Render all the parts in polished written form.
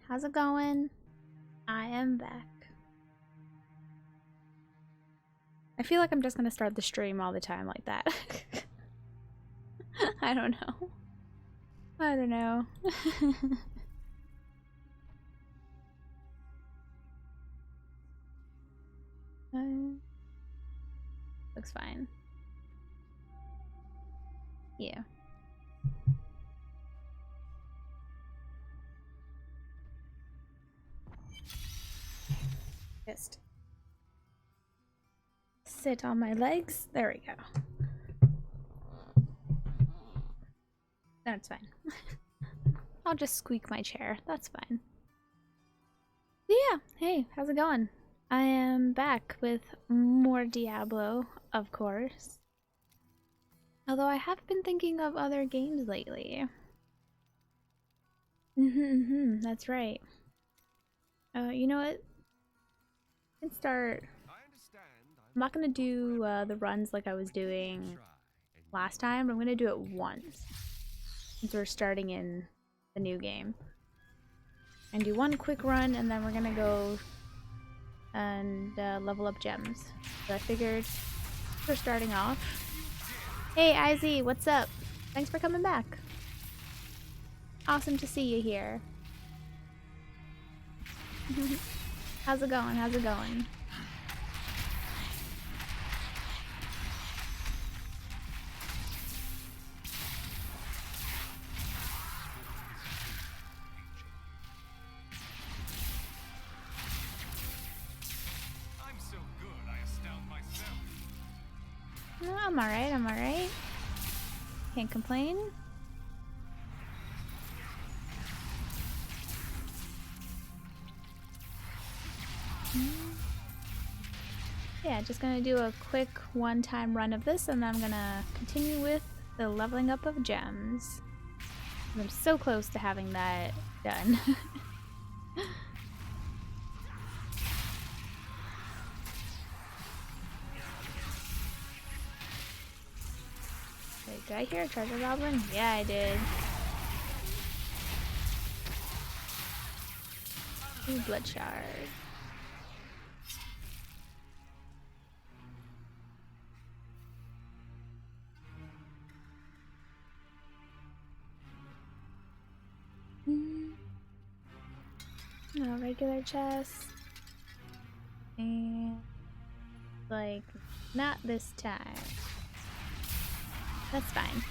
how's it going? I am back. I feel like I'm just gonna start the stream all the time like that. I don't know. I don't know. Looks fine. Yeah. Just sit on my legs. There we go. That's fine. I'll just squeak my chair. That's fine. Yeah. Hey, how's it going? I am back with more Diablo, of course. Although I have been thinking of other games lately. That's right. You know what? I can start. I'm not gonna do the runs like I was doing last time. I'm gonna do it once since we're starting in the new game. And do one quick run, and then we're gonna go and level up gems. So I figured we're starting off. Hey, Izzy, what's up? Thanks for coming back. Awesome to see you here. How's it going? How's it going? I'm so good, I astound myself. No, I'm alright, I'm alright. Can't complain. Yeah, just gonna do a quick one-time run of this, and then I'm gonna continue with the leveling up of gems. I'm so close to having that done. Wait, did I hear a treasure goblin? Yeah, I did. Ooh, blood shard. No regular chest. And like, not this time. That's fine.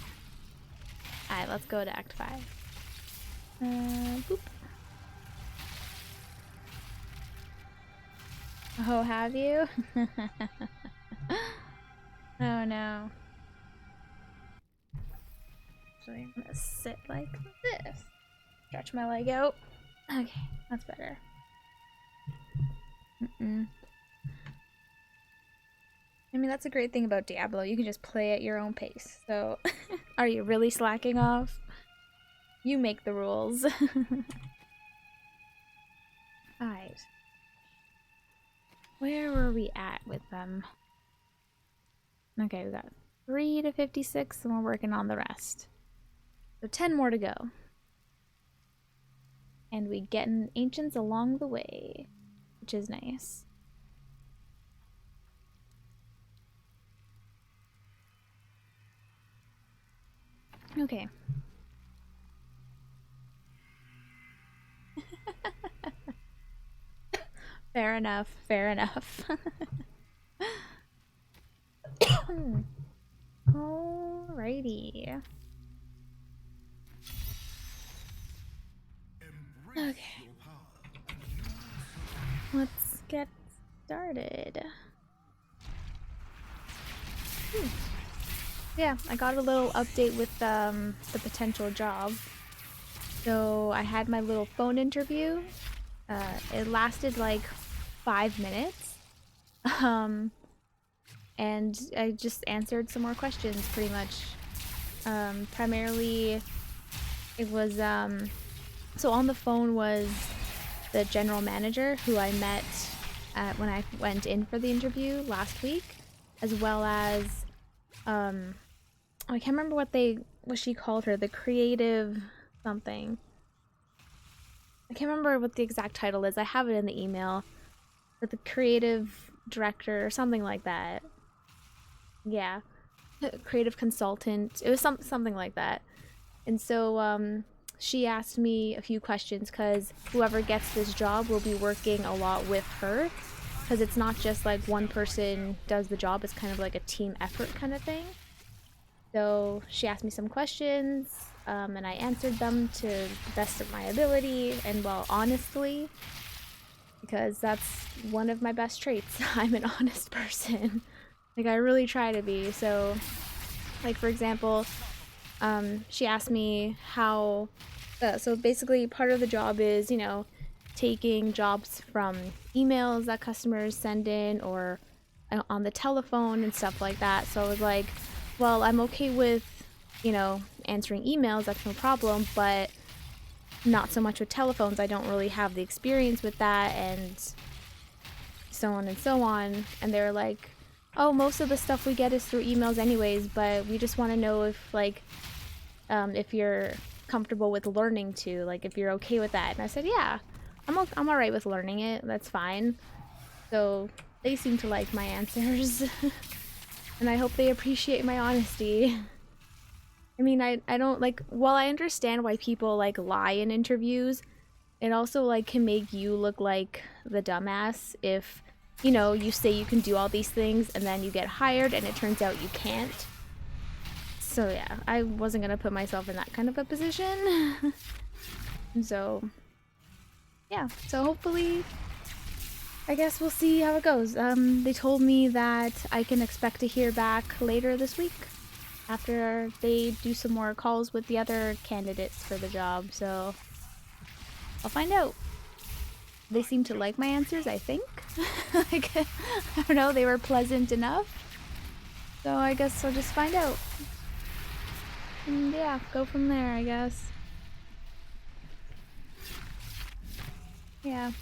Alright, let's go to Act 5. Boop. Oh, have you? Oh no. Actually, I'm gonna sit like this. Stretch my leg out. Okay, that's better. I mean, that's a great thing about Diablo. You can just play at your own pace. So, are you really slacking off? You make the rules. Alright. Where were we at with them? Okay, we got 3 to 56 and we're working on the rest. So 10 more to go. And we getting ancients along the way, which is nice. Okay. Fair enough, fair enough. Alrighty. Okay. Let's get started. Yeah, I got a little update with the potential job. So I had my little phone interview. It lasted like 5 minutes. And I just answered some more questions pretty much. Primarily it was so on the phone was the general manager who I met when I went in for the interview last week, as well as I can't remember what she called her, the creative something. I can't remember what the exact title is. I have it in the email. But the creative director or something like that. Yeah. Creative consultant. It was something like that. And so she asked me a few questions because whoever gets this job will be working a lot with her, because it's not just like one person does the job, it's kind of like a team effort kind of thing. So she asked me some questions, and I answered them to the best of my ability and, well, honestly, because that's one of my best traits. I'm an honest person. Like, I really try to be. So, like, for example, she asked me how. So basically, part of the job is, taking jobs from emails that customers send in or on the telephone and stuff like that. So I was like, well, I'm okay with, answering emails, that's no problem, but not so much with telephones. I don't really have the experience with that, and so on and so on. And they're like, oh, most of the stuff we get is through emails anyways, but we just want to know if you're comfortable with learning to, like, if you're okay with that. And I said, yeah, I'm all right with learning it. That's fine. So they seem to like my answers. And I hope they appreciate my honesty. I mean, I don't, like, while I understand why people, like, lie in interviews, it also, like, can make you look like the dumbass if, you say you can do all these things and then you get hired and it turns out you can't. So yeah, I wasn't gonna put myself in that kind of a position. So yeah, so hopefully, I guess we'll see how it goes. They told me that I can expect to hear back later this week after they do some more calls with the other candidates for the job, so I'll find out. They seem to like my answers, I think. Like, I don't know, they were pleasant enough. So I guess I'll just find out. And yeah, go from there, I guess. Yeah.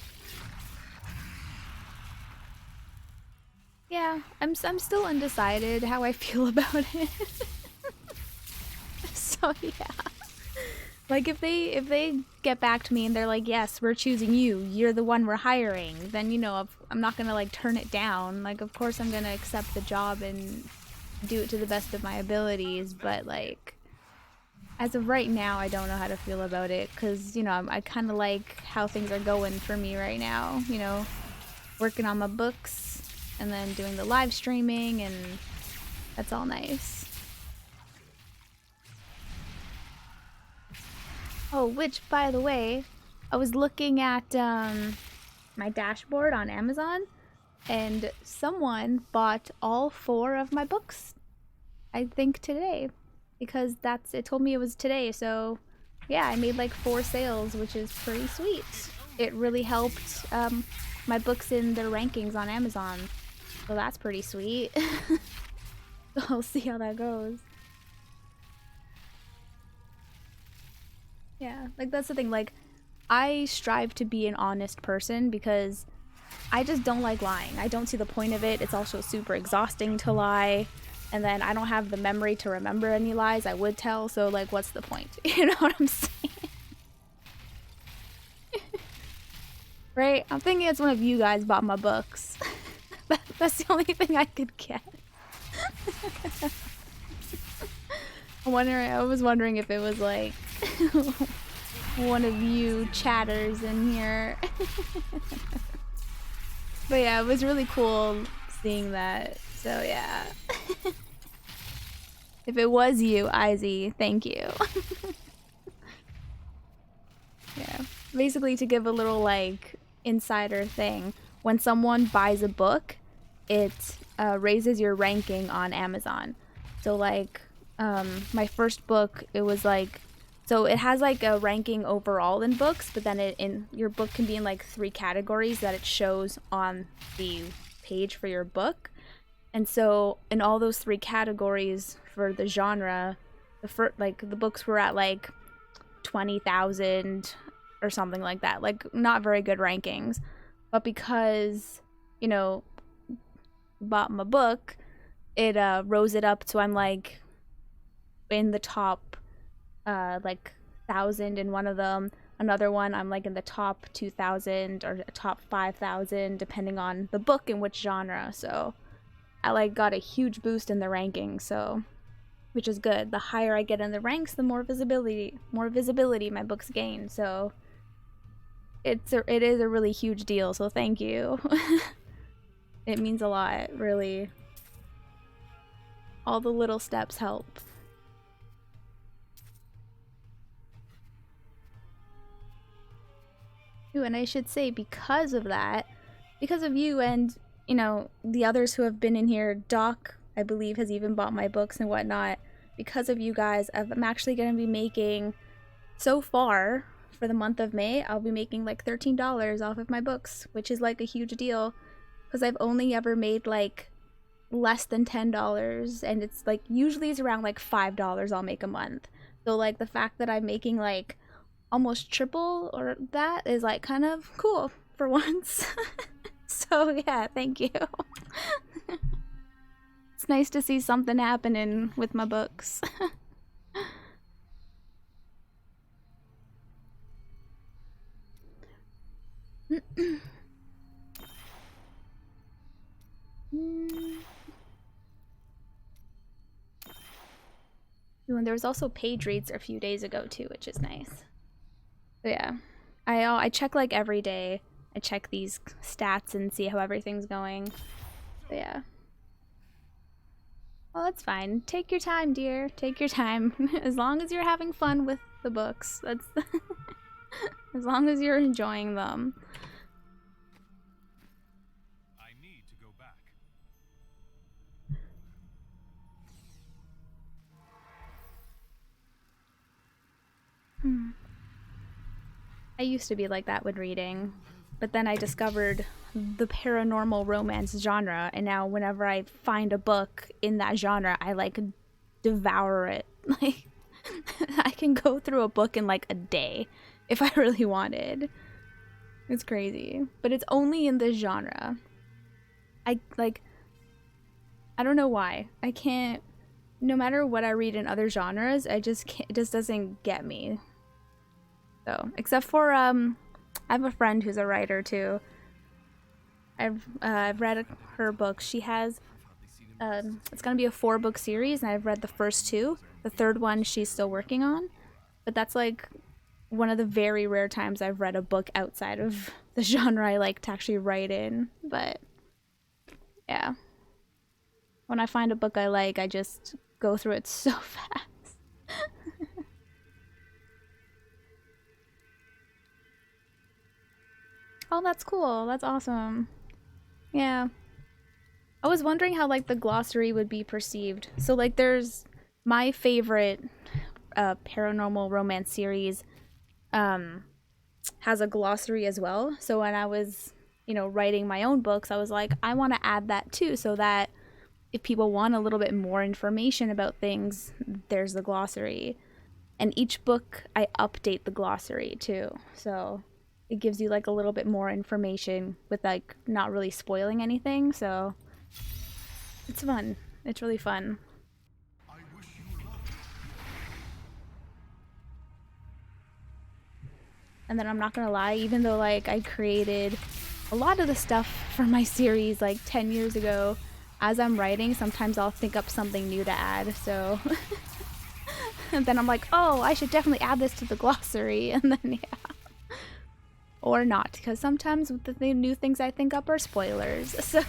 Yeah, I'm still undecided how I feel about it. So yeah. Like, if they get back to me and they're like, yes, we're choosing you, you're the one we're hiring, then, I'm not gonna, like, turn it down. Like, of course I'm gonna accept the job and do it to the best of my abilities, but, like, as of right now, I don't know how to feel about it, because, I kind of like how things are going for me right now, working on my books and then doing the live streaming, and that's all nice. Oh, which, by the way, I was looking at my dashboard on Amazon, and someone bought all 4 of my books, I think today, because it told me it was today. So yeah, I made like 4 sales, which is pretty sweet. It really helped my books in their rankings on Amazon, so that's pretty sweet. So I'll see how that goes. Yeah, like, that's the thing, like, I strive to be an honest person because I just don't like lying. I don't see the point of it. It's also super exhausting to lie. And then I don't have the memory to remember any lies I would tell, so, like, what's the point? You know what I'm saying? Right? I'm thinking it's one of you guys bought my books. That's the only thing I could get. I was wondering if it was, like, one of you chatters in here. But yeah, it was really cool seeing that. So yeah. If it was you, Izzy, thank you. Yeah. Basically, to give a little, like, insider thing, when someone buys a book, it raises your ranking on Amazon. So, like, my first book, it was like, so it has like a ranking overall in books, but then your book can be in like 3 categories that it shows on the page for your book. And so in all those 3 categories for the genre, the books were at like 20,000 or something like that. Like, not very good rankings. But because, bought my book, it rose it up to, I'm like in the top like 1,000 in one of them, Another one, I'm like in the top 2,000 or top 5,000, depending on the book and which genre. So I like got a huge boost in the ranking, so which is good. The higher I get in the ranks, the more visibility my books gain. So it is a really huge deal. So thank you. It means a lot, really. All the little steps help. Ooh, and I should say, because of that, because of you and, you know, the others who have been in here, Doc, I believe, has even bought my books and whatnot. Because of you guys, I'm actually going to be making, so far, for the month of May, I'll be making like $13 off of my books, which is like a huge deal. Because I've only ever made like less than $10, and it's like, usually it's around like $5 I'll make a month. So like the fact that I'm making like almost triple or that is like kind of cool for once. So yeah, thank you. It's nice to see something happening with my books. Ooh, and there was also page reads a few days ago too, which is nice. So yeah, I check like every day. I check these stats and see how everything's going. But yeah. Well, that's fine. Take your time, dear. Take your time. As long as you're having fun with the books. That's as long as you're enjoying them. I need to go back. I used to be like that when reading, but then I discovered the paranormal romance genre, and now whenever I find a book in that genre, I like devour it. Like I can go through a book in like a day if I really wanted. It's crazy, but it's only in this genre. I don't know why. I can't, no matter what I read in other genres, I just can't, it just doesn't get me. So, except for I have a friend who's a writer too. I've read her books. She has it's gonna be a 4-book series, and I've read the first 2. The third one she's still working on, but that's like one of the very rare times I've read a book outside of the genre I like to actually write in. But yeah, when I find a book I like, I just go through it so fast. Oh, that's cool. That's awesome. Yeah. I was wondering how like the glossary would be perceived. So like there's my favorite paranormal romance series has a glossary as well. So when I was, you know, writing my own books, I was like, I want to add that too, so that if people want a little bit more information about things, there's the glossary. And each book I update the glossary too. So it gives you like a little bit more information with like not really spoiling anything. So it's fun. It's really fun. And then I'm not gonna lie, even though like I created a lot of the stuff for my series like 10 years ago, as I'm writing, sometimes I'll think up something new to add. So and then I'm like, oh, I should definitely add this to the glossary. And then yeah. Or not, because sometimes the new things I think up are spoilers. So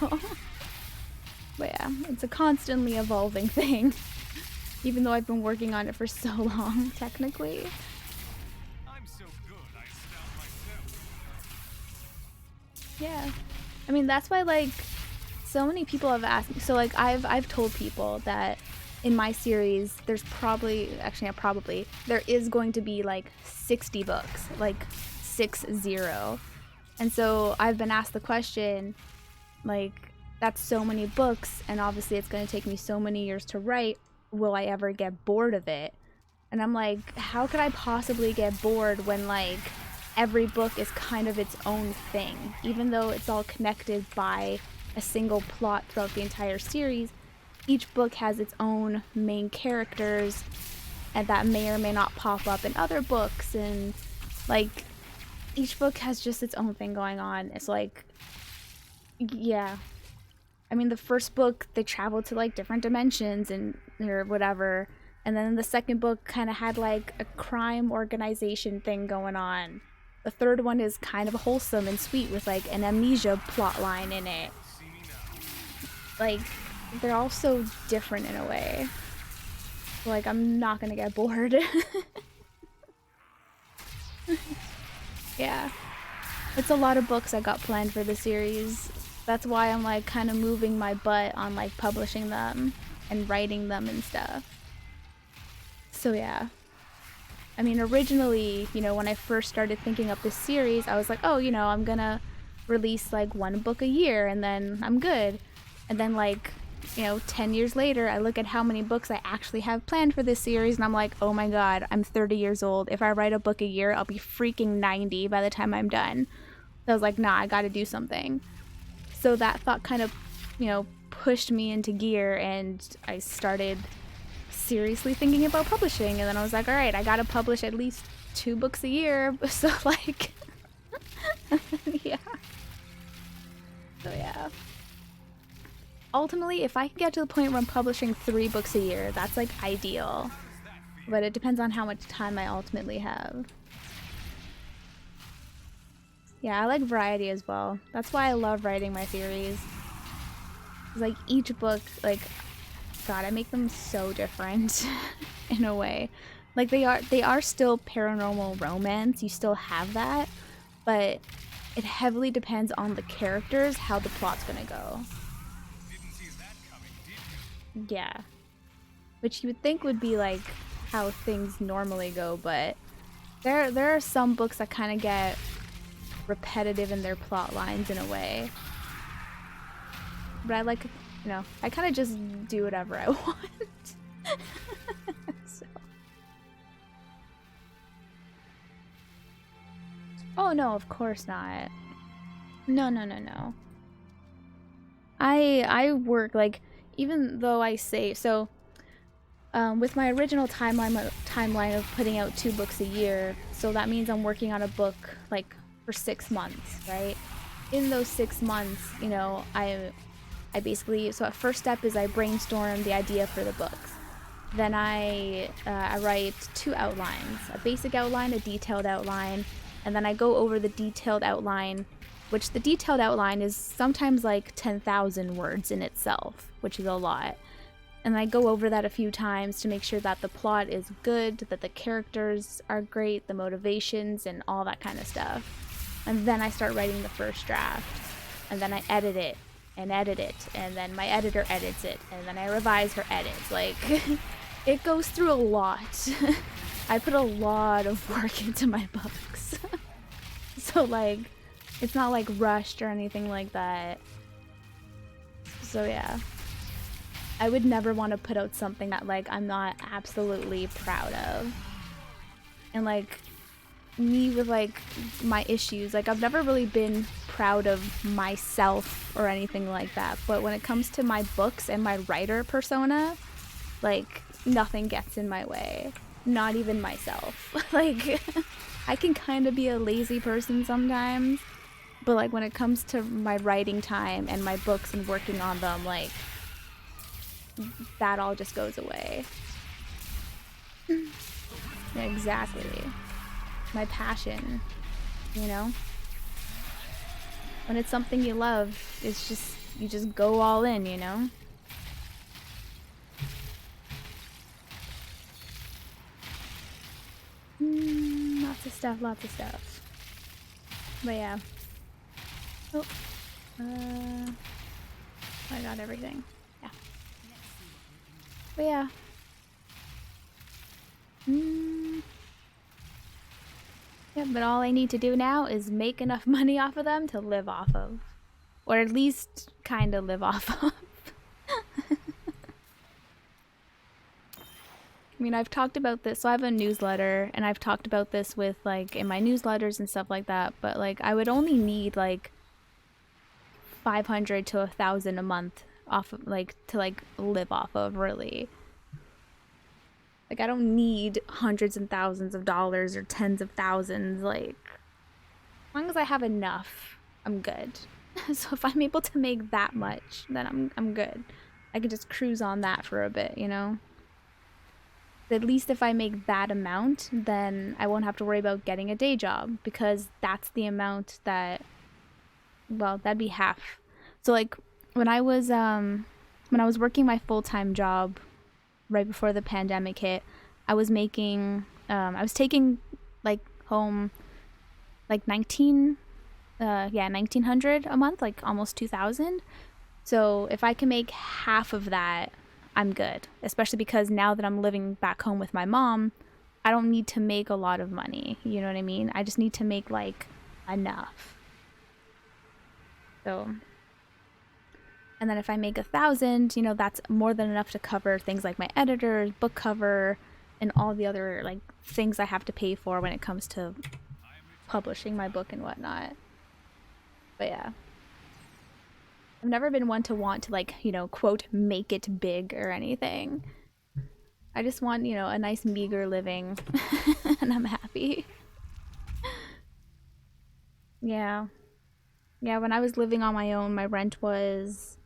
but yeah, it's a constantly evolving thing. Even though I've been working on it for so long, technically. I'm so good, I astound myself. Yeah. I mean, that's why, like, so many people have asked me. So, like, I've told people that in my series, there's probably, actually, not probably, there is going to be, like, 60 books. Like, 60. And so I've been asked the question, like, that's so many books, and obviously it's going to take me so many years to write. Will I ever get bored of it? And I'm like, how could I possibly get bored when, like, every book is kind of its own thing? Even though it's all connected by a single plot throughout the entire series, each book has its own main characters, and that may or may not pop up in other books, and Like, each book has just its own thing going on. It's like, yeah. I mean, the first book, they traveled to like different dimensions and or whatever. And then the second book kind of had like a crime organization thing going on. The third one is kind of wholesome and sweet with like an amnesia plot line in it. Like, they're all so different in a way. Like, I'm not gonna get bored. Yeah. It's a lot of books I got planned for the series. That's why I'm like kind of moving my butt on like publishing them and writing them and stuff. So yeah. I mean, originally, you know, when I first started thinking up this series, I was like, oh, you know, I'm gonna release like one book a year and then I'm good. And then like, you know, 10 years later, I look at how many books I actually have planned for this series and I'm like, oh my god, I'm 30 years old. If I write a book a year, I'll be freaking 90 by the time I'm done. So I was like, nah, I gotta do something. So that thought kind of, you know, pushed me into gear and I started seriously thinking about publishing. And then I was like, all right, I gotta publish at least 2 books a year. So like, yeah. So yeah. Ultimately, if I can get to the point where I'm publishing 3 books a year, that's like ideal. But it depends on how much time I ultimately have. Yeah, I like variety as well. That's why I love writing my series. Like each book, like, god, I make them so different in a way. Like they are still paranormal romance. You still have that, but it heavily depends on the characters how the plot's gonna go. Didn't see that coming, did you? Yeah, which you would think would be like how things normally go, but there are some books that kind of get repetitive in their plot lines in a way. But I like, you know, I kind of just do whatever I want. So. Oh no, of course not. No, no, no, no. I work like, even though I say so. With my original timeline of putting out 2 books a year, so that means I'm working on a book like for 6 months, right? In those 6 months, you know, I basically, so at first step is I brainstorm the idea for the books. Then I write 2 outlines, a basic outline, a detailed outline, and then I go over the detailed outline, which the detailed outline is sometimes like 10,000 words in itself, which is a lot. And I go over that a few times to make sure that the plot is good, that the characters are great, the motivations, and all that kind of stuff. And then I start writing the first draft. And then I edit it, and then my editor edits it, and then I revise her edits. Like, it goes through a lot. I put a lot of work into my books. So, like, it's not, like, rushed or anything like that. So, yeah. I would never want to put out something that, like, I'm not absolutely proud of. And, like, me with, like, my issues, like, I've never really been proud of myself or anything like that. But when it comes to my books and my writer persona, like, nothing gets in my way. Not even myself. Like, I can kind of be a lazy person sometimes. But, like, when it comes to my writing time and my books and working on them, like, that all just goes away. Yeah, exactly. My passion, you know? When it's something you love, it's just, you just go all in, you know? Lots of stuff, lots of stuff. But yeah. Oh. I got everything. Yeah. But yeah. Yeah, but all I need to do now is make enough money off of them to live off of. Or at least kind of live off of. I mean, I've talked about this, so I have a newsletter, and I've talked about this with, like, in my newsletters and stuff like that, but, like, I would only need, like, 500 to 1,000 a month off of, like, to, like, live off of, really. Like, I don't need hundreds and thousands of dollars or tens of thousands. Like, as long as I have enough, I'm good. So if I'm able to make that much, then I'm good. I can just cruise on that for a bit, you know? At least if I make that amount, then I won't have to worry about getting a day job because that's the amount that, well, that'd be half. So like when I was working my full-time job right before the pandemic hit, I was making I was taking like home like 1900 a month, like almost 2000. So if I can make half of that, I'm good. Especially because now that I'm living back home with my mom, I don't need to make a lot of money. You know what I mean? I just need to make like enough. So, and then if I make 1,000, you know, that's more than enough to cover things like my editor, book cover, and all the other like things I have to pay for when it comes to publishing my book and whatnot. But yeah. I've never been one to want to like, you know, quote, make it big or anything. I just want, you know, a nice meager living and I'm happy. Yeah. Yeah, when I was living on my own, my rent was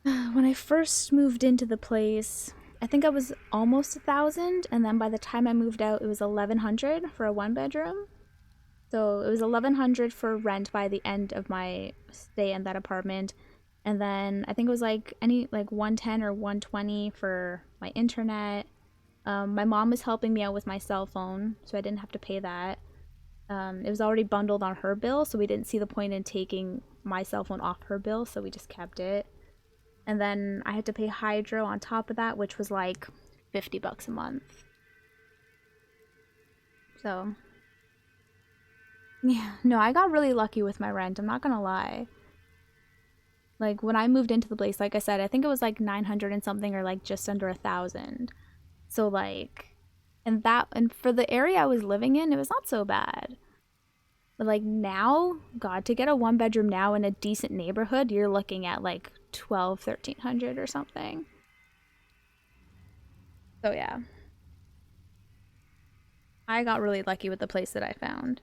when I first moved into the place, I think I was almost 1,000, and then by the time I moved out, it was 1,100 for a one bedroom. So it was 1,100 for rent by the end of my stay in that apartment, and then I think it was like 110 or 120 for my internet. My mom was helping me out with my cell phone, so I didn't have to pay that. It was already bundled on her bill, so we didn't see the point in taking my cell phone off her bill, so we just kept it. And then I had to pay hydro on top of that, which was like $50 a month. So, yeah, no, I got really lucky with my rent, I'm not gonna lie. Like, when I moved into the place, like I said, I think it was like 900 and something or like just under 1,000. So, like, and for the area I was living in, it was not so bad. But like now, God, to get a one bedroom now in a decent neighborhood, you're looking at like 12, 1,300 or something. So yeah, I got really lucky with the place that I found.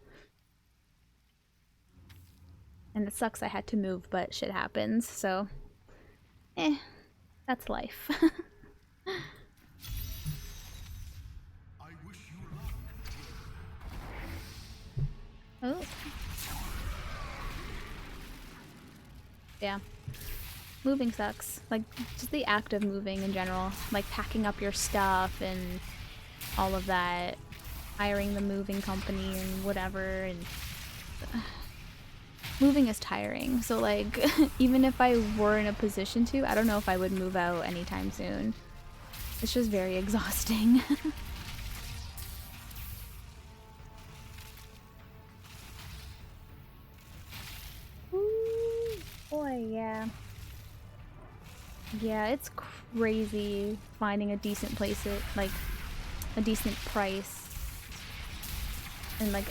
And it sucks I had to move, but shit happens, so that's life. Oh. Yeah. Moving sucks. Like, just the act of moving in general. Like, packing up your stuff and all of that. Hiring the moving company and whatever, and moving is tiring. So like, even if I were in a position to, I don't know if I would move out anytime soon. It's just very exhausting. Ooh, boy, yeah. Yeah, it's crazy finding a decent place at like a decent price in like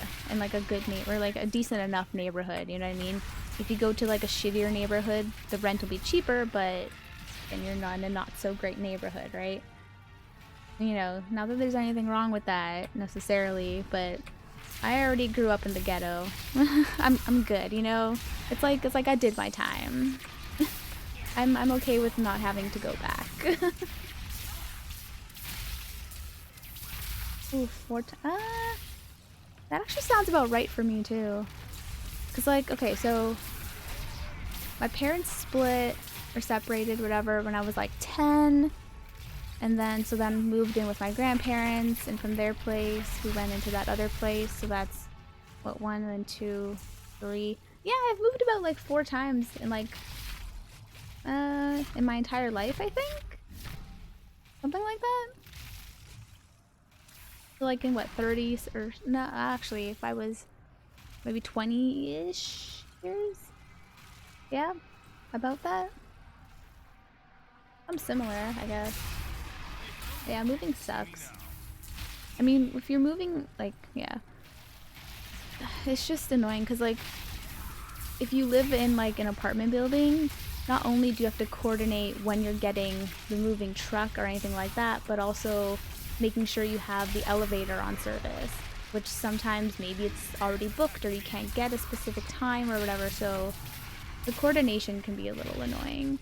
a good neighbor, like a decent enough neighborhood, you know what I mean? If you go to like a shittier neighborhood, the rent will be cheaper, but then you're not in a not so great neighborhood, right? You know, not that there's anything wrong with that necessarily, but I already grew up in the ghetto. I'm good, you know? It's like I did my time. I'm okay with not having to go back. Ooh, that actually sounds about right for me too. Cause like, okay, so my parents split or separated, whatever, when I was like 10. And then, so then moved in with my grandparents, and from their place, we went into that other place. So that's, what, 1 and 2, 3. Yeah, I've moved about like 4 times in like, in my entire life, I think? Something like that? So like in what, 30s, or, no, actually, if I was maybe 20-ish years? Yeah, about that. I'm similar, I guess. Yeah, moving sucks. I mean, if you're moving, like, yeah. It's just annoying, because, like, if you live in, like, an apartment building, not only do you have to coordinate when you're getting the moving truck or anything like that, but also making sure you have the elevator on service, which sometimes maybe it's already booked or you can't get a specific time or whatever, so the coordination can be a little annoying.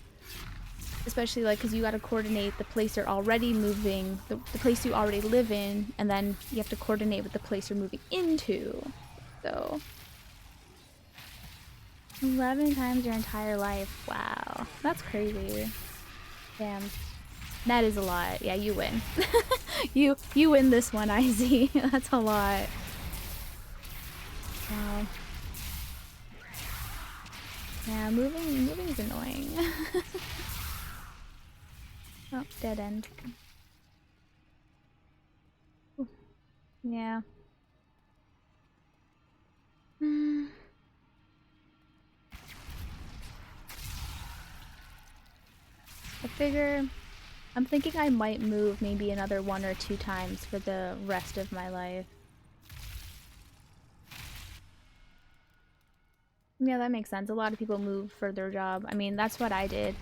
Especially like because you gotta coordinate the place you're already moving, the place you already live in, and then you have to coordinate with the place you're moving into. So 11 times your entire life. Wow. That's crazy. Damn. That is a lot. Yeah, you win. you win this one, IZ. That's a lot. Wow. Yeah, moving's annoying. Oh, dead end. Ooh. Yeah. Hmm. I figure I'm thinking I might move maybe another 1 or 2 times for the rest of my life. Yeah, that makes sense. A lot of people move for their job. I mean, that's what I did.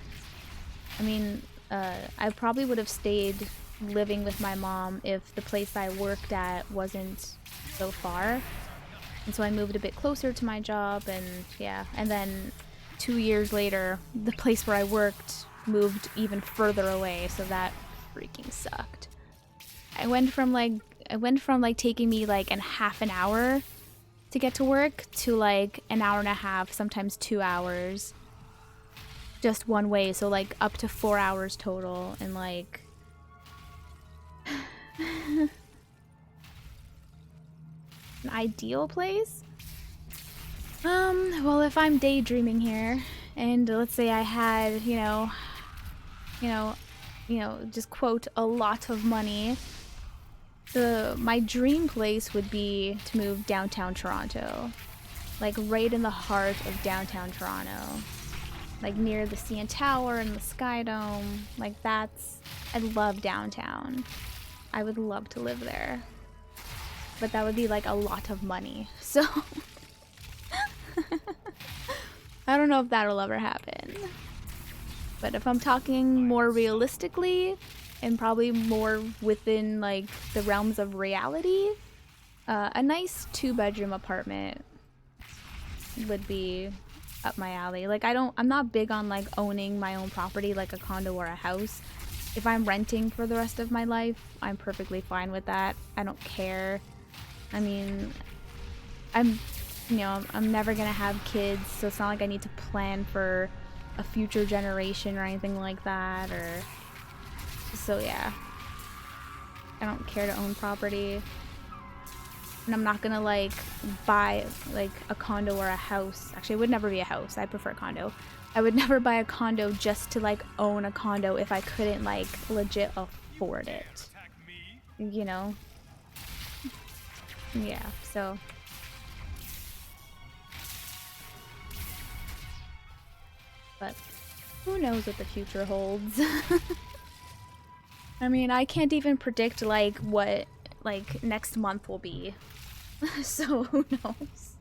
I mean, I probably would have stayed living with my mom if the place I worked at wasn't so far. And so I moved a bit closer to my job, and yeah. And then 2 years later, the place where I worked moved even further away, so that freaking sucked. I went from like taking me like half an hour to get to work to like an hour and a half, sometimes 2 hours. Just one way, so like up to 4 hours total, and like an ideal place? Well, if I'm daydreaming here, and let's say I had, just quote, a lot of money, my dream place would be to move downtown Toronto. Like right in the heart of downtown Toronto. Like near the CN Tower and the Sky Dome. Like I love downtown. I would love to live there. But that would be like a lot of money. So I don't know if that'll ever happen. But if I'm talking more realistically and probably more within like the realms of reality, a nice 2-bedroom apartment would be up my alley. Like I'm not big on like owning my own property like a condo or a house. If I'm renting for the rest of my life, I'm perfectly fine with that. I don't care. I mean, I'm never gonna have kids, so it's not like I need to plan for a future generation or anything like that, or so yeah. I don't care to own property. And I'm not gonna like buy like a condo or a house. Actually, it would never be a house. I prefer a condo. I would never buy a condo just to like own a condo if I couldn't like legit afford it. You know? Yeah, so. But who knows what the future holds? I mean, I can't even predict like what like next month will be. So who knows?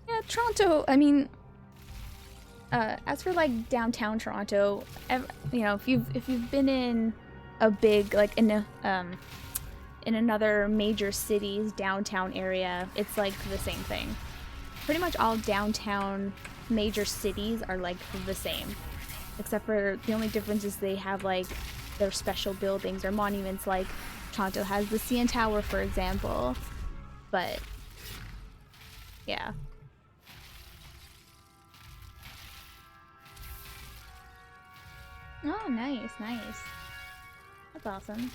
Yeah, Toronto, I mean, as for like downtown Toronto, if you've been in a big like in another major city's downtown area, it's like the same thing. Pretty much all downtown major cities are like the same, except for the only difference is they have like their special buildings or monuments. Like Toronto has the CN Tower, for example, but yeah. Oh, nice. That's awesome.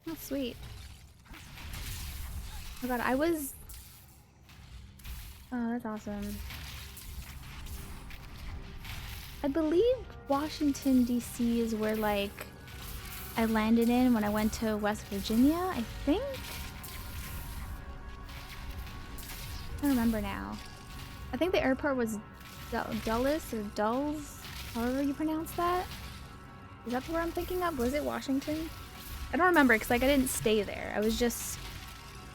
Oh, sweet. Oh god, oh, that's awesome. I believe Washington, D.C. is where, like, I landed in when I went to West Virginia, I think? I don't remember now. I think the airport was Dulles or Dulles, however you pronounce that. Is that where I'm thinking of? Was it Washington? I don't remember because like I didn't stay there. I was just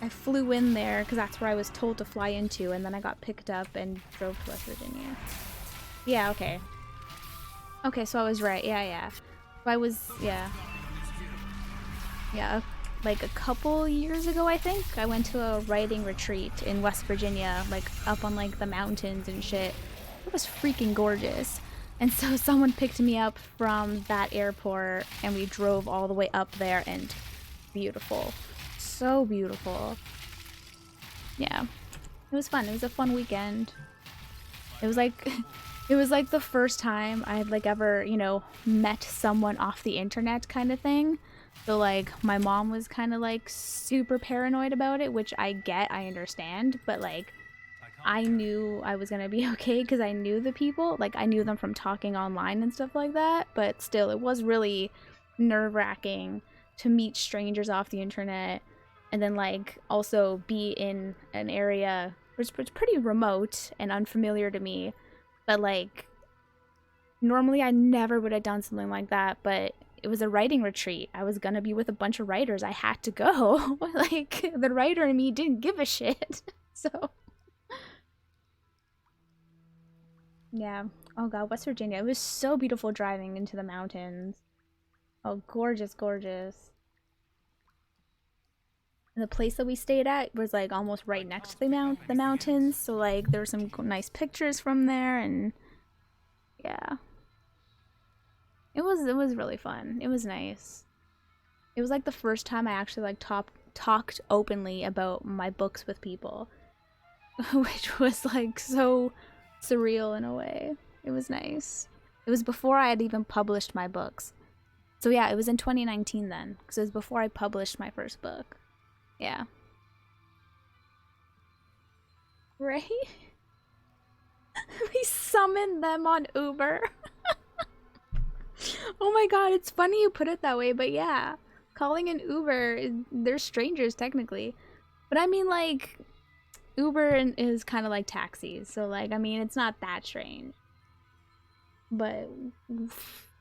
I flew in there because that's where I was told to fly into, and then I got picked up and drove to West Virginia. Yeah, okay. Okay, so I was right. Yeah, yeah. So I was, yeah. Yeah, like a couple years ago, I think, I went to a writing retreat in West Virginia, like up on like the mountains and shit. It was freaking gorgeous. And so someone picked me up from that airport and we drove all the way up there, and beautiful. So beautiful. Yeah. It was fun. It was a fun weekend. It was like it was like the first time I had like ever, you know, met someone off the internet kind of thing. So like my mom was kind of like super paranoid about it, which I get, I understand, but like I knew I was gonna be okay because I knew the people, like I knew them from talking online and stuff like that, but still it was really nerve-wracking to meet strangers off the internet and then like also be in an area which was pretty remote and unfamiliar to me, but like normally I never would have done something like that, but it was a writing retreat. I was gonna be with a bunch of writers. I had to go. Like the writer in me didn't give a shit. So yeah. Oh god, West Virginia. It was so beautiful driving into the mountains. Oh, gorgeous, gorgeous. And the place that we stayed at was like almost right next to the mountains, so like there were some nice pictures from there, and yeah. It was really fun. It was nice. It was like the first time I actually like talked openly about my books with people, which was like so surreal in a way. It was nice. It was before I had even published my books. So yeah, it was in 2019 then, because it was before I published my first book. Yeah. Right? We summoned them on Uber. Oh my god, it's funny you put it that way, but yeah. Calling an Uber, they're strangers technically. But I mean, like, Uber is kind of like taxis, so like, I mean, it's not that strange. But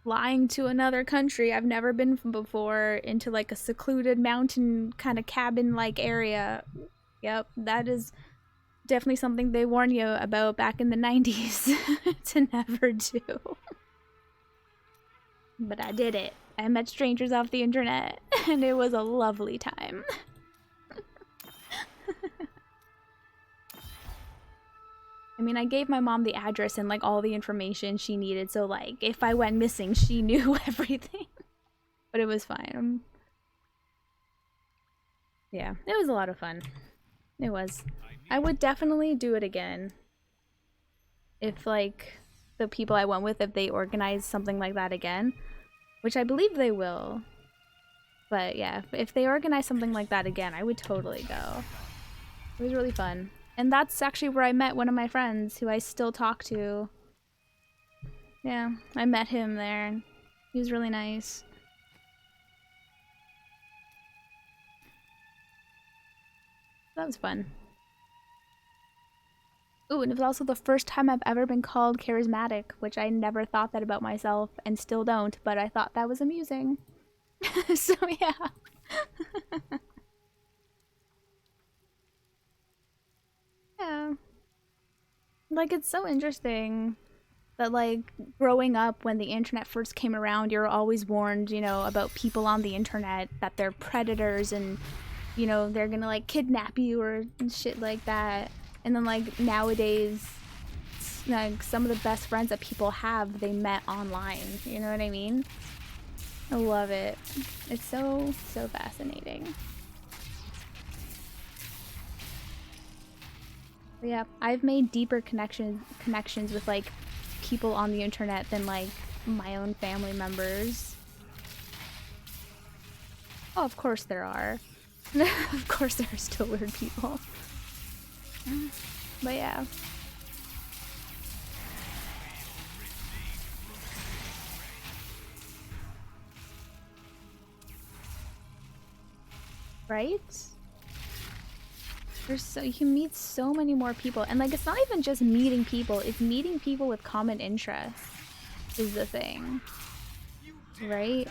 flying to another country I've never been before, into like a secluded mountain kind of cabin like area. Yep, that is definitely something they warn you about back in the 90s to never do. But I did it. I met strangers off the internet and it was a lovely time. I mean, I gave my mom the address and like all the information she needed, so like if I went missing, she knew everything. But it was fine. Yeah, it was a lot of fun. It was. I would definitely do it again if like the people I went with, if they organize something like that again, which I believe they will. But yeah, if they organize something like that again, I would totally go. It was really fun. And that's actually where I met one of my friends who I still talk to. Yeah, I met him there. He was really nice. That was fun. Ooh, and it was also the first time I've ever been called charismatic, which I never thought that about myself and still don't, but I thought that was amusing. So yeah. Yeah. Like, it's so interesting that, like, growing up when the internet first came around, you're always warned, you know, about people on the internet, that they're predators and, you know, they're gonna, like, kidnap you or shit like that. And then, like, nowadays, like, some of the best friends that people have, they met online. You know what I mean? I love it. It's so, so fascinating. But yeah, I've made deeper connections with like people on the internet than like my own family members. Oh, of course there are. Of course there are still weird people. But yeah. Right? There's so you can meet so many more people, and like it's not even just meeting people, it's meeting people with common interests is the thing. Right?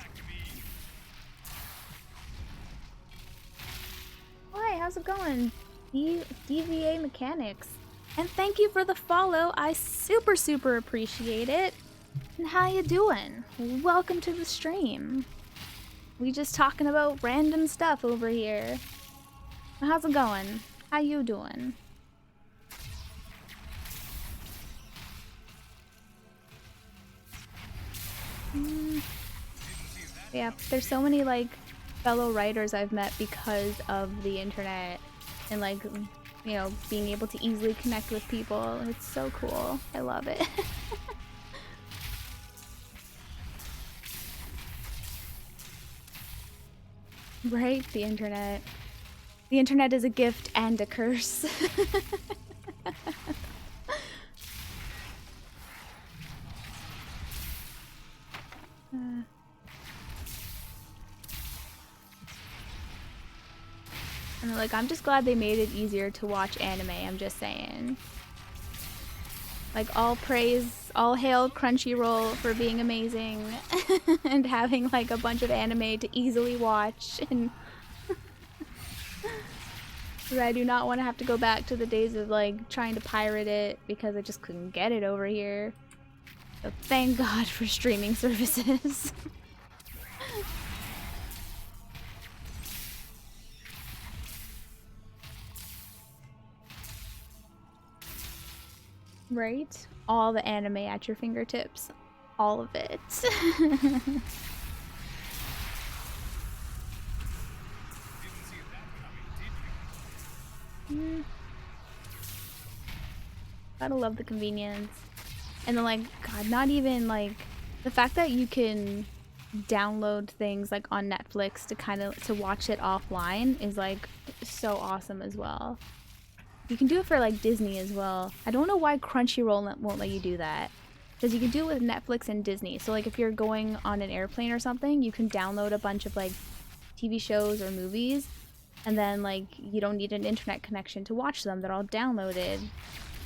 Why? how's it going? DVA Mechanics. And thank you for the follow. I super appreciate it. And how you doing? Welcome to the stream. We just talking about random stuff over here. How's it going? How you doing? Yeah, there's so many like fellow writers I've met because of the internet and like, you know, being able to easily connect with people. It's so cool. I love it. Right? The internet. The internet is a gift and a curse. And like, I'm just glad they made it easier to watch anime, I'm just saying. Like, all praise, all hail Crunchyroll for being amazing and having like a bunch of anime to easily watch. And I do not want to have to go back to the days of like trying to pirate it because I just couldn't get it over here. So thank God for streaming services. Right? All the anime at your fingertips. All of it. Gotta love the convenience. And then like, God, not even like, the fact that you can download things like on Netflix to watch it offline is like so awesome as well. You can do it for like Disney as well. I don't know why Crunchyroll won't let you do that. Because you can do it with Netflix and Disney. So like if you're going on an airplane or something, you can download a bunch of like TV shows or movies. And then like you don't need an internet connection to watch them. They're all downloaded.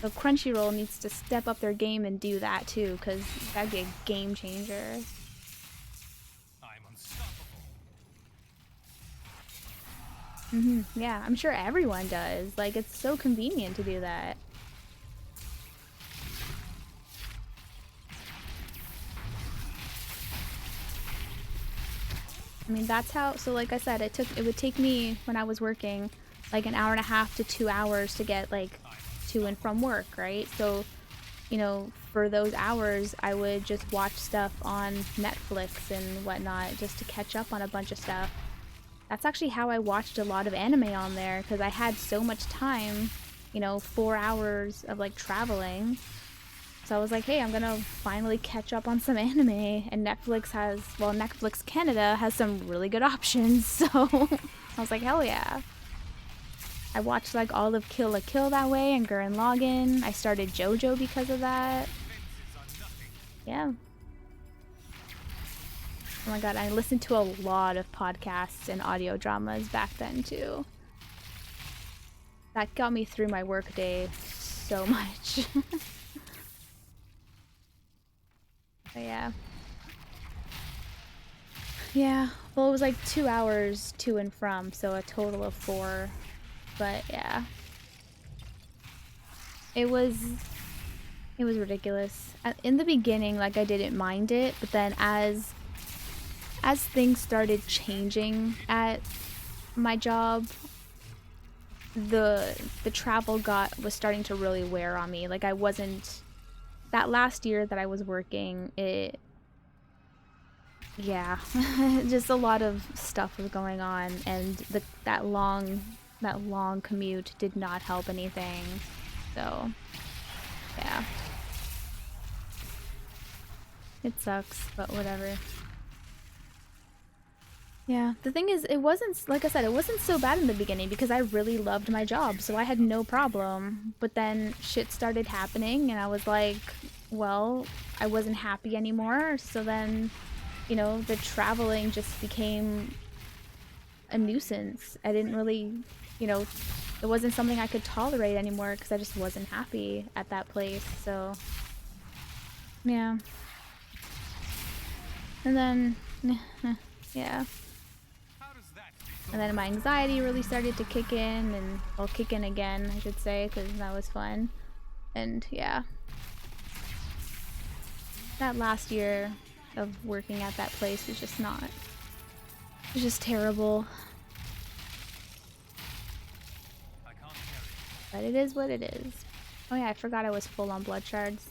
So Crunchyroll needs to step up their game and do that too. Because that'd be a game changer. Yeah, I'm sure everyone does. Like, it's so convenient to do that. I mean, that's how, so like I said, it would take me, when I was working, like an hour and a half to 2 hours to get, like, to and from work, right? So, you know, for those hours, I would just watch stuff on Netflix and whatnot, just to catch up on a bunch of stuff. That's actually how I watched a lot of anime on there, because I had so much time, you know, 4 hours of like traveling. So I was like, hey, I'm gonna finally catch up on some anime. And Netflix has, well, Netflix Canada has some really good options. So I was like, hell yeah. I watched like all of Kill la Kill that way and Gurren Lagann. I started JoJo because of that. Yeah. Oh my god, I listened to a lot of podcasts and audio dramas back then too. That got me through my workday so much. But yeah. Yeah, well it was like 2 hours to and from, so a total of 4. But yeah. It was ridiculous. In the beginning, like I didn't mind it, but then as things started changing at my job, the travel was starting to really wear on me. Like I wasn't, that last year that I was working, yeah, just a lot of stuff was going on, and that long commute did not help anything. So yeah, it sucks, but whatever. Yeah, the thing is, it wasn't, like I said, it wasn't so bad in the beginning because I really loved my job, so I had no problem. But then shit started happening and I was like, well, I wasn't happy anymore. So then, you know, the traveling just became a nuisance. I didn't really, you know, it wasn't something I could tolerate anymore because I just wasn't happy at that place. So, yeah. And then, yeah. And then my anxiety really started to kick in, and well, kick in again, I should say, because that was fun. And yeah, that last year of working at that place was just not, it was just terrible. But it is what it is. Oh yeah, I forgot I was full on blood shards.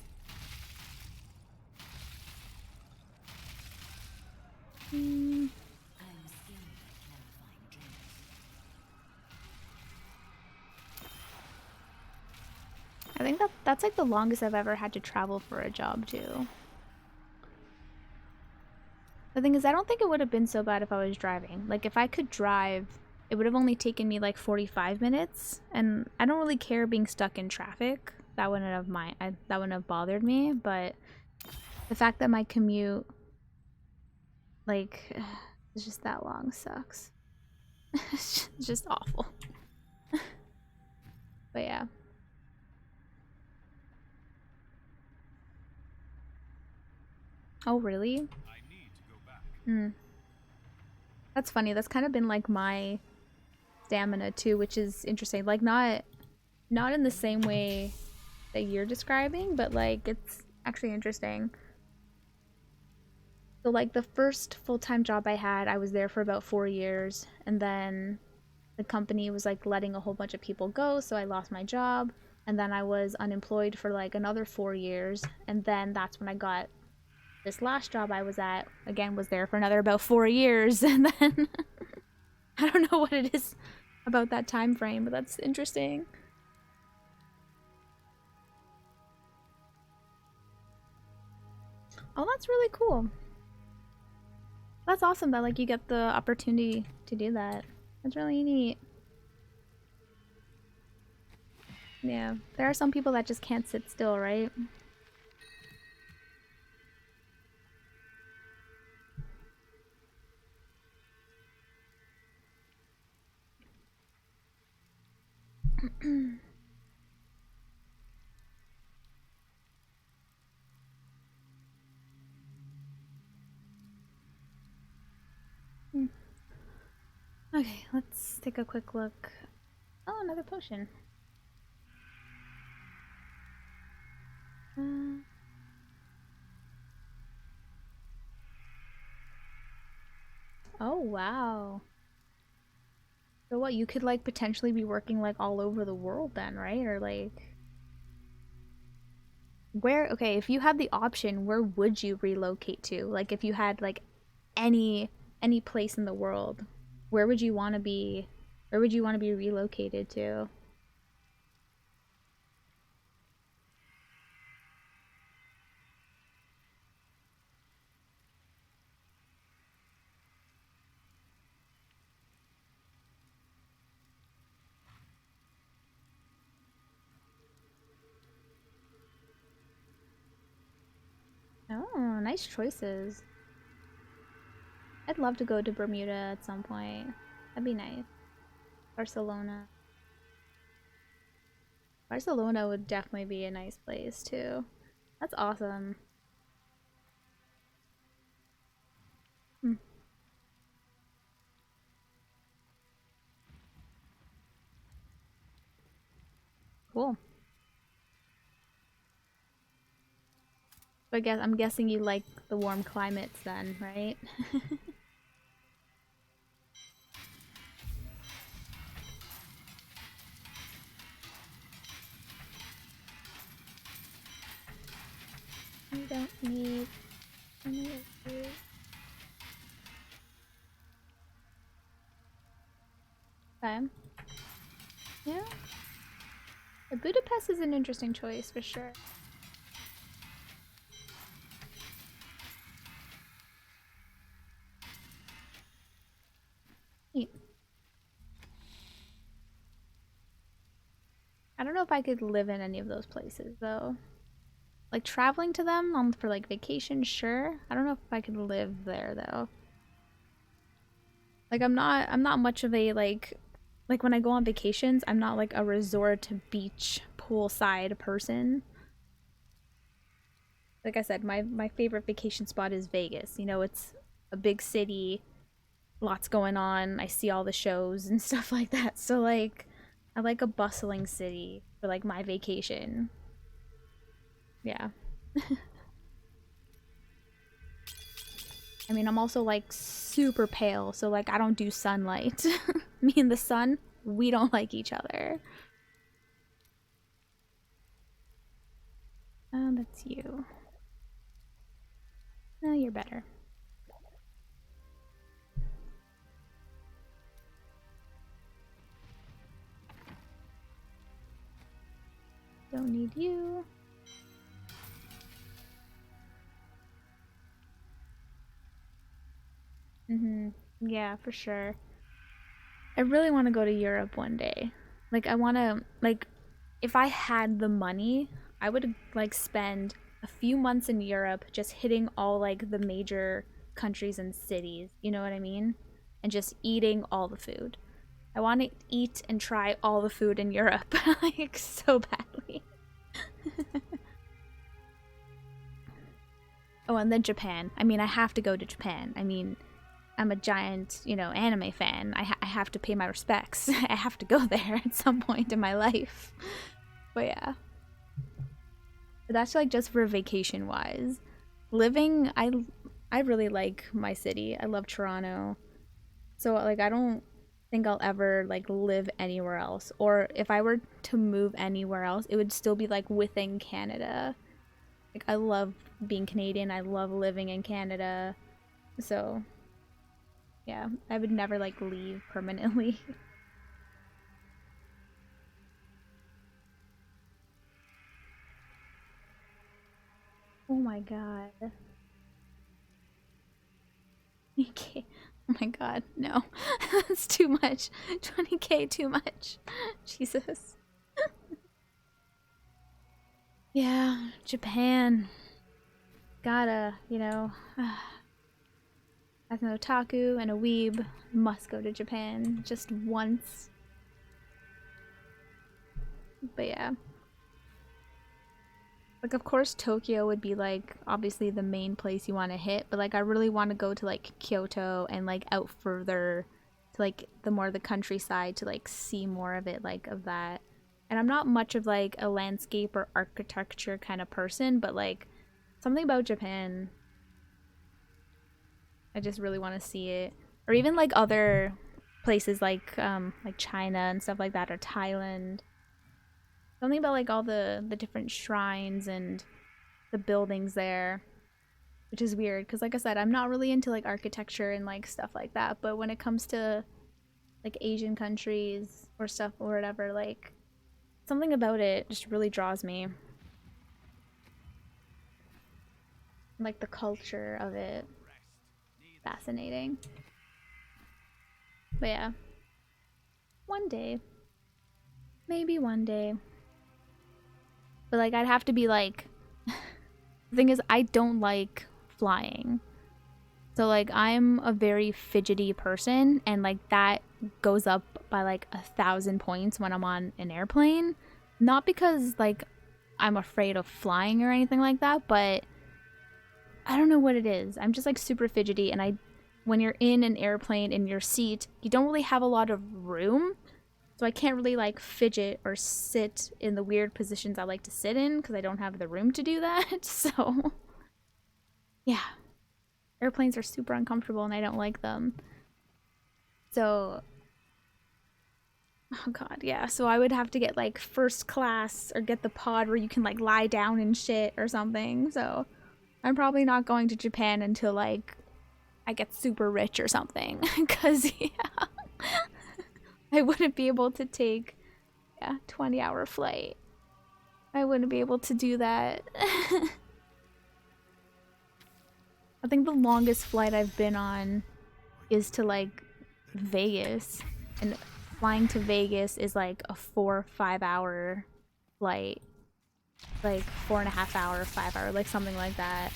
I think that's like the longest I've ever had to travel for a job too. The thing is, I don't think it would have been so bad if I was driving. Like if I could drive, it would have only taken me like 45 minutes, and I don't really care being stuck in traffic. That wouldn't have that wouldn't have bothered me, but the fact that my commute like is just that long sucks. It's just awful. But yeah. Oh really? Hmm. That's funny. That's kind of been like my stamina too, which is interesting. Like not in the same way that you're describing, but like it's actually interesting. So like the first full-time job I had, I was there for about 4 years, and then the company was like letting a whole bunch of people go, so I lost my job, and then I was unemployed for like another 4 years, and then that's when I got this last job I was at. Again, was there for another about 4 years, and then I don't know what it is about that time frame, but that's interesting. Oh, that's really cool. That's awesome that like you get the opportunity to do that. That's really neat. Yeah, there are some people that just can't sit still, right? Okay, let's take a quick look. Oh, another potion. Uh, oh, wow. So what, you could like potentially be working like all over the world then, right? Or like where, okay, if you had the option, where would you relocate to? Like if you had like any any place in the world, where would you want to be? Where would you want to be relocated to? Oh, nice choices. I'd love to go to Bermuda at some point. That'd be nice. Barcelona. Barcelona would definitely be a nice place too. That's awesome. Hmm, cool. So I'm guessing you like the warm climates then, right? You don't need any of these. Okay. Yeah. Budapest is an interesting choice for sure. Neat. I don't know if I could live in any of those places though. Like traveling to them on for like vacation, sure. I don't know if I could live there though. Like I'm not much of a like when I go on vacations, I'm not like a resort beach poolside person. Like I said, my favorite vacation spot is Vegas. You know, it's a big city. lots going on. I see all the shows and stuff like that. So like I like a bustling city for like my vacation. Yeah. I mean, I'm also like super pale, so like I don't do sunlight. Me and the sun, we don't like each other. Oh, that's you. No, you're better. Don't need you. Yeah, for sure. I really want to go to Europe one day. Like I want to like if I had the money, I would like spend a few months in Europe just hitting all like the major countries and cities, you know what I mean? And just eating all the food. I want to eat and try all the food in Europe like so badly. Oh, and then Japan. I mean, I have to go to Japan. I mean, I'm a giant, you know, anime fan. I have to pay my respects. I have to go there at some point in my life. But yeah. But that's like just for vacation wise. Living, I really like my city. I love Toronto. So like I don't think I'll ever like live anywhere else. Or if I were to move anywhere else, it would still be like within Canada. Like I love being Canadian. I love living in Canada. So yeah, I would never like leave permanently. Oh my god. Okay. Oh my god, no. That's too much. 20k too much. Jesus. Yeah, Japan. Gotta, you know, as an otaku and a weeb, must go to Japan just once. But yeah. Like, of course, Tokyo would be, like, obviously the main place you want to hit, but, like, I really want to go to, like, Kyoto and, like, out further to, like, the more the countryside to, like, see more of it, like, of that. And I'm not much of, like, a landscape or architecture kind of person, but, like, something about Japan, I just really want to see it. Or even, like, other places like China and stuff like that, or Thailand. Something about, like, all the different shrines and the buildings there, which is weird because like I said, I'm not really into like architecture and like stuff like that, but when it comes to like Asian countries or stuff or whatever, like something about it just really draws me, like the culture of it, fascinating. But yeah, one day, maybe one day, but like I'd have to be like the thing is I don't like flying. So like I'm a very fidgety person and like that goes up by like 1,000 points when I'm on an airplane. Not because like I'm afraid of flying or anything like that, but I don't know what it is. I'm just like super fidgety and I when you're in an airplane in your seat, you don't really have a lot of room. So I can't really like fidget or sit in the weird positions I like to sit in because I don't have the room to do that. So yeah, airplanes are super uncomfortable and I don't like them. So, oh god, yeah. So I would have to get like first class or get the pod where you can like lie down and shit or something. So I'm probably not going to Japan until like I get super rich or something. Cause yeah, I wouldn't be able to take 20-hour flight. I wouldn't be able to do that. I think the longest flight I've been on is to like Vegas, and flying to Vegas is like a 4 or 5 hour flight, like 4.5 hour, 5 hour, like something like that,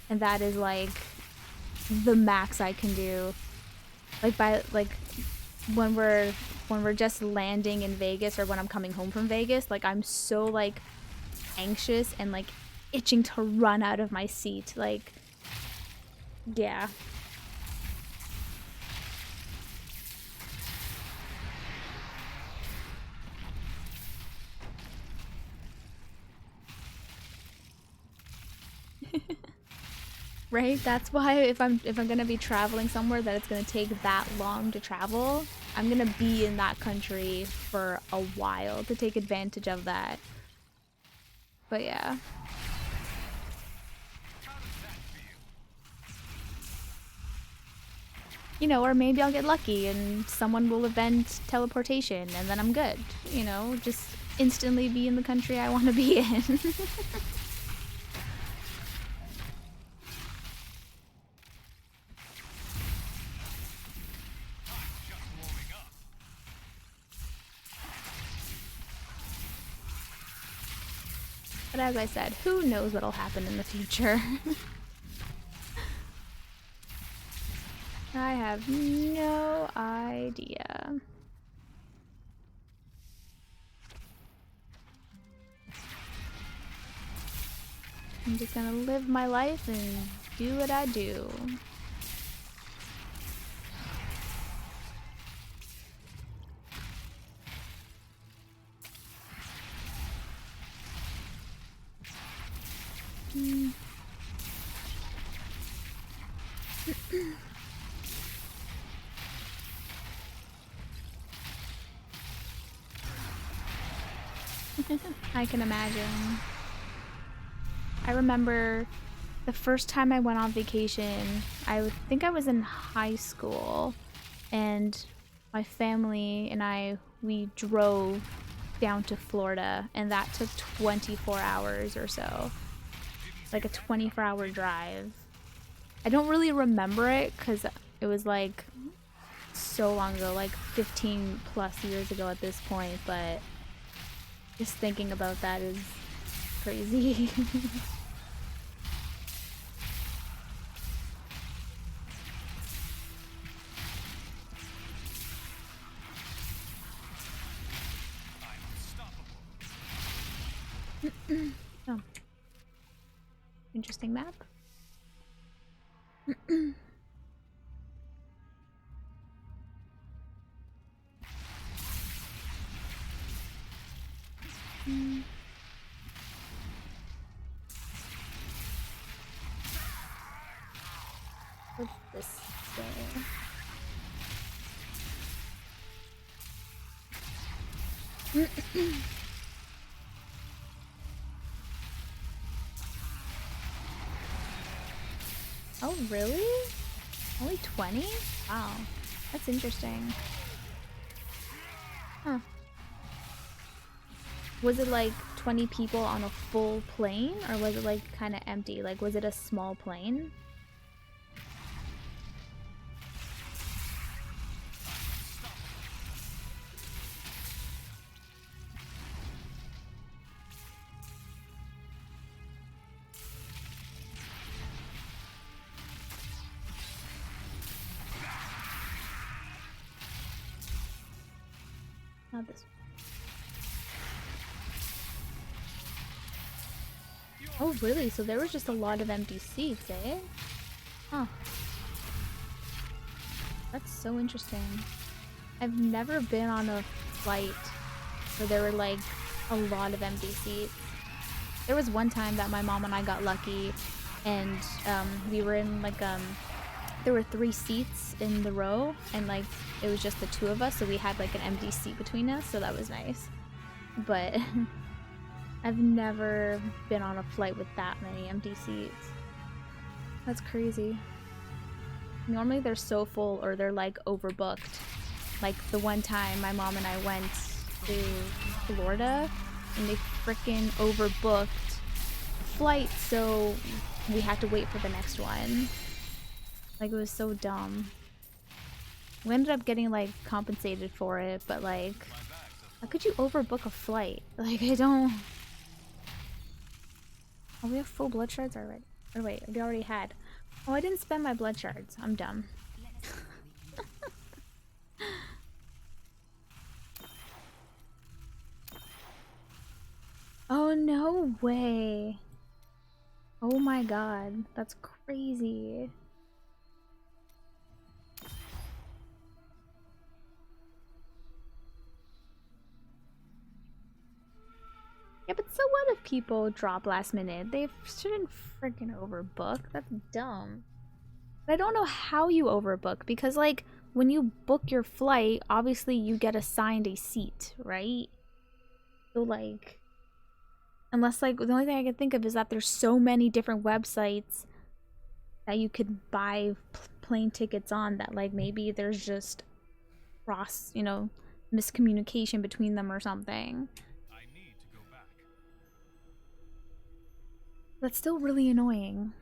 and that is like the max I can do. Like by like when we're just landing in Vegas or when I'm coming home from Vegas, like I'm so like anxious and like itching to run out of my seat, like yeah. Right? That's why if I'm gonna be traveling somewhere that it's gonna take that long to travel, I'm gonna be in that country for a while to take advantage of that. But yeah. You know, or maybe I'll get lucky and someone will invent teleportation and then I'm good. You know, just instantly be in the country I want to be in. But as I said, who knows what'll happen in the future? I have no idea. I'm just gonna live my life and do what I do. I can imagine. I remember the first time I went on vacation, I think I was in high school, and my family and we drove down to Florida, and that took 24 hours or so. Like a 24-hour drive. I don't really remember it because it was like so long ago, like 15 plus years ago at this point, but just thinking about that is crazy. Oh, interesting map. What's this say? Oh, really? Only 20? Wow, that's interesting. Huh. Was it like 20 people on a full plane, or was it like kind of empty? Like, was it a small plane? Not this one. Oh, really? So there was just a lot of empty seats, eh? Huh. That's so interesting. I've never been on a flight where there were like a lot of empty seats. There was one time that my mom and I got lucky, and we were in like there were 3 seats in the row, and like it was just the 2 of us, so we had like an empty seat between us, so that was nice. But I've never been on a flight with that many empty seats. That's crazy. Normally they're so full or they're like overbooked. Like the one time my mom and I went to Florida and they freaking overbooked the flight, so we had to wait for the next one. Like, it was so dumb. We ended up getting like compensated for it, but like, how could you overbook a flight? Like, I don't. Oh, we have full blood shards already. Or wait, we already had. Oh, I didn't spend my blood shards. I'm dumb. Oh, no way. Oh my god. That's crazy. Yeah, but so what if people drop last minute? They shouldn't freaking overbook. That's dumb. But I don't know how you overbook because, like, when you book your flight, obviously you get assigned a seat, right? So, like, unless, like, the only thing I can think of is that there's so many different websites that you could buy plane tickets on that, like, maybe there's just cross, you know, miscommunication between them or something. I need to go back. That's still really annoying.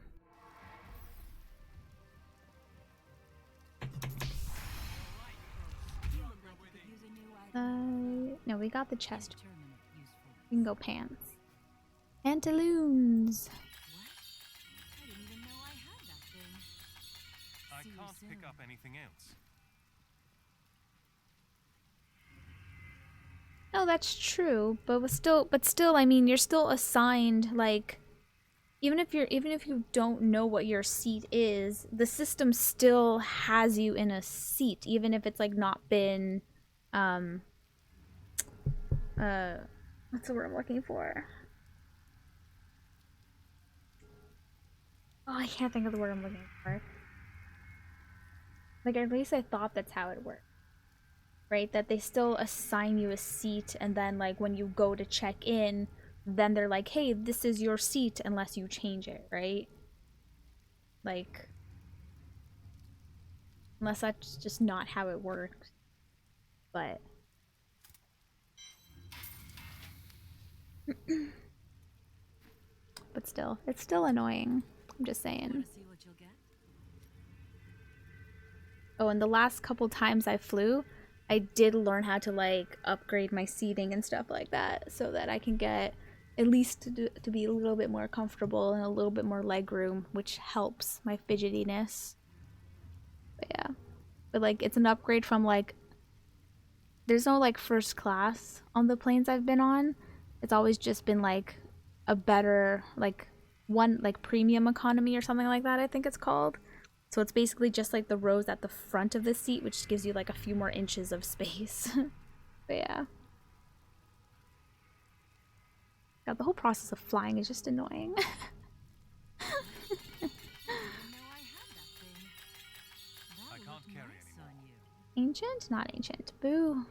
No, we got the chest. We can go pants. Pantaloons! I can't pick up anything else. No, that's true, but still, I mean, you're still assigned, like, even if you don't know what your seat is, the system still has you in a seat, even if it's like not been, um, what's the word I'm looking for? Oh, I can't think of the word I'm looking for. Like, at least I thought that's how it worked. Right? That they still assign you a seat, and then, like, when you go to check in, then they're like, hey, this is your seat unless you change it, right? Like, unless that's just not how it works. But still, it's still annoying. I'm just saying. Oh, and the last couple times I flew, I did learn how to, like, upgrade my seating and stuff like that so that I can get at least to be a little bit more comfortable and a little bit more leg room, which helps my fidgetiness. But yeah. But, like, it's an upgrade from, like, there's no, like, first class on the planes I've been on. It's always just been, like, a better, like, one, like, premium economy or something like that, I think it's called. So it's basically just, like, the rows at the front of the seat, which gives you, like, a few more inches of space. But yeah. God, the whole process of flying is just annoying. I can't carry anymore. Ancient? Not ancient. Boo.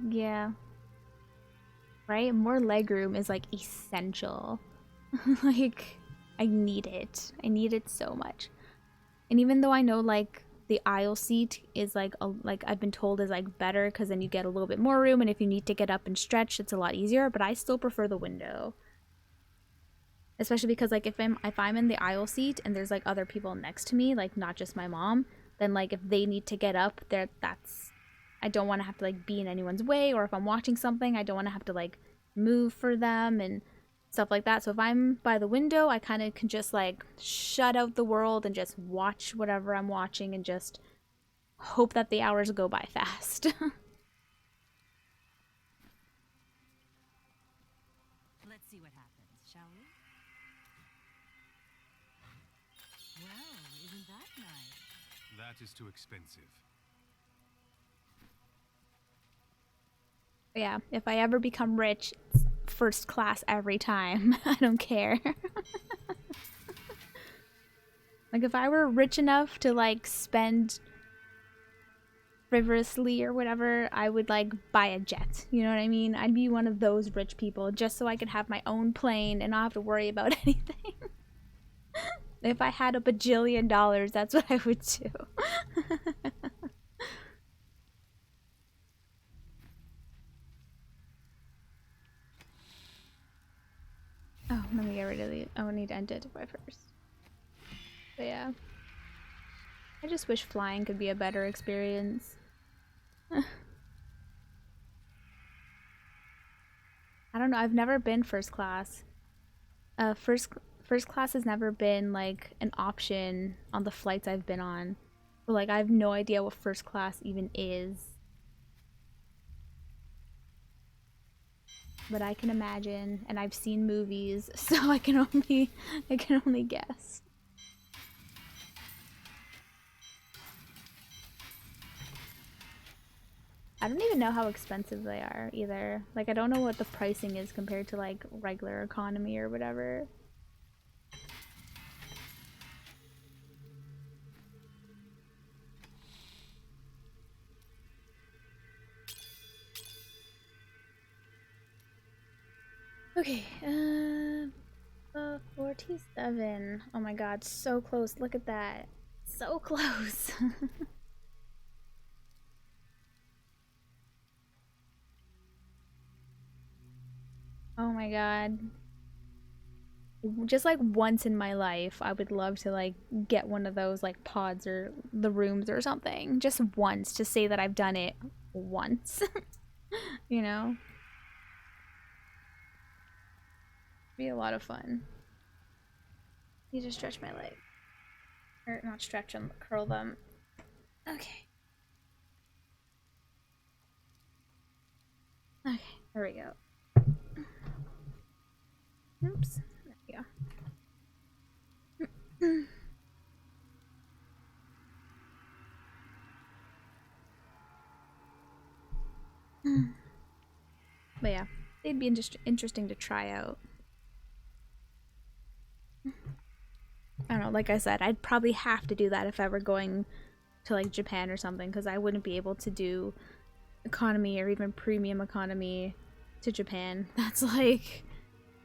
Yeah. Right? More legroom is, like, essential. Like, I need it. I need it so much. And even though I know, like, the aisle seat is, like, I've been told is, like, better because then you get a little bit more room, and if you need to get up and stretch, it's a lot easier, but I still prefer the window. Especially because, like, if I'm in the aisle seat and there's, like, other people next to me, like, not just my mom, then, like, if they need to get up, I don't want to have to, like, be in anyone's way, or if I'm watching something, I don't want to have to, like, move for them and stuff like that. So if I'm by the window, I kind of can just, like, shut out the world and just watch whatever I'm watching and just hope that the hours go by fast. Let's see what happens, shall we? Well, isn't that nice? That is too expensive. Yeah, if I ever become rich, it's first class every time. I don't care. Like, if I were rich enough to, like, spend frivolously or whatever, I would, like, buy a jet. You know what I mean? I'd be one of those rich people just so I could have my own plane and not have to worry about anything. If I had a bajillion dollars, that's what I would do. Oh, let me get rid of the... Oh, I need to identify first. But yeah. I just wish flying could be a better experience. I don't know, I've never been first class. First class has never been, like, an option on the flights I've been on. So, like, I have no idea what first class even is. But I can imagine, and I've seen movies, so I can only guess. I don't even know how expensive they are either. Like, I don't know what the pricing is compared to like regular economy or whatever. Okay, 47. Oh my god, so close. Look at that. So close. Oh my god. Just like once in my life, I would love to like get one of those like pods or the rooms or something. Just once to say that I've done it once. You know? Be a lot of fun. Need to stretch my leg. Or not stretch them, curl them. Okay. Okay, there we go. Oops. There we go. But yeah, they'd be interesting to try out. I don't know, like I said, I'd probably have to do that if I were going to like Japan or something, because I wouldn't be able to do economy or even premium economy to Japan. That's like,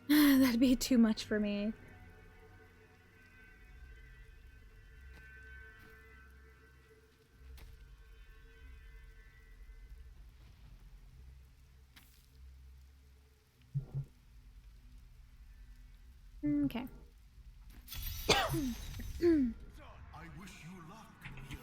that'd be too much for me. Okay. I wish you luck, hero.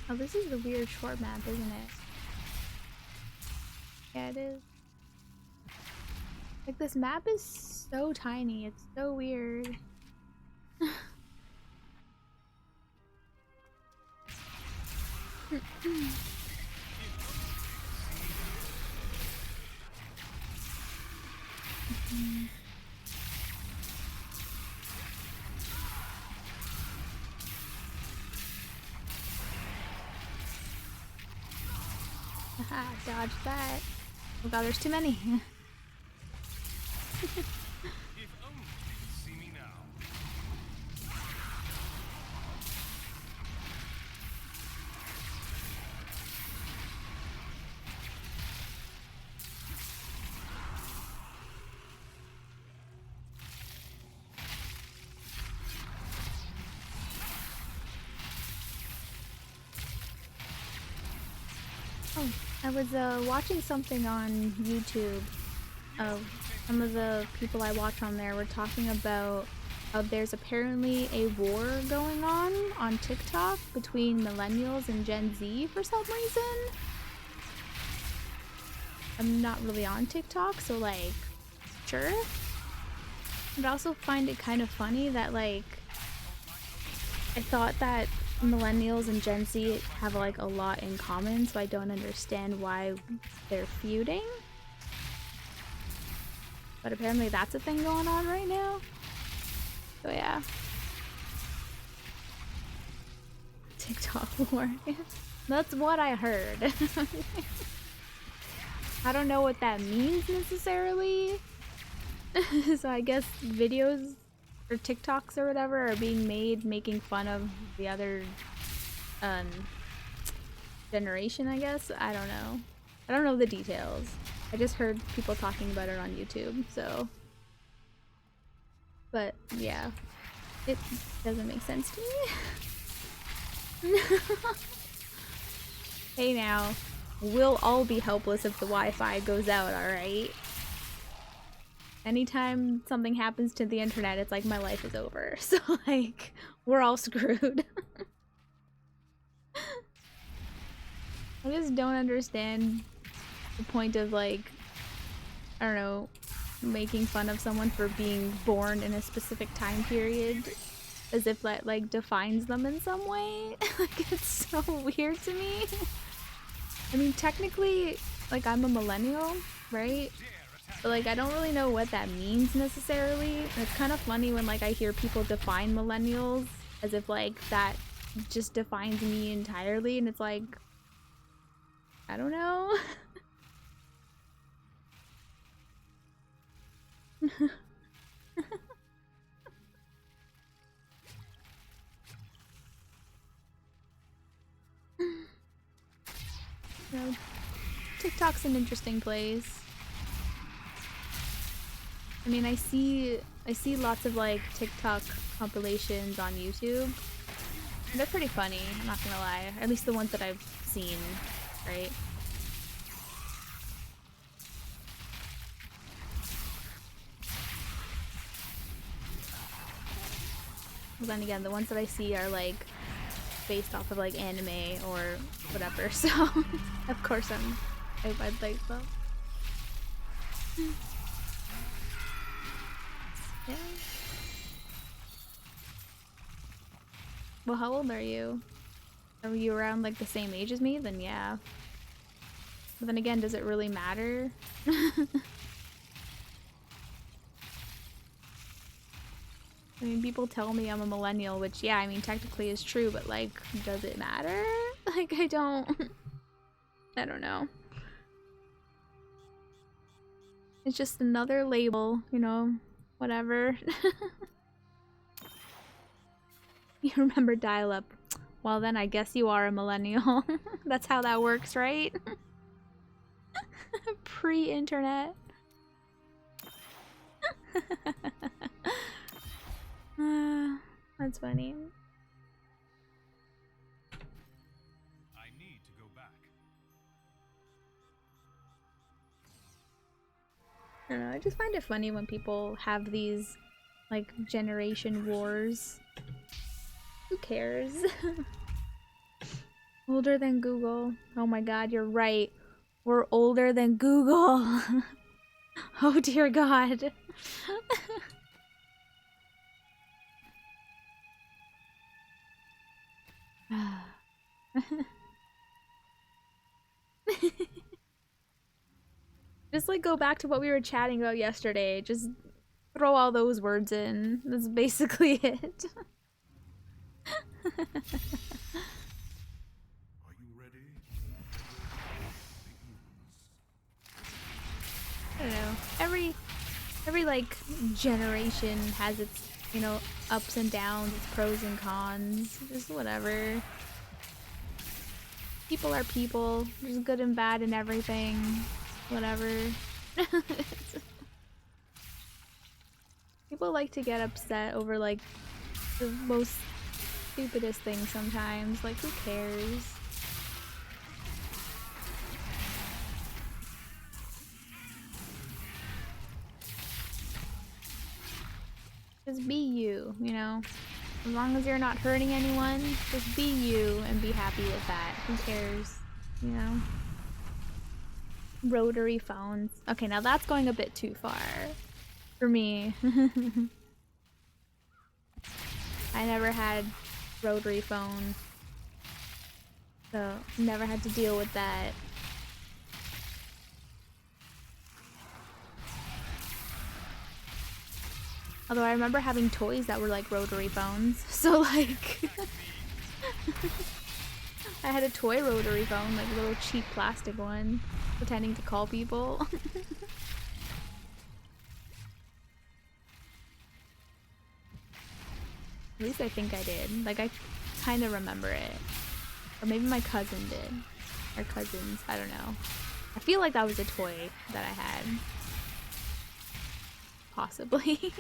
Oh, this is a weird short map, isn't it? Yeah, it is. Like, this map is so tiny, it's so weird. Haha, dodge that. Oh god, there's too many. If only you could see me now. Oh, I was watching something on YouTube of some of the people I watch on there were talking about how there's apparently a war going on TikTok between millennials and Gen Z for some reason. I'm not really on TikTok, so like, sure. But I also find it kind of funny that like, I thought that millennials and Gen Z have like a lot in common, so I don't understand why they're feuding. But apparently that's a thing going on right now. So yeah. TikTok war. That's what I heard. I don't know what that means necessarily. So I guess videos or TikToks or whatever are being made making fun of the other generation, I guess. I don't know. I don't know the details. I just heard people talking about it on YouTube, so. But yeah, it doesn't make sense to me. Hey now, we'll all be helpless if the Wi-Fi goes out, alright? Anytime something happens to the internet, it's like my life is over. So like, we're all screwed. I just don't understand the point of like, I don't know, making fun of someone for being born in a specific time period as if that like defines them in some way. Like it's so weird to me. I mean, technically, like I'm a millennial, right? But like I don't really know what that means necessarily. And it's kind of funny when like I hear people define millennials as if like that just defines me entirely, and it's like, I don't know. You know, TikTok's an interesting place. I mean, I see lots of like TikTok compilations on YouTube. And they're pretty funny, I'm not gonna lie. At least the ones that I've seen, right? But then again, the ones that I see are like based off of like anime or whatever, so of course I'd like them. Yeah. Well, how old are you? Are you around like the same age as me? Then yeah. But then again, does it really matter? I mean, people tell me I'm a millennial, which yeah, I mean technically is true, but like, does it matter? Like, I don't know. It's just another label, you know, whatever. You remember dial-up. Well then I guess you are a millennial. That's how that works, right? Pre-internet. That's funny. I need to go back. I don't know, I just find it funny when people have these like generation wars. Who cares? Older than Google. Oh my god, you're right. We're older than Google. Oh dear god. Just like go back to what we were chatting about yesterday. Just throw all those words in. That's basically it. Are you ready? I don't know. Every like generation has its, you know, ups and downs, its pros and cons. Just whatever. People are people. There's good and bad in everything. Whatever. People like to get upset over like the most stupidest things sometimes. Like, who cares? Just be you, you know? As long as you're not hurting anyone, just be you and be happy with that. Who cares? You know? Rotary phones. Okay, now that's going a bit too far for me. I never had rotary phone, so never had to deal with that. Although I remember having toys that were like rotary phones, so like I had a toy rotary phone, like a little cheap plastic one, pretending to call people. At least I think I did. Like, I kind of remember it. Or maybe my cousin did. Or cousins, I don't know. I feel like that was a toy that I had. Possibly.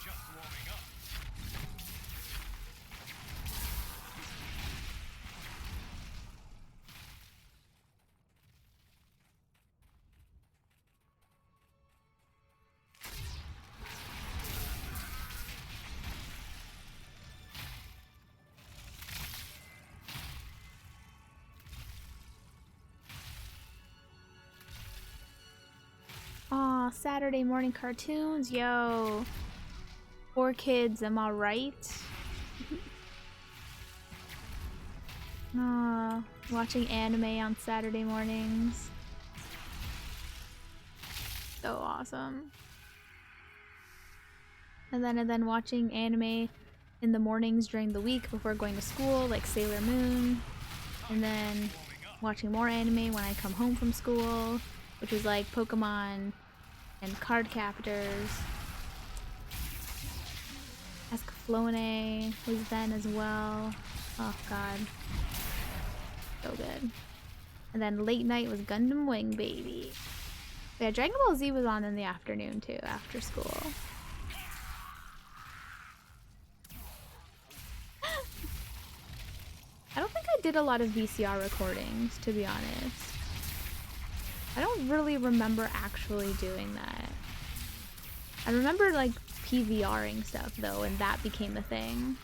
Just warming up. Saturday morning cartoons. Yo. 4 kids, am I right? Watching anime on Saturday mornings. So awesome. And then watching anime in the mornings during the week before going to school, like Sailor Moon. And then watching more anime when I come home from school, which was like Pokemon and Card Captors. Escaflowne was then as well. Oh god. So good. And then late night was Gundam Wing, baby. But yeah, Dragon Ball Z was on in the afternoon too, after school. I don't think I did a lot of VCR recordings, to be honest. I don't really remember actually doing that. I remember like PVRing stuff though, and that became a thing.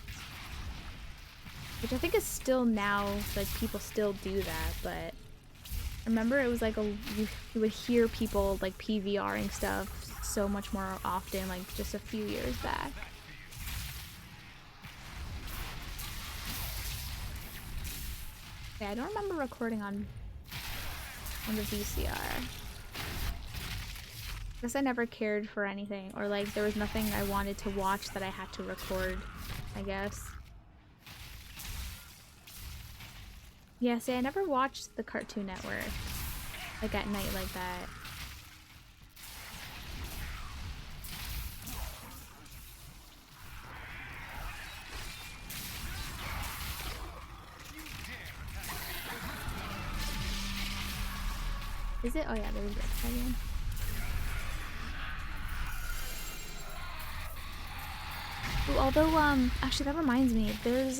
Which I think is still now, like people still do that, but I remember it was like you would hear people like PVRing stuff so much more often, like just a few years back. Yeah, I don't remember recording on the VCR. I guess I never cared for anything, or like there was nothing I wanted to watch that I had to record, I guess. Yeah, see, I never watched the Cartoon Network, like at night like that. Is it? Oh yeah, there's it again. Ooh, although, actually that reminds me, there's,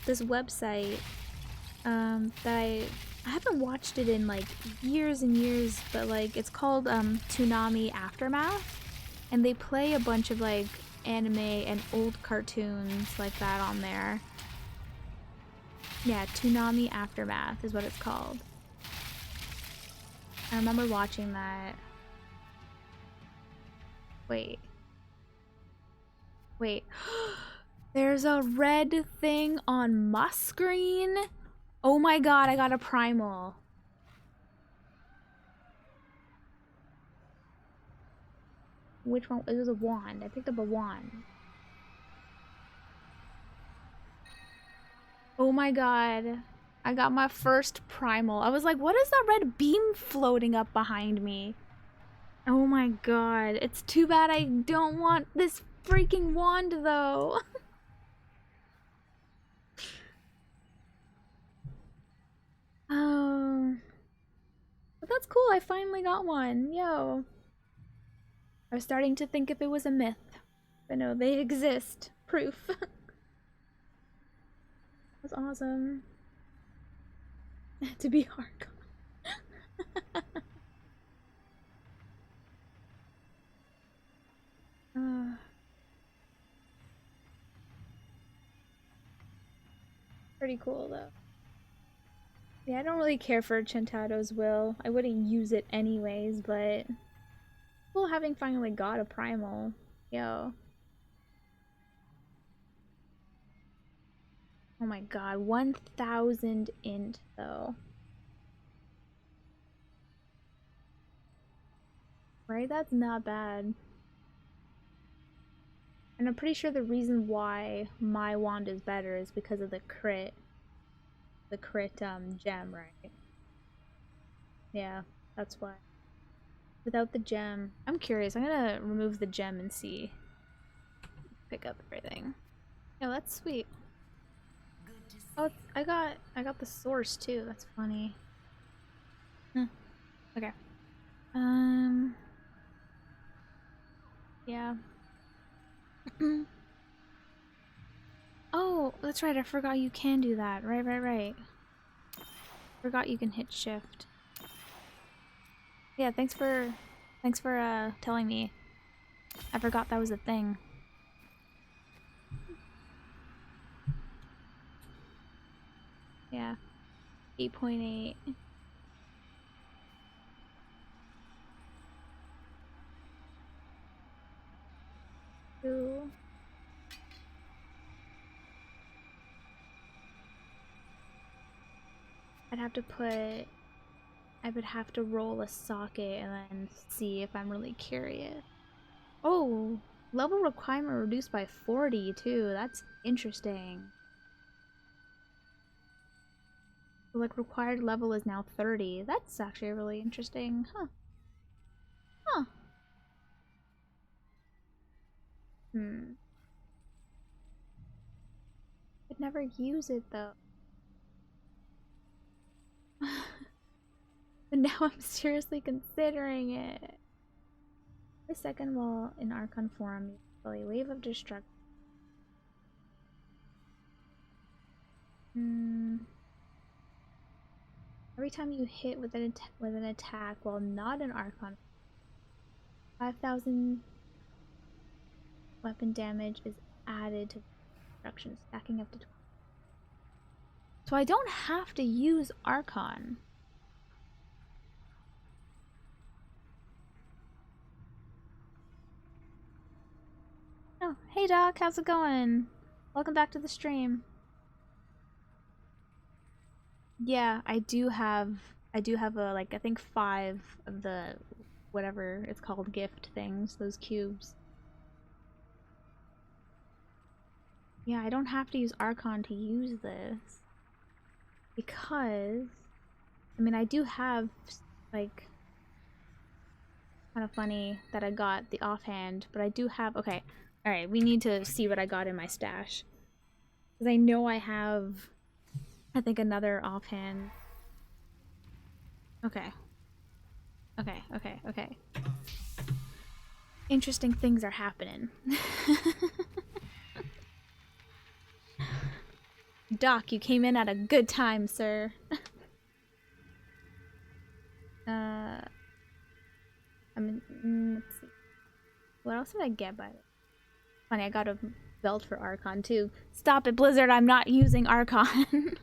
this website, that I haven't watched it in, like, years and years, but, like, it's called, Toonami Aftermath, and they play a bunch of, like, anime and old cartoons like that on there. Yeah, Toonami Aftermath is what it's called. I remember watching that. Wait. Wait. There's a red thing on my screen? Oh my god, I got a Primal. Which one? It was a wand. I picked up a wand. Oh my god. I got my first Primal. I was like, what is that red beam floating up behind me? Oh my god. It's too bad I don't want this freaking wand though. Oh. But that's cool. I finally got one. Yo. I was starting to think if it was a myth. But no, they exist. Proof. That's awesome. To be hardcore. Pretty cool though. Yeah, I don't really care for Chentado's will. I wouldn't use it anyways, but cool having finally got a Primal. Yo. Oh my god, 1000 int though. Right? That's not bad. And I'm pretty sure the reason why my wand is better is because of the crit gem, right? Yeah, that's why. Without the gem, I'm curious. I'm gonna remove the gem and see. Pick up everything. Oh, that's sweet. Oh, I got the source too. That's funny. Okay. Yeah. Oh, that's right. I forgot you can do that. Right. Forgot you can hit shift. Yeah, thanks for telling me. I forgot that was a thing. Yeah. 8.8. have to put... I would have to roll a socket and then see if I'm really curious. Oh! Level requirement reduced by 40 too. That's interesting. So, like, required level is now 30. That's actually really interesting. Huh. Huh. Hmm. I'd never use it though. But now I'm seriously considering it. The second wall in Archon form, a wave of destruction. Every time you hit with an attack while not an Archon, 5,000 weapon damage is added to destruction, stacking up to 20. So I don't have to use Archon. Oh, hey Doc, how's it going? Welcome back to the stream. Yeah, I do have a, like, I think 5 of the whatever it's called gift things, those cubes. Yeah, I don't have to use Archon to use this. Because I mean, I do have, like, kind of funny that I got the offhand, but I do have, okay. Alright, we need to see what I got in my stash. Because I know I have, I think, another offhand. Okay. Okay, okay, okay. Interesting things are happening. Doc, you came in at a good time, sir. I mean, let's see. What else did I get by it? Funny, I got a belt for Archon too. Stop it, Blizzard! I'm not using Archon.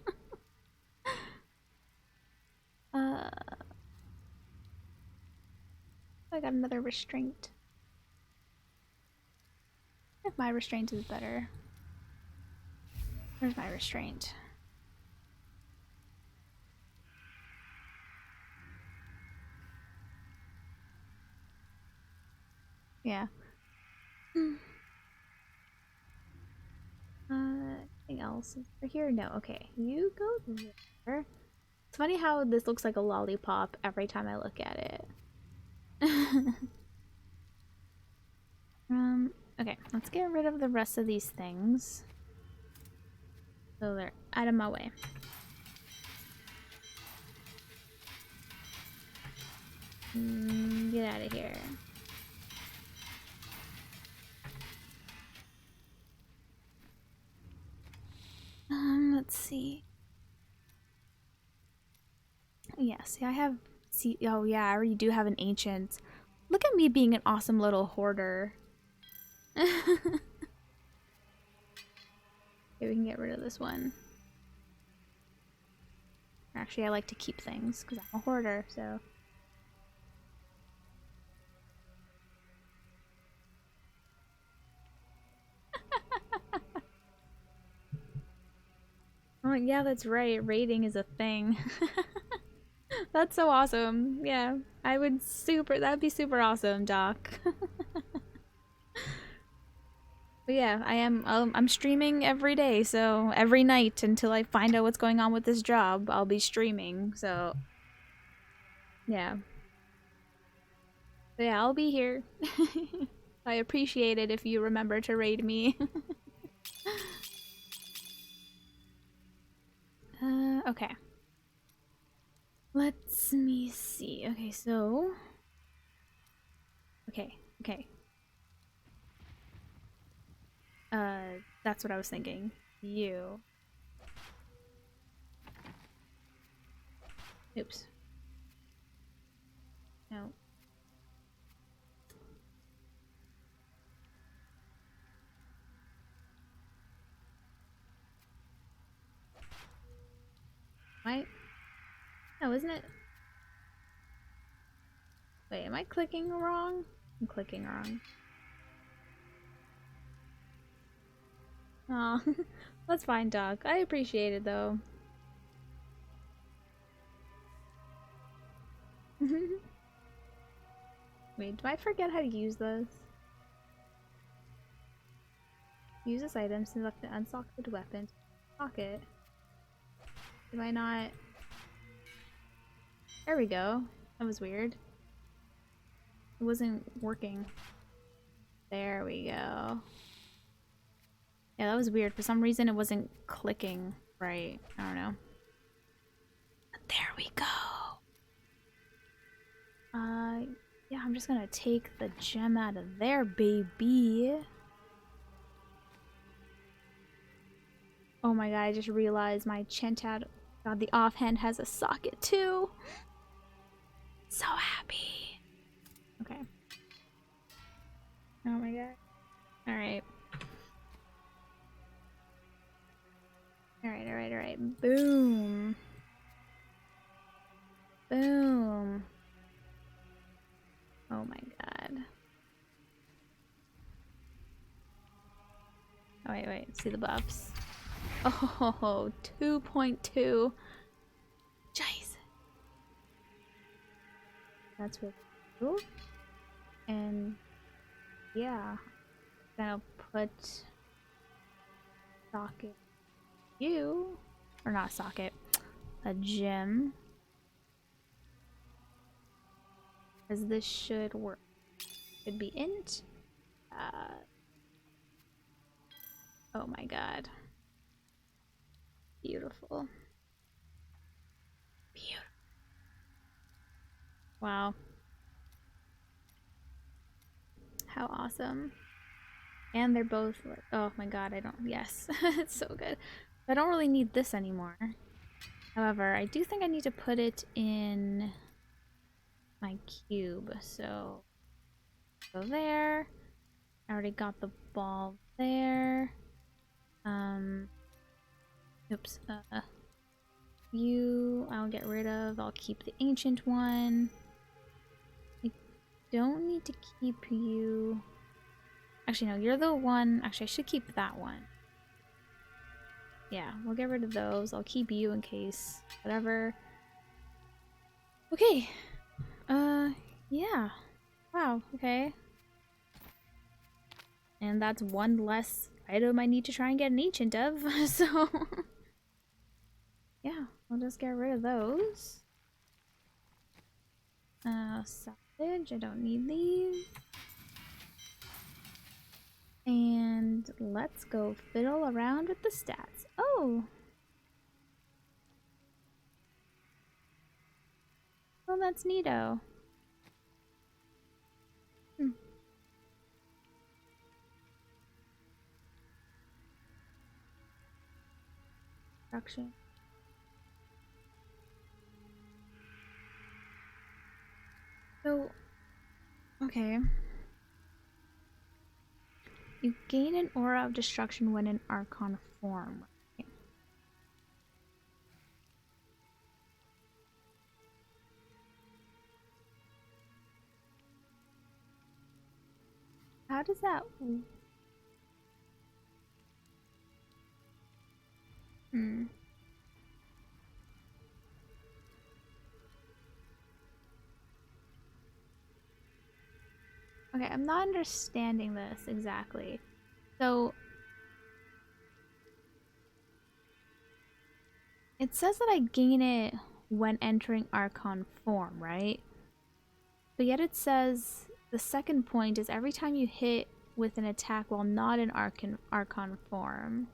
I got another restraint. If my restraint is better. Where's my restraint? Yeah. Anything else over here? No. Okay, you go there. It's funny how this looks like a lollipop every time I look at it. Okay, let's get rid of the rest of these things. So they're out of my way. Get out of here. Let's see. Yeah, see, I have. See, oh yeah, I already do have an ancient. Look at me being an awesome little hoarder. Okay, we can get rid of this one. Actually, I like to keep things because I'm a hoarder, so. Oh, yeah, that's right. Raiding is a thing. That's so awesome. Yeah, that'd be super awesome, Doc. But yeah, I'm streaming every day, so every night until I find out what's going on with this job, I'll be streaming, so. Yeah. But yeah, I'll be here. I appreciate it if you remember to raid me. Okay. Let's me see. Okay, so. Okay. That's what I was thinking. You. Oops. No. Why? No, isn't it? Wait, am I clicking wrong? I'm clicking wrong. Aw, that's fine, Doc. I appreciate it, though. Wait, do I forget how to use this? Use this item to select the unsocked weapon. Socket. Do I not? There we go. That was weird. It wasn't working. There we go. Yeah, that was weird. For some reason, it wasn't clicking right. I don't know. But there we go. Yeah, I'm just gonna take the gem out of there, baby. Oh my god, I just realized my Chentad, god, the offhand has a socket too. So happy. Okay. Oh my god. Alright. Alright. Boom. Boom. Oh my god. Oh, wait. See the buffs. Oh, 2.2. Jeez. That's really cool. And yeah, I'm gonna put socket you, or not socket, a gem. Because this should work. Should be int. Oh my god. Beautiful. Beautiful. Wow. How awesome. And they're both like, oh my god, I don't, yes. It's so good. I don't really need this anymore. However, I do think I need to put it in my cube. So, go there. I already got the ball there. Oops. You, I'll get rid of. I'll keep the ancient one. I don't need to keep you. Actually, no, you're the one. Actually, I should keep that one. Yeah, we'll get rid of those. I'll keep you in case. Whatever. Okay. Yeah. Wow, okay. And that's one less item I need to try and get an ancient of, so... yeah, I'll just get rid of those. Salvage, I don't need these. And let's go fiddle around with the stats. Oh! Oh, that's neato. Production. So, okay. You gain an aura of destruction when in Archon form. Right? How does that... Okay, I'm not understanding this exactly. So... it says that I gain it when entering Archon form, right? But yet it says the second point is every time you hit with an attack while not in Archon form.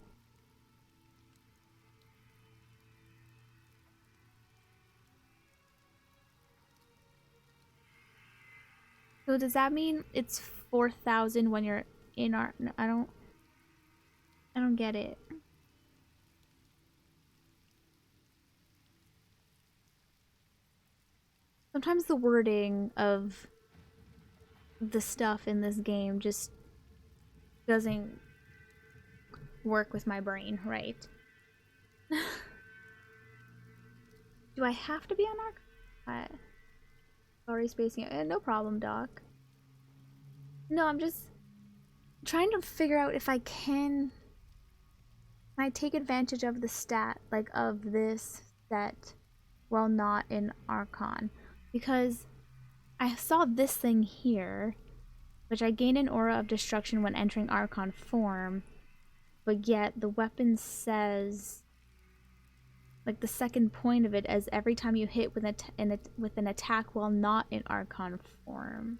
So does that mean it's 4,000 when you're in no, I don't get it. Sometimes the wording of the stuff in this game just doesn't work with my brain, right? Do I have to be on Arc? Already spacing it. No problem, Doc. No, I'm just trying to figure out if I can I take advantage of the stat, like of this set, while not in Archon. Because I saw this thing here, which I gained an aura of destruction when entering Archon form, but yet the weapon says, like the second point of it, as every time you hit with an attack while not in Archon form.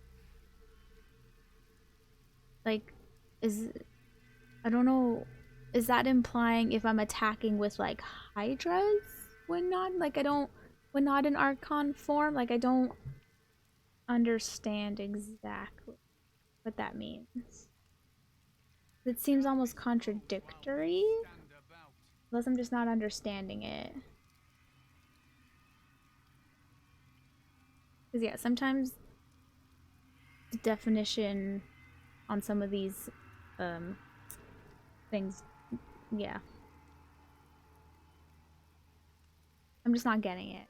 Like, I don't know, is that implying if I'm attacking with like Hydras when not, when not in Archon form? Like, I don't understand exactly what that means. It seems almost contradictory, unless I'm just not understanding it. Because yeah, sometimes the definition on some of these things, yeah, I'm just not getting it.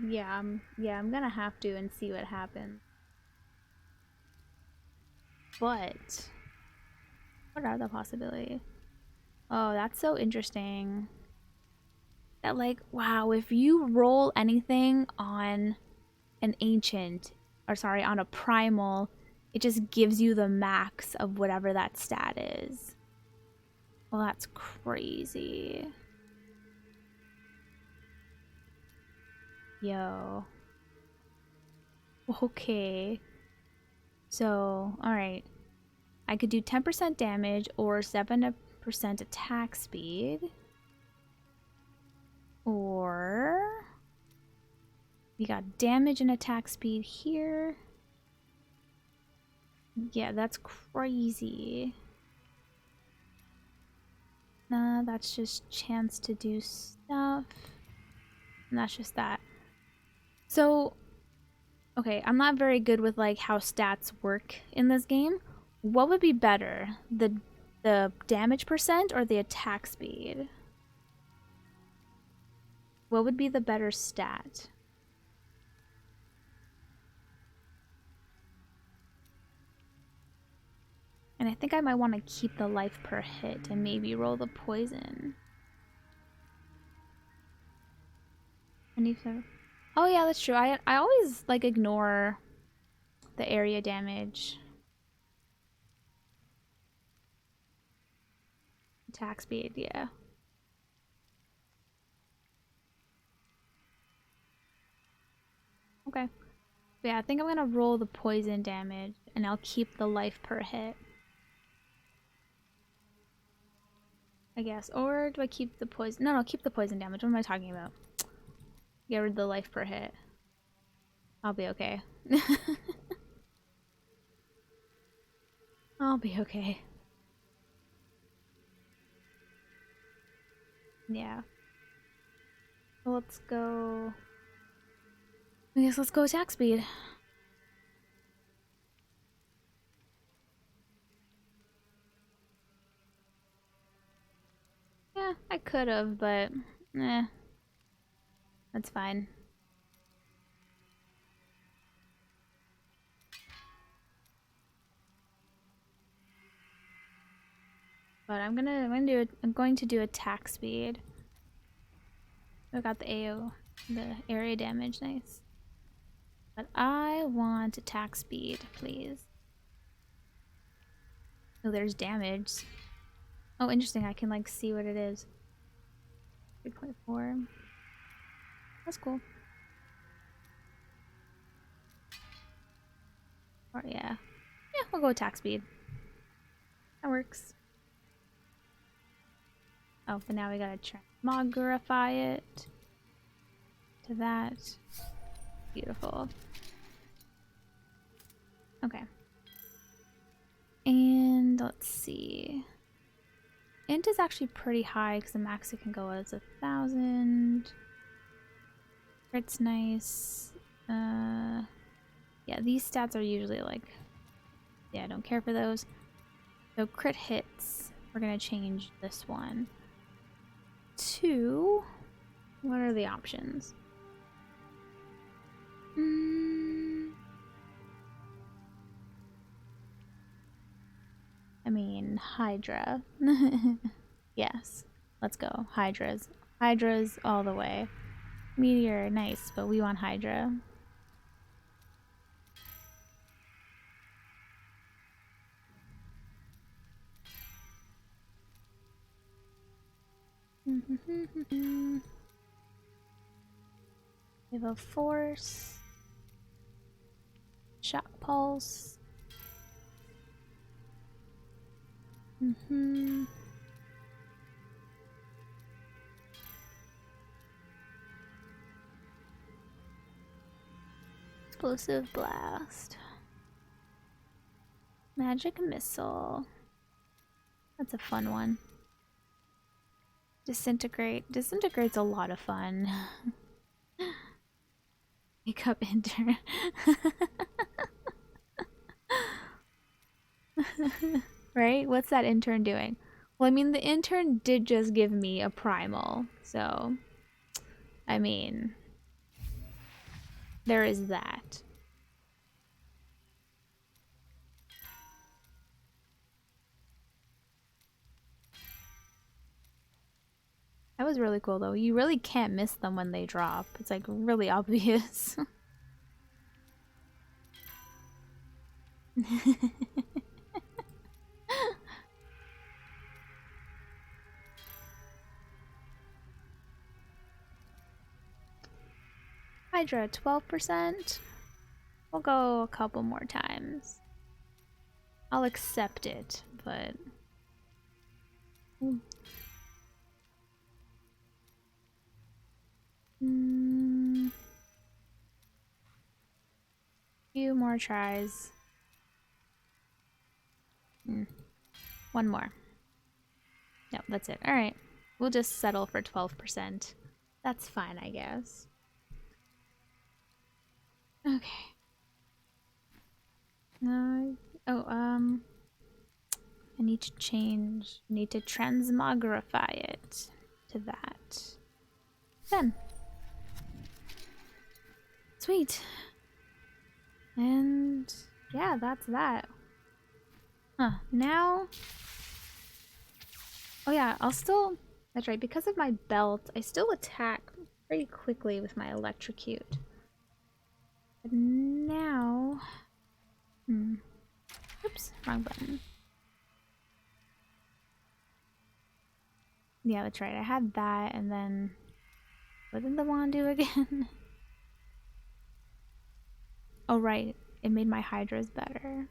Yeah, I'm gonna have to and see what happens. But what are the possibilities? Oh, that's so interesting. That, like, wow, if you roll anything on an ancient, or sorry, on a primal, it just gives you the max of whatever that stat is. Well, that's crazy. Yo. Okay. So, alright. I could do 10% damage or 7% attack speed. Or we got damage and attack speed here. Yeah, that's crazy. Nah, that's just chance to do stuff. And that's just that. So, okay, I'm not very good with like how stats work in this game. What would be better? The damage percent or the attack speed? What would be the better stat? And I think I might want to keep the life per hit and maybe roll the poison. Oh yeah, that's true. I always like ignore the area damage. Attack speed, yeah. Okay. But yeah, I think I'm gonna roll the poison damage and I'll keep the life per hit. I guess. Or do I keep the poison? No, keep the poison damage. What am I talking about? Get rid of the life per hit. I'll be okay. I'll be okay. Yeah. Well, let's go. I guess let's go attack speed. Yeah, I could have, but that's fine. But I'm going to do attack speed. I got the AO, the area damage, nice. But I want attack speed, please. Oh, there's damage. Oh, interesting. I can like see what it is. 3.4. That's cool. Or yeah, we'll go attack speed. That works. Oh, but now we gotta transmogrify it to that. Beautiful. Okay. And let's see. Int is actually pretty high because the max it can go is 1,000. It's nice. Yeah, these stats are usually like, yeah, I don't care for those. So crit hits, we're gonna change this one to, what are the options? on Hydra. Yes, let's go. Hydras. Hydras all the way. Meteor, nice, but we want Hydra. We have a force. Shock pulse. Explosive blast. Magic missile. That's a fun one. Disintegrate. Disintegrate's a lot of fun. Makeup intern. Right? What's that intern doing? Well, I mean, the intern did just give me a primal, so I mean, there is that. That was really cool, though. You really can't miss them when they drop. It's like really obvious. Hydra, 12%. We'll go a couple more times. I'll accept it, but... Few more tries. One more. No, that's it. Alright. We'll just settle for 12%. That's fine, I guess. Okay. I need to change. I need to transmogrify it to that. Then. Sweet. And yeah, that's that. Huh. Now. Oh yeah, I'll still. That's right. Because of my belt, I still attack pretty quickly with my electrocute. But now. Oops, wrong button. Yeah, that's right. I had that, and then what did the wand do again? Oh right, it made my hydras better.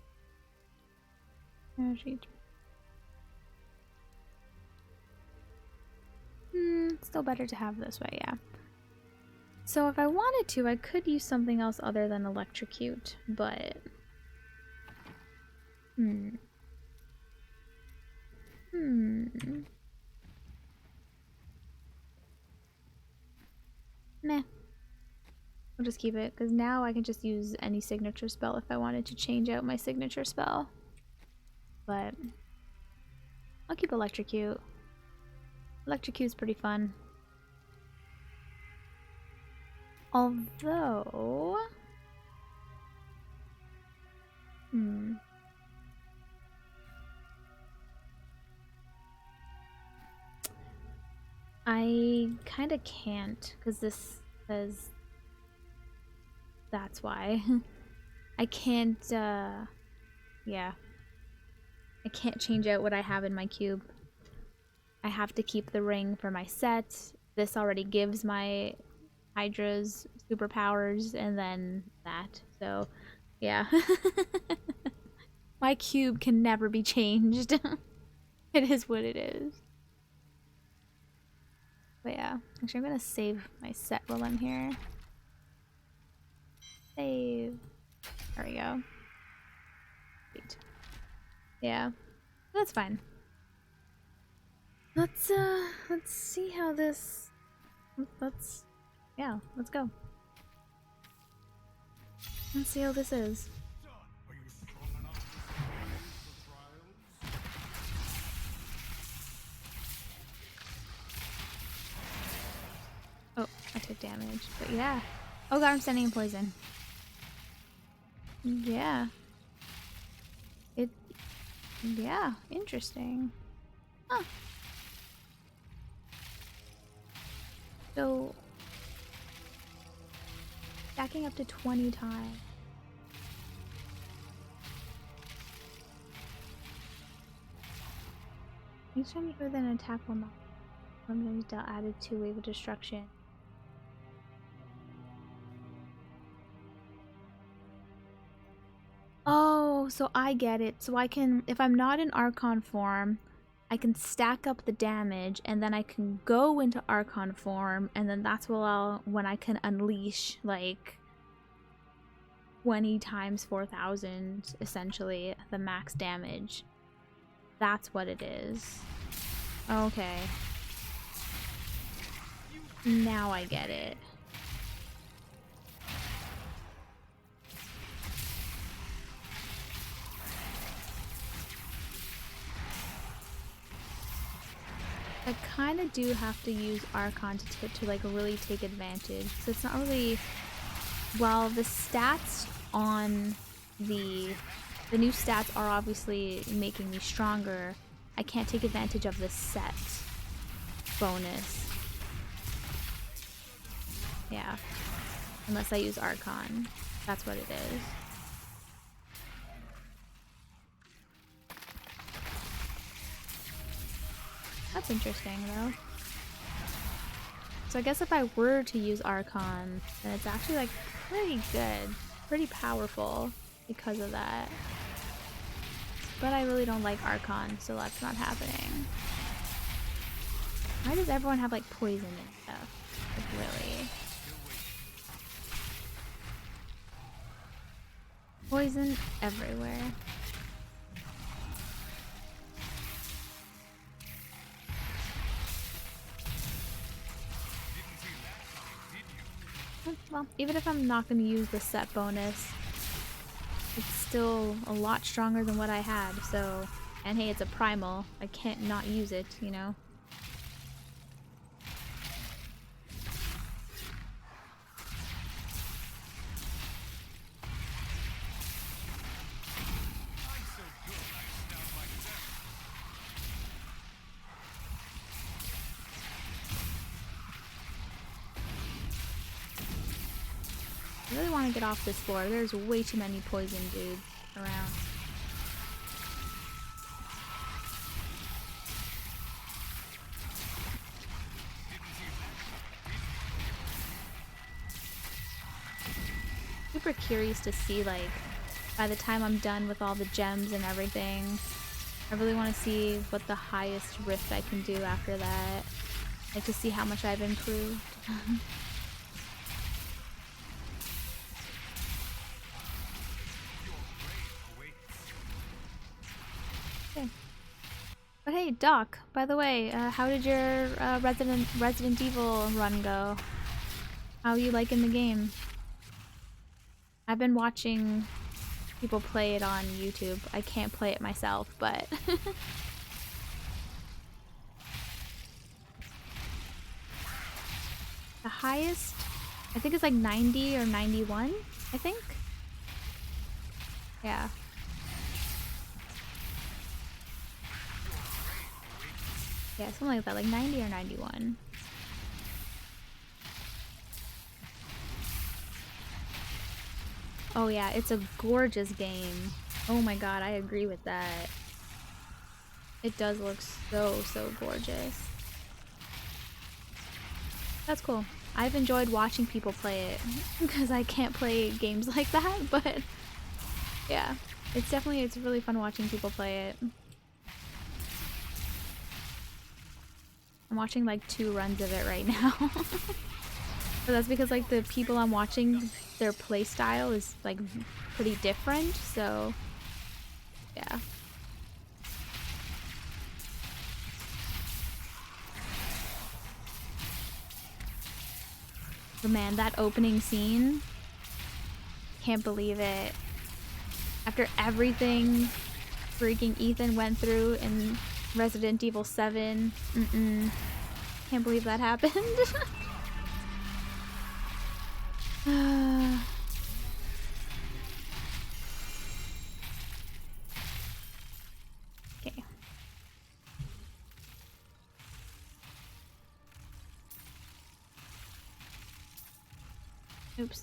Still better to have this way, yeah. So if I wanted to, I could use something else other than electrocute, but Meh. I'll just keep it, because now I can just use any signature spell if I wanted to change out my signature spell. But I'll keep electrocute. Electrocute's pretty fun. Although... I kind of can't, because this says... That's why. I can't, yeah. I can't change out what I have in my cube. I have to keep the ring for my set. This already gives my Hydra's superpowers, and then that. So, yeah. My cube can never be changed. It is what it is. But yeah, actually I'm gonna save my set while I'm here. Save. There we go. Sweet. Yeah, that's fine. Let's see how this. Yeah, let's go. Let's see how this is. Oh, I took damage, but yeah. Oh god, I'm standing in poison. Yeah. Yeah, interesting. Huh. So, stacking up to 20 times. Each time you with an attack will not sometimes dealt added to wave of destruction. Oh, so I get it. So I can, if I'm not in Archon form, I can stack up the damage and then I can go into Archon form and then that's when I can unleash like 20 times 4,000 essentially the max damage. That's what it is. Okay. Now I get it. I kind of do have to use Archon to like really take advantage. So it's not really, well, the stats on the new stats are obviously making me stronger. I can't take advantage of the set bonus. Yeah. Unless I use Archon. That's what it is. That's interesting, though. So I guess if I were to use Archon, then it's actually, like, pretty good. Pretty powerful because of that. But I really don't like Archon, so that's not happening. Why does everyone have, like, poison and stuff? Like, really? Poison everywhere. Well, even if I'm not going to use the set bonus, it's still a lot stronger than what I had, so... And hey, it's a Primal. I can't not use it, you know? I really want to get off this floor. There's way too many poison dudes around. Super curious to see, like, by the time I'm done with all the gems and everything, I really want to see what the highest rift I can do after that. Like, to see how much I've improved. Okay. But hey, Doc, by the way, how did your Resident Evil run go? How are you liking the game? I've been watching people play it on YouTube. I can't play it myself, but... The highest, I think it's like 90 or 91, I think? Yeah. Yeah, something like that, like 90 or 91. Oh yeah, it's a gorgeous game. Oh my god, I agree with that. It does look so, so gorgeous. That's cool. I've enjoyed watching people play it because I can't play games like that, but yeah, it's really fun watching people play it. I'm watching like 2 runs of it right now. But that's because like the people I'm watching, their play style is like pretty different, so yeah. But man, that opening scene, can't believe it. After everything freaking Ethan went through in Resident Evil 7, can't believe that happened. Oops.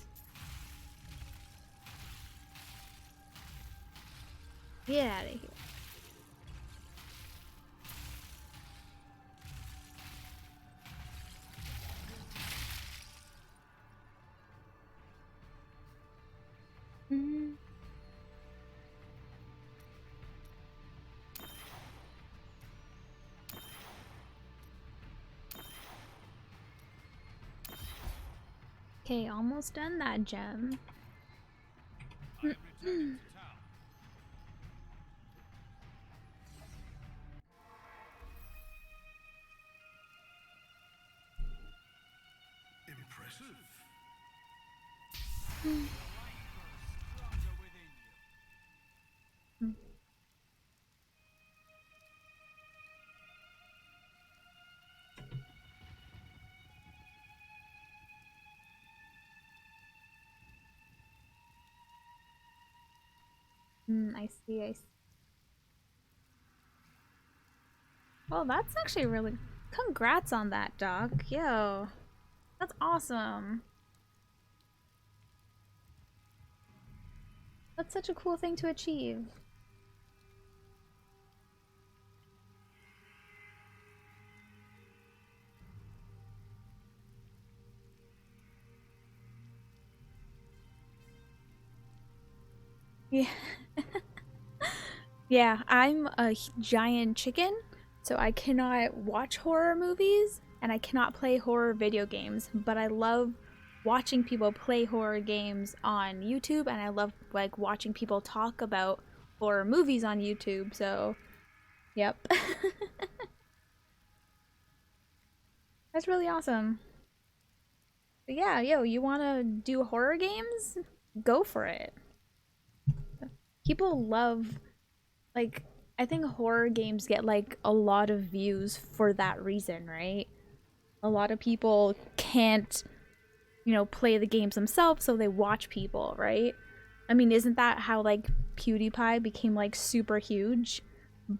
Get out of here. Mm. Okay, almost done that gem. I am returning to town. Impressive. The light grows stronger within you. I see, I see. Well, that's actually really... Congrats on that, Doc. Yo. That's awesome. That's such a cool thing to achieve. Yeah. Yeah, I'm a giant chicken, so I cannot watch horror movies and I cannot play horror video games, but I love watching people play horror games on YouTube and I love like watching people talk about horror movies on YouTube. So, yep. That's really awesome. But yeah, yo, you want to do horror games? Go for it. People love like I think horror games get like a lot of views for that reason, right? A lot of people can't, play the games themselves, so they watch people, right? I mean, isn't that how like PewDiePie became like super huge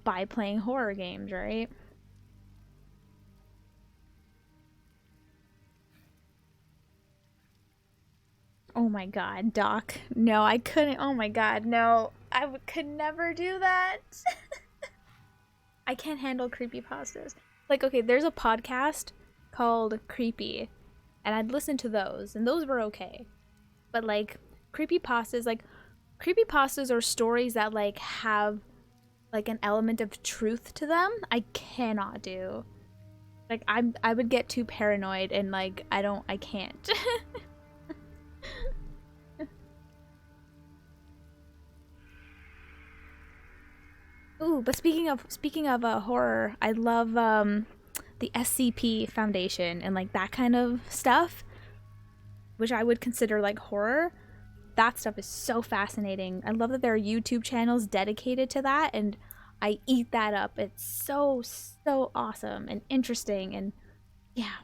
by playing horror games, right? Oh my god, Doc. No, I couldn't. Oh my god, no. Could never do that. I can't handle creepypastas. Like, okay, there's a podcast called Creepy, and I'd listen to those, and those were okay. But like creepypastas are stories that like have like an element of truth to them. I cannot do. Like I would get too paranoid and like I can't. Ooh, but speaking of horror, I love the SCP Foundation and like that kind of stuff, which I would consider like horror. That stuff is so fascinating. I love that there are YouTube channels dedicated to that, and I eat that up. It's so awesome and interesting, and yeah.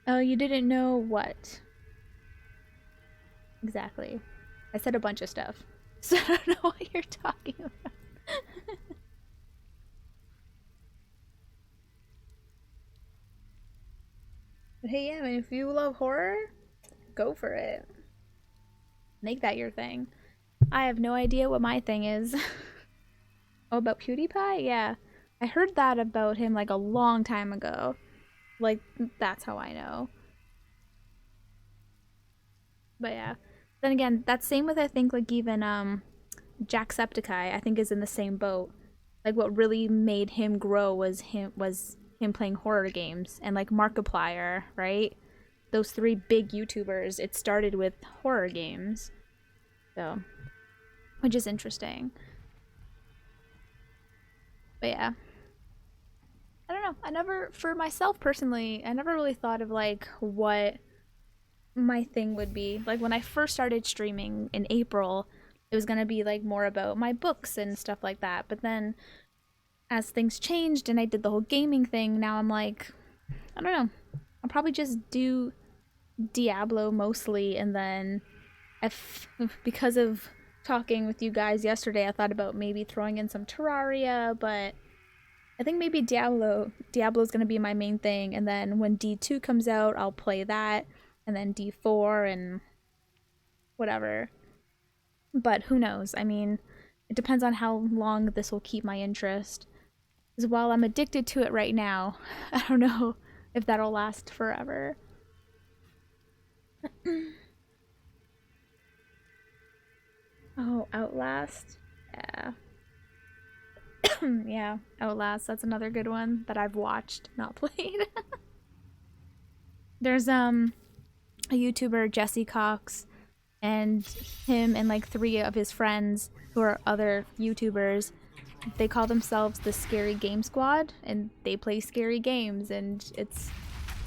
Oh, you didn't know what exactly? I said a bunch of stuff, so I don't know what you're talking about. But hey, yeah, I mean, if you love horror, go for it. Make that your thing. I have no idea what my thing is. Oh, about PewDiePie? Yeah. I heard that about him like a long time ago. Like, that's how I know. But yeah. Then again, that's same with I think like even Jacksepticeye, I think is in the same boat. Like what really made him grow was him playing horror games and like Markiplier, right? Those three big YouTubers, it started with horror games. So, which is interesting. But yeah. I don't know. I never, for myself personally, I never really thought of like what my thing would be. Like when I first started streaming in April, it was gonna be like more about my books and stuff like that. But then as things changed and I did the whole gaming thing, now I'm like, I don't know. I'll probably just do Diablo mostly, and then if because of talking with you guys yesterday, I thought about maybe throwing in some Terraria, but I think maybe Diablo's gonna be my main thing, and then when D2 comes out, I'll play that, and then D4 and whatever. But who knows? I mean, it depends on how long this will keep my interest. Because while I'm addicted to it right now, I don't know if that'll last forever. Oh, Outlast? Yeah. Yeah, Outlast, that's another good one that I've watched, not played. There's a YouTuber, Jesse Cox, and him and like 3 of his friends who are other YouTubers. They call themselves the Scary Game Squad, and they play scary games, and it's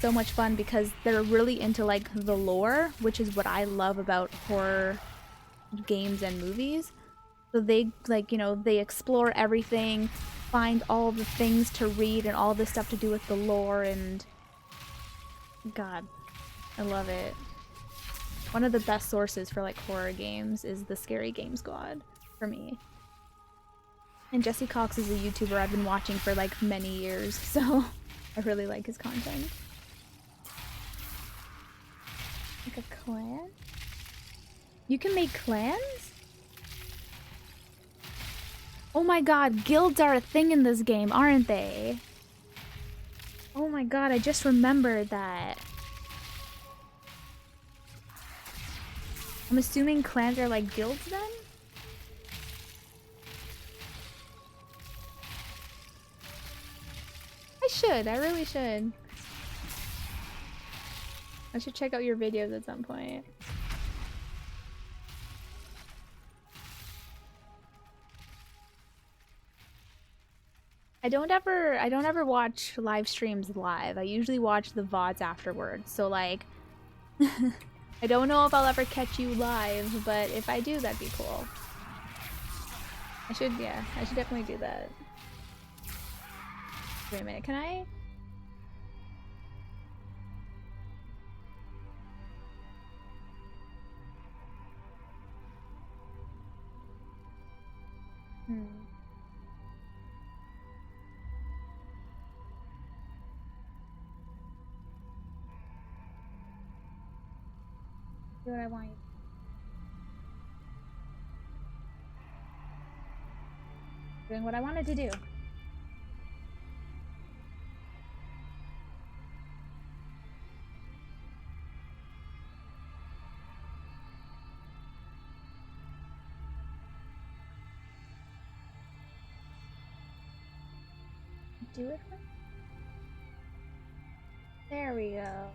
so much fun because they're really into like the lore, which is what I love about horror games and movies. So they like, you know, they explore everything, find all the things to read and all the stuff to do with the lore, and God, I love it. One of the best sources for like horror games is the Scary Game Squad for me. And Jesse Cox is a YouTuber I've been watching for like many years, so I really like his content. Like a clan? You can make clans? Oh my god, guilds are a thing in this game, aren't they? Oh my god, I just remembered that. I'm assuming clans are like guilds then? I really should. I should check out your videos at some point. I don't ever watch live streams live. I usually watch the VODs afterwards. So like I don't know if I'll ever catch you live, but if I do, that'd be cool. I should definitely do that. Wait a minute, can I? Do what I want you. Doing what I wanted to do. Do it for me? There we go.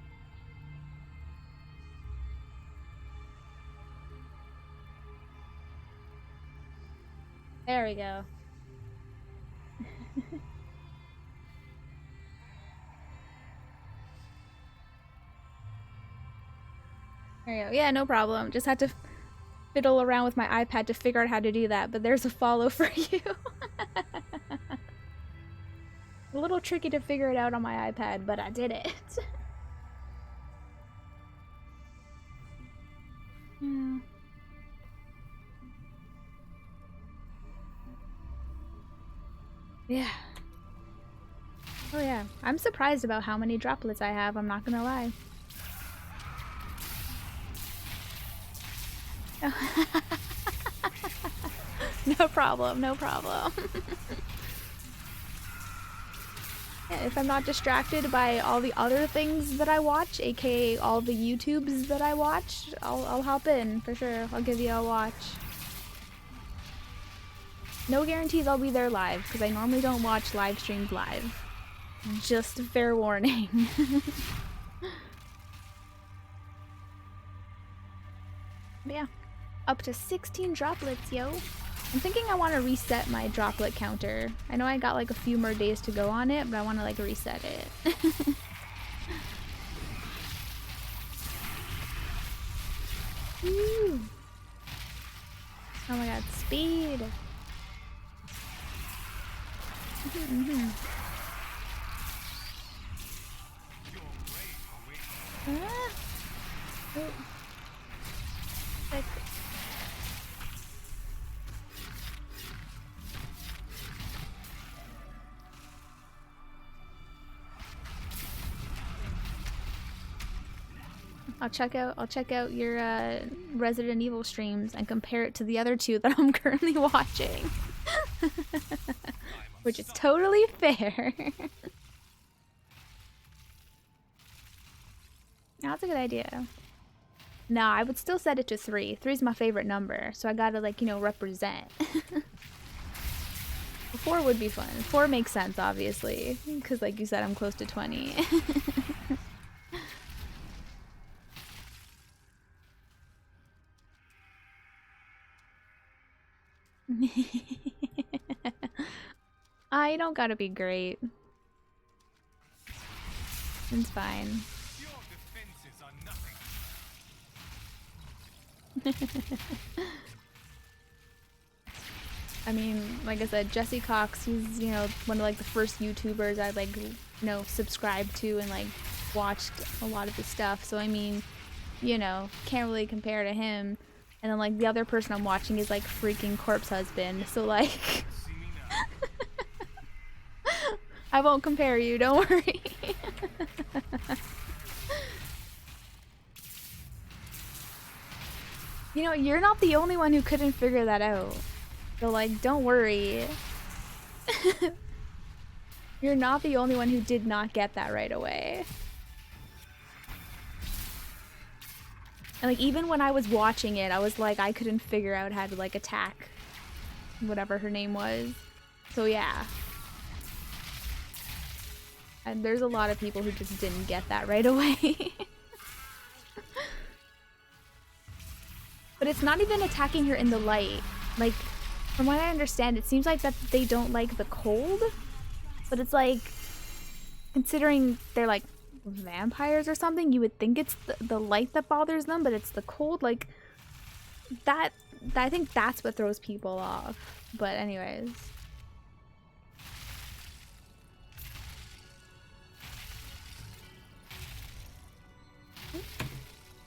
There we go. There you go. Yeah, no problem. Just had to fiddle around with my iPad to figure out how to do that, but there's a follow for you. A little tricky to figure it out on my iPad, but I did it. Yeah. Yeah. Oh yeah. I'm surprised about how many droplets I have, I'm not gonna lie. No problem, no problem. Yeah, if I'm not distracted by all the other things that I watch, aka all the YouTubes that I watch, I'll hop in for sure. I'll give you a watch. No guarantees I'll be there live, because I normally don't watch live streams live. Just a fair warning. But yeah, up to 16 droplets, yo. I'm thinking I want to reset my droplet counter. I know I got like a few more days to go on it, but I want to like reset it. Woo. Oh my god, speed! Ah. Oh. Like, I'll check out your Resident Evil streams and compare it to the other two that I'm currently watching. Which is totally fair. That's a good idea. No, I would still set it to 3. 3 is my favorite number, so I gotta, like, you know, represent. 4 would be fun. 4 makes sense, obviously, because, like you said, I'm close to 20. I don't gotta be great. It's fine. Your defenses are nothing. I mean, like I said, Jesse Cox, he's, you know, one of, like, the first YouTubers I, like, you know, subscribed to and, like, watched a lot of his stuff. So, I mean, you know, can't really compare to him. And then, like, the other person I'm watching is, like, freaking Corpse Husband. So, like, See me now. I won't compare you, don't worry. You know, you're not the only one who couldn't figure that out. So, like, don't worry. You're not the only one who did not get that right away. And, like, even when I was watching it, I was like, I couldn't figure out how to, like, attack whatever her name was. So, yeah. And there's a lot of people who just didn't get that right away. But it's not even attacking her in the light. Like, from what I understand, it seems like that they don't like the cold. But it's like, considering they're like vampires or something, you would think it's the light that bothers them, but it's the cold. Like, that, I think that's what throws people off. But anyways.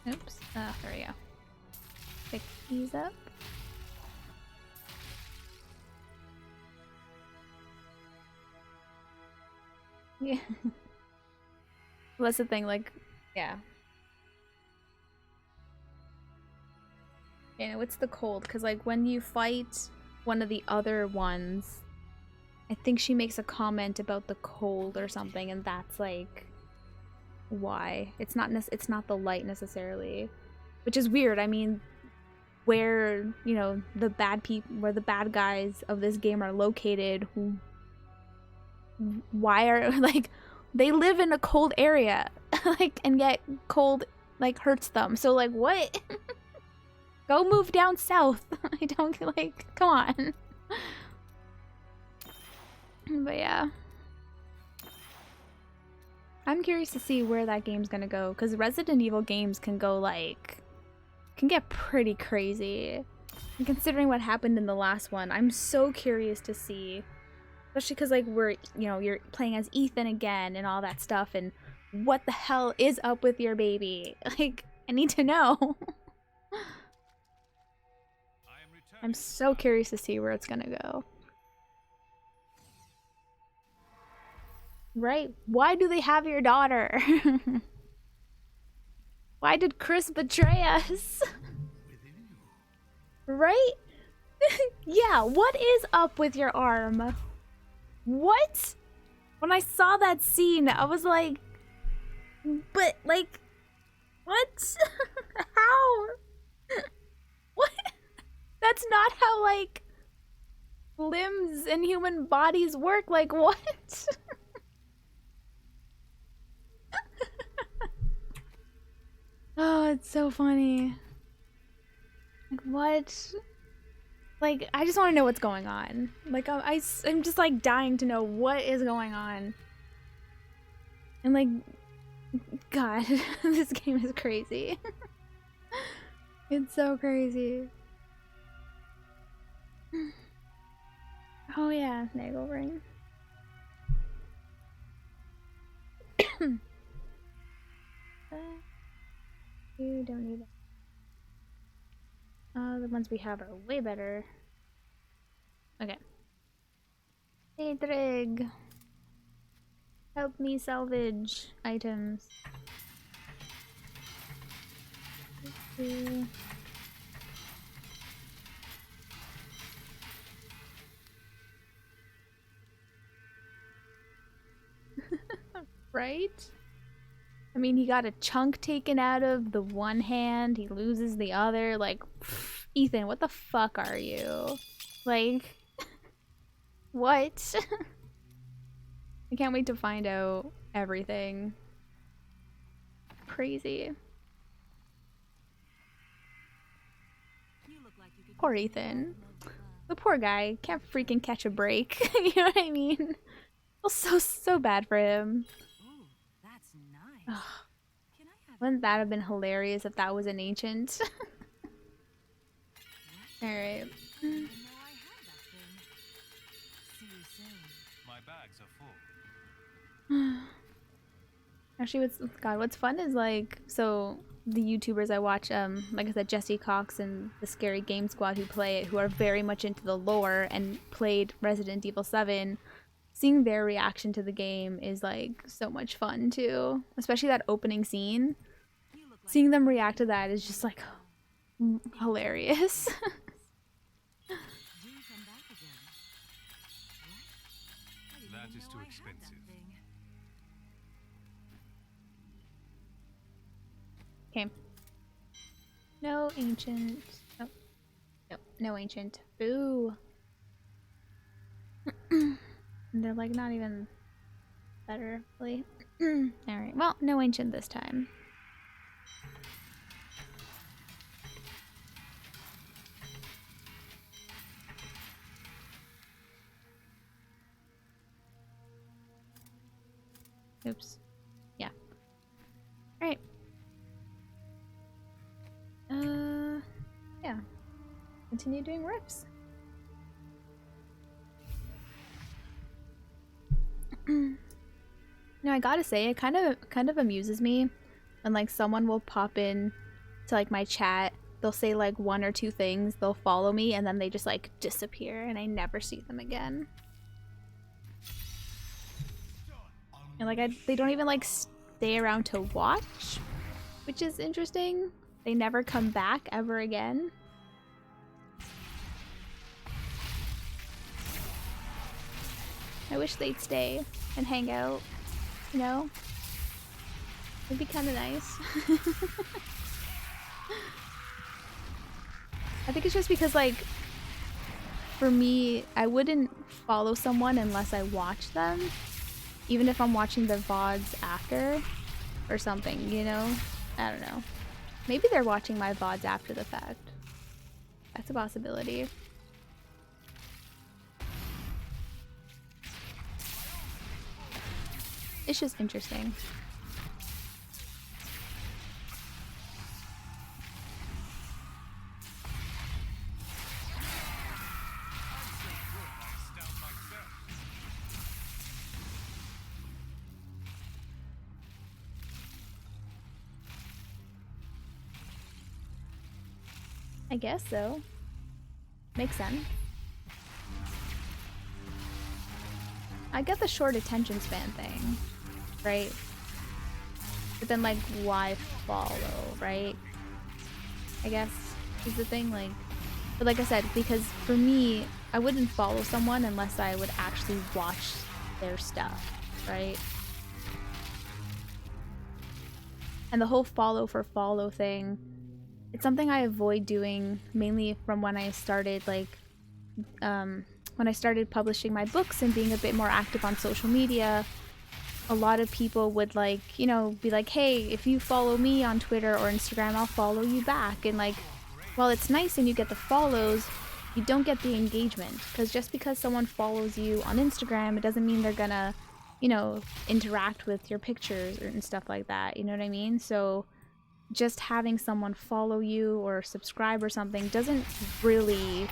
Oops. There we go. Pick these up. Yeah. Well, that's the thing, like, yeah. You know, it's the cold, because, like, when you fight one of the other ones, I think she makes a comment about the cold or something, and that's, like, why. It's not the light, necessarily. Which is weird, I mean, where, you know, the bad guys of this game are located, why are, like, they live in a cold area, like, and yet cold, like, hurts them. So, like, what? Go move down south. I don't, like, come on. But yeah. I'm curious to see where that game's gonna go, because Resident Evil games can go, like, can get pretty crazy. And considering what happened in the last one, I'm so curious to see. Especially because, like, you're playing as Ethan again and all that stuff, and what the hell is up with your baby? Like, I need to know. I'm so curious to see where it's gonna go. Right? Why do they have your daughter? Why did Chris betray us? Right? Yeah, what is up with your arm? What? When I saw that scene, I was like, but, like, what? How? What? That's not how, like, limbs and human bodies work. Like, what? Oh, it's so funny. Like, what? Like, I just want to know what's going on. Like, I'm just, like, dying to know what is going on. And, like, God, this game is crazy. It's so crazy. Oh, yeah, Nagel ring. You don't need it. The ones we have are way better. Okay. Hey, Drig. Help me salvage items. Right? I mean, he got a chunk taken out of the one hand, he loses the other. Like, pff, Ethan, what the fuck are you? Like, what? I can't wait to find out everything. Crazy. Poor Ethan. The poor guy can't freaking catch a break. You know what I mean? Feels so bad for him. Ooh, that's nice. Ugh. Can I have Wouldn't that have been hilarious if that was an ancient? Alright. I didn't know I had that thing. See you soon. My bags are full. Actually, what's fun is like, so the YouTubers I watch, like I said, Jesse Cox and the Scary Game Squad who play it, who are very much into the lore and played Resident Evil 7, seeing their reaction to the game is like so much fun too. Especially that opening scene. Seeing them react to that is just like hilarious. Do come back again. What? I didn't That even is know too I had that expensive. thing. Okay. No ancient. Oh. Nope, no ancient. Boo. They're like not even better, really. Alright, well, no ancient this time. Oops. Yeah. Alright. Yeah. Continue doing rips. No, I gotta say, it kind of amuses me when like someone will pop in to like my chat. They'll say like one or two things, they'll follow me, and then they just like disappear, and I never see them again. And like they don't even like stay around to watch, which is interesting. They never come back ever again. I wish they'd stay and hang out, you know? It'd be kind of nice. I think it's just because, like, for me, I wouldn't follow someone unless I watch them. Even if I'm watching their VODs after or something, you know? I don't know. Maybe they're watching my VODs after the fact. That's a possibility. It's just interesting. I guess so. Makes sense. I get the short attention span thing, right? But then, like, why follow, right? I guess is the thing, like... But like I said, because for me, I wouldn't follow someone unless I would actually watch their stuff, right? And the whole follow for follow thing, it's something I avoid doing mainly from when I started, like, when I started publishing my books and being a bit more active on social media. A lot of people would, like, you know, be like, hey, if you follow me on Twitter or Instagram, I'll follow you back. And, like, while it's nice and you get the follows, you don't get the engagement. Because just because someone follows you on Instagram, it doesn't mean they're gonna, you know, interact with your pictures and stuff like that. You know what I mean? So just having someone follow you or subscribe or something doesn't really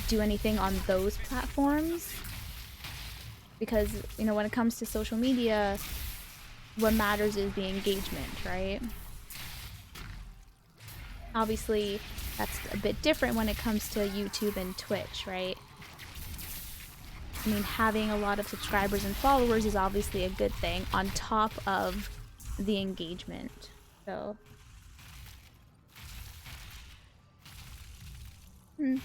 do anything on those platforms. Because, you know, when it comes to social media, what matters is the engagement, right? Obviously, that's a bit different when it comes to YouTube and Twitch, right? I mean, having a lot of subscribers and followers is obviously a good thing on top of the engagement. So, Hmm.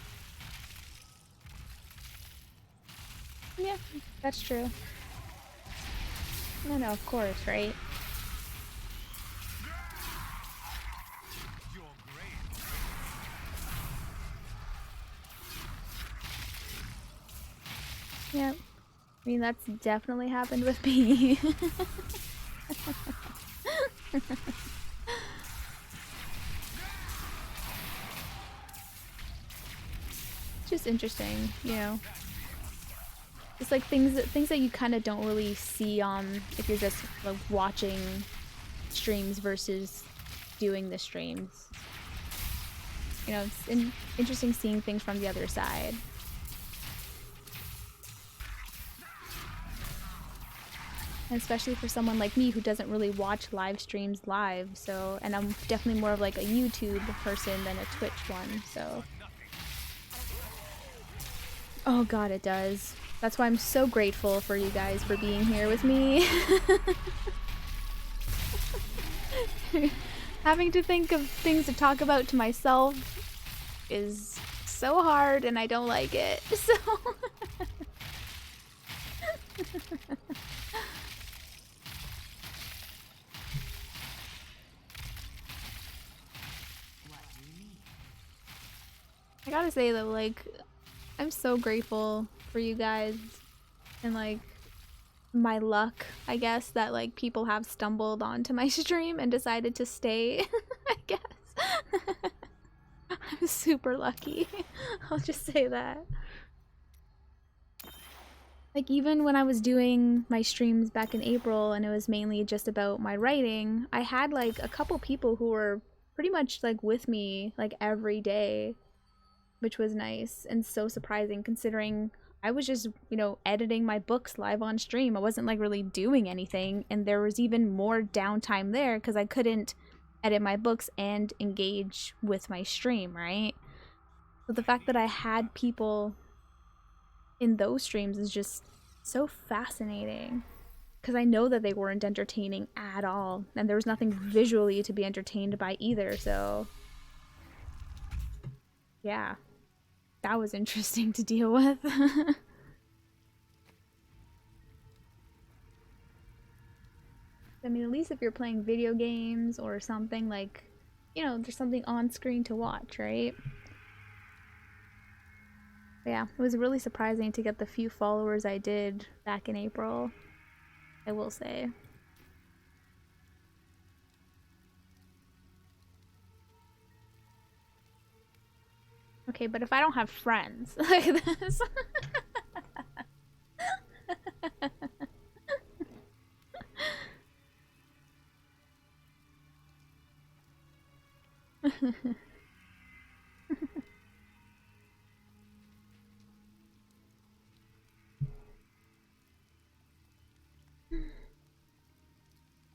Yeah, that's true. No, no, of course, right? You're great. Yeah. I mean, that's definitely happened with me. It's just interesting, you know. It's like things that you kind of don't really see on if you're just like watching streams versus doing the streams. You know, it's interesting seeing things from the other side. And especially for someone like me who doesn't really watch live streams live, so and I'm definitely more of like a YouTube person than a Twitch one, so oh god, it does. That's why I'm so grateful for you guys for being here with me. Having to think of things to talk about to myself is so hard and I don't like it. So I gotta say though, like, I'm so grateful for you guys and like my luck, I guess, that like people have stumbled onto my stream and decided to stay. I guess. I'm super lucky. I'll just say that. Like even when I was doing my streams back in April and it was mainly just about my writing, I had like a couple people who were pretty much like with me like every day, which was nice and so surprising considering I was just, you know, editing my books live on stream. I wasn't like really doing anything and there was even more downtime there because I couldn't edit my books and engage with my stream, right? But the fact that I had people in those streams is just so fascinating because I know that they weren't entertaining at all and there was nothing visually to be entertained by either, so yeah, that was interesting to deal with. I mean, at least if you're playing video games or something like, you know, there's something on screen to watch, right? But yeah, it was really surprising to get the few followers I did back in April, I will say. Okay, but if I don't have friends like this.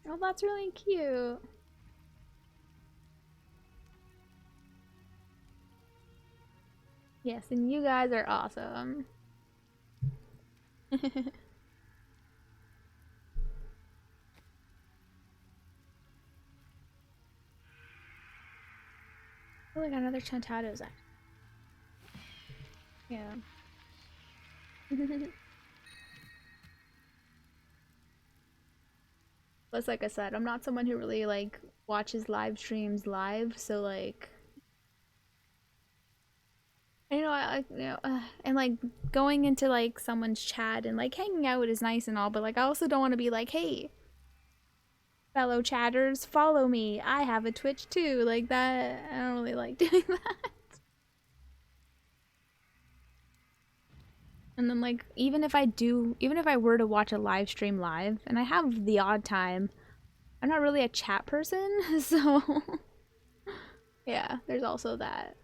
Oh, that's really cute. Yes, and you guys are awesome. Oh, I got another Chantados. Yeah. Plus, like I said, I'm not someone who really like watches live streams live, so like, you know, and like going into like someone's chat and like hanging out is nice and all, but like I also don't want to be like, hey, fellow chatters, follow me. I have a Twitch too. Like that, I don't really like doing that. And then like even if I were to watch a live stream live, and I have the odd time, I'm not really a chat person, so yeah, there's also that.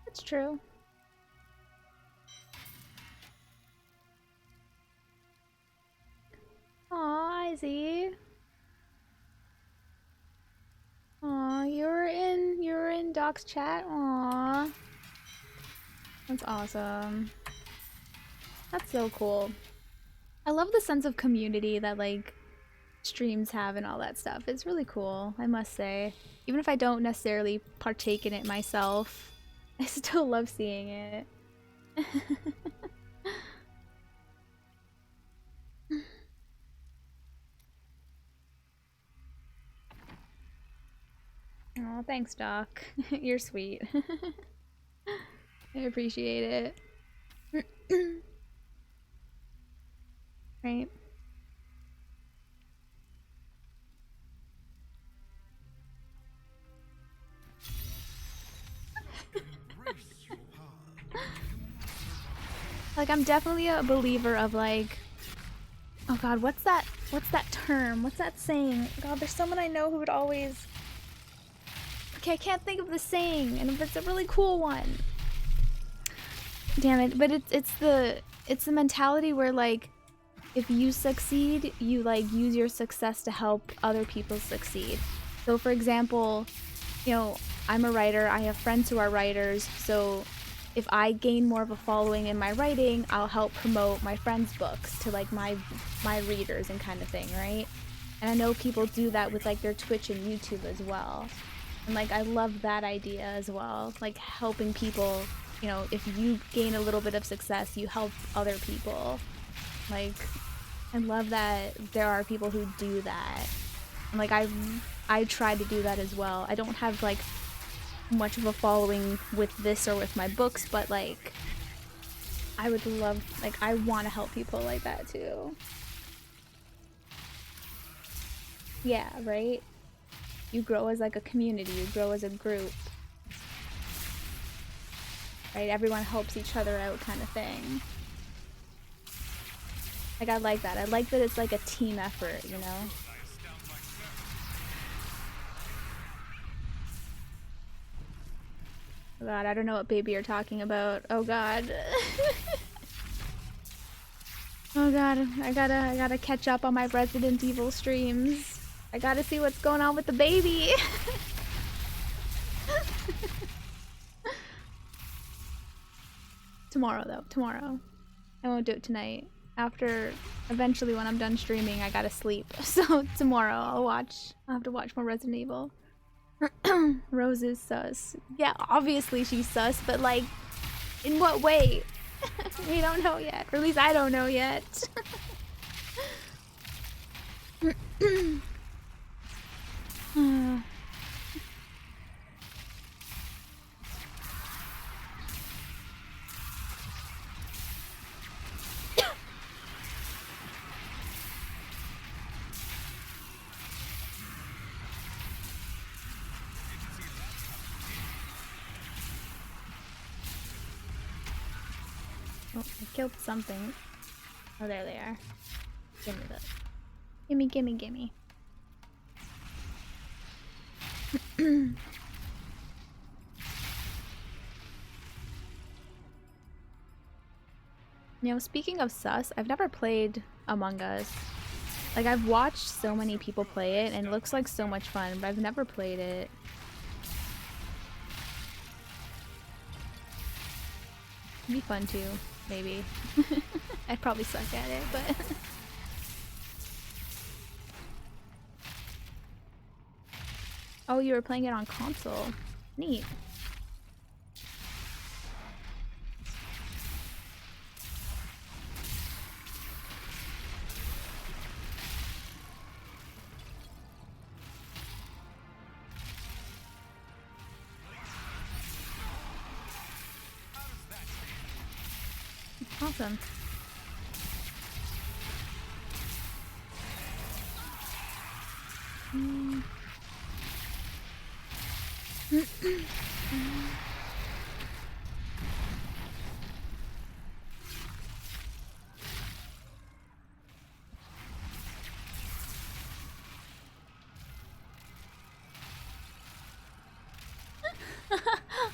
It's true. Aw, Izzy. Doc's chat. Aww. That's awesome. That's so cool. I love the sense of community that like streams have and all that stuff. It's really cool, I must say. Even if I don't necessarily partake in it myself, I still love seeing it. Oh, thanks, Doc. You're sweet. I appreciate it. Right? Like, I'm definitely a believer of like, oh god, what's that term? What's that saying? God, there's someone I know who would always... Okay, I can't think of the saying, and it's a really cool one. Damn it, but it's the mentality where like, if you succeed, you like use your success to help other people succeed. So for example, you know, I'm a writer, I have friends who are writers, so if I gain more of a following in my writing, I'll help promote my friends' books to like my readers and kind of thing, right? And I know people do that with like their Twitch and YouTube as well. And like I love that idea as well. Like helping people, you know, if you gain a little bit of success, you help other people. Like I love that there are people who do that. And like I try to do that as well. I don't have like much of a following with this or with my books, but like I would love, like I want to help people like that too. Yeah, right? You grow as like a community, you grow as a group. Right? Everyone helps each other out kind of thing. Like I like that. I like that it's like a team effort, you know? Oh god, I don't know what baby you're talking about. Oh god. Oh god, I gotta catch up on my Resident Evil streams. I gotta see what's going on with the baby. Tomorrow though, tomorrow. I won't do it tonight. After, eventually when I'm done streaming, I gotta sleep. So tomorrow I'll have to watch more Resident Evil. Rose is sus. Yeah, obviously she's sus, but like, in what way? We don't know yet. Or at least I don't know yet. Oh, I killed something. Oh, there they are. Give me that. Gimme, gimme, gimme. You know, speaking of sus, I've never played Among Us. Like, I've watched so many people play it, and it looks like so much fun, but I've never played it. It'd be fun too, maybe. I'd probably suck at it, but... Oh, you were playing it on console. Neat. Awesome.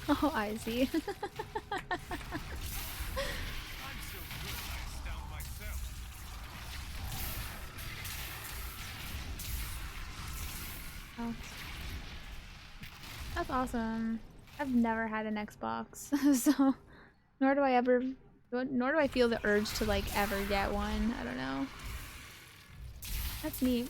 Oh, I see. Oh. That's awesome. I've never had an Xbox, so nor do I ever, nor do I feel the urge to like ever get one. I don't know. That's neat.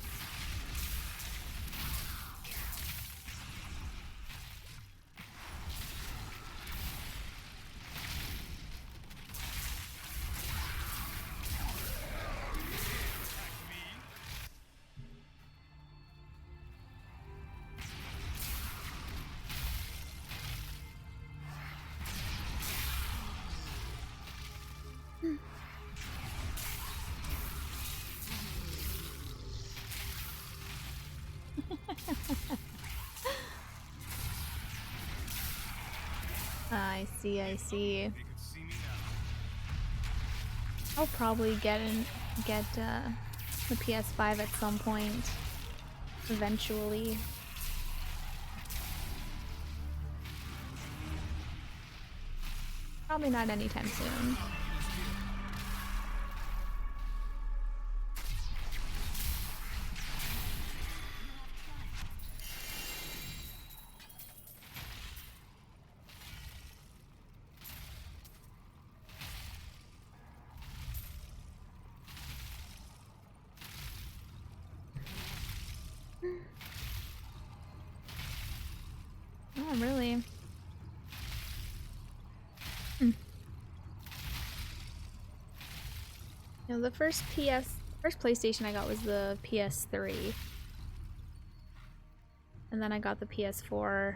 I see, I see. They could see me now. I'll probably get the PS5 at some point, eventually. Probably not anytime soon. Oh, really? No, the first PlayStation I got was the PS3. And then I got the PS4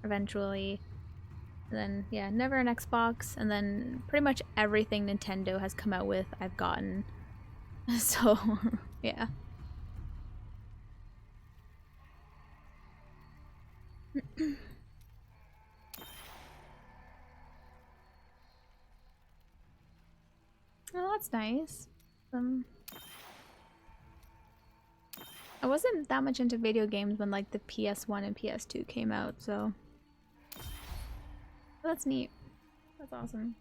eventually. And then, yeah, never an Xbox. And then pretty much everything Nintendo has come out with, I've gotten. So, yeah. Oh, that's nice. I wasn't that much into video games when like the PS1 and PS2 came out, so that's neat. That's awesome.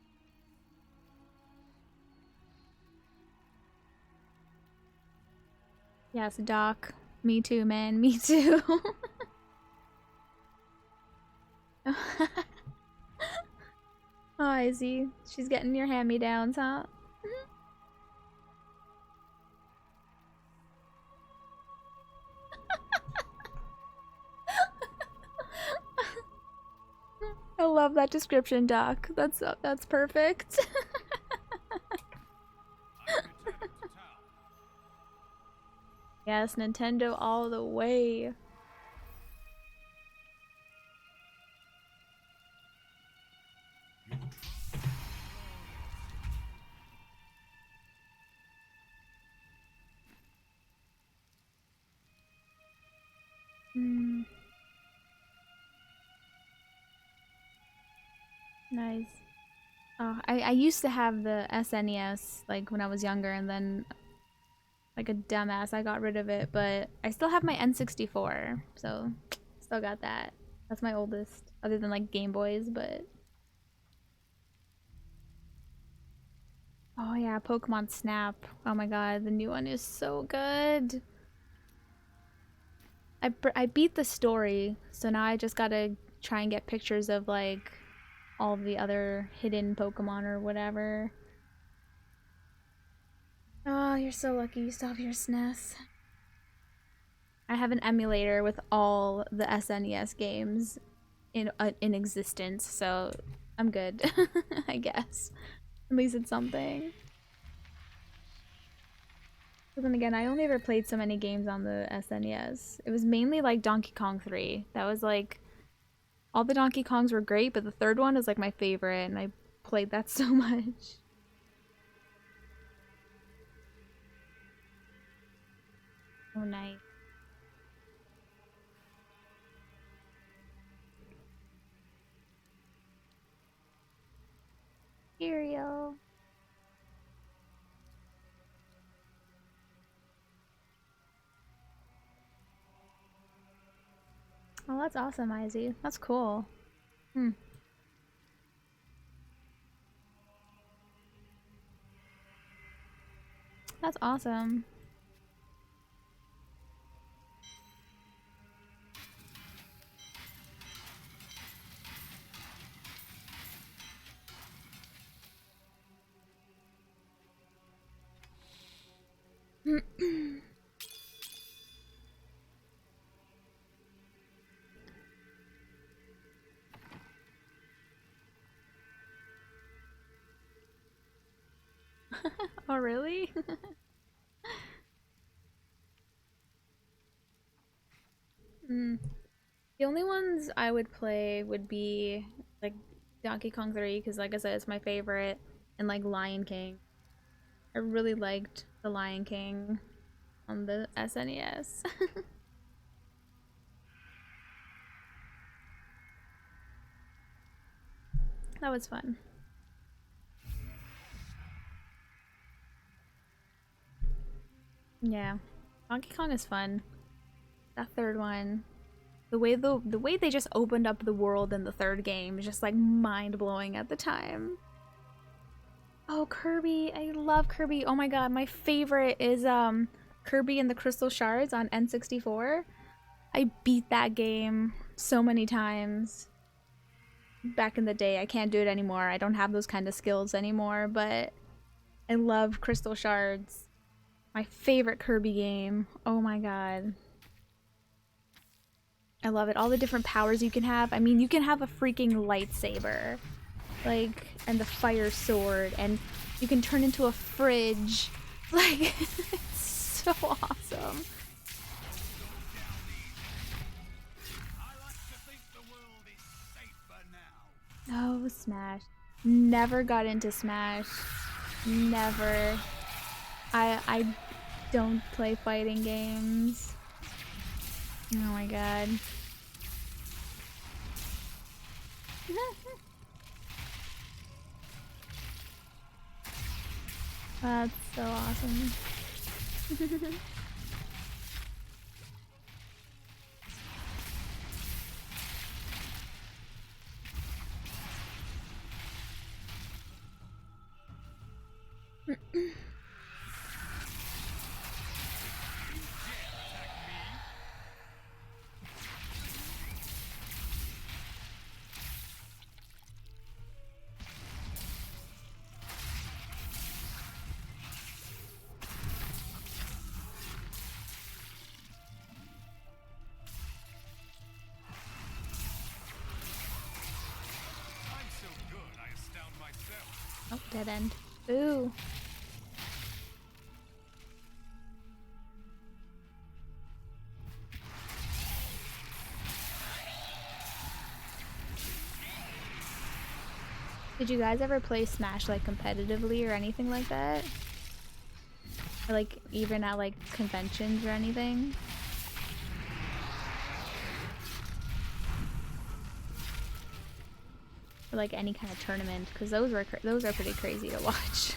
Yes, Doc. Me too, man. Me too. Oh, I see. She's getting your hand-me-downs, huh? I love that description, Doc. That's perfect. Yes, Nintendo all the way. Mm, nice. Oh, I used to have the SNES like when I was younger, and then like a dumbass I got rid of it, but I still have my N64, so still got that. That's my oldest, other than like Game Boys, but oh yeah, Pokemon Snap. Oh my god, the new one is so good. I beat the story, so now I just gotta try and get pictures of like all of the other hidden Pokemon or whatever. Oh, you're so lucky you still have your SNES. I have an emulator with all the SNES games in existence, so I'm good. I guess. At least it's something. But then again, I only ever played so many games on the SNES. It was mainly like Donkey Kong 3. That was like all the Donkey Kongs were great, but the third one is like my favorite, and I played that so much. Oh, nice. Cereal. Oh, that's awesome, Izzy. That's cool. Hmm. That's awesome. Oh, really? Mm. The only ones I would play would be like Donkey Kong 3, because like I said, it's my favorite, and like Lion King. I really liked the Lion King on the SNES. That was fun. Yeah. Donkey Kong is fun. That third one. The way they just opened up the world in the third game is just like mind blowing at the time. Oh, Kirby. I love Kirby. Oh my god, my favorite is Kirby and the Crystal Shards on N64. I beat that game so many times back in the day. I can't do it anymore. I don't have those kind of skills anymore, but I love Crystal Shards. My favorite Kirby game. Oh my god. I love it. All the different powers you can have. I mean, you can have a freaking lightsaber. Like, and the fire sword, and you can turn into a fridge. Like, it's so awesome. Oh, Smash. Never got into Smash. Never. I don't play fighting games. Oh my god. That's so awesome. I'm so good, I astound myself. Oh, dead end. Ooh. Did you guys ever play Smash like competitively or anything like that? Or like even at like conventions or anything? Or like any kind of tournament, because those are pretty crazy to watch.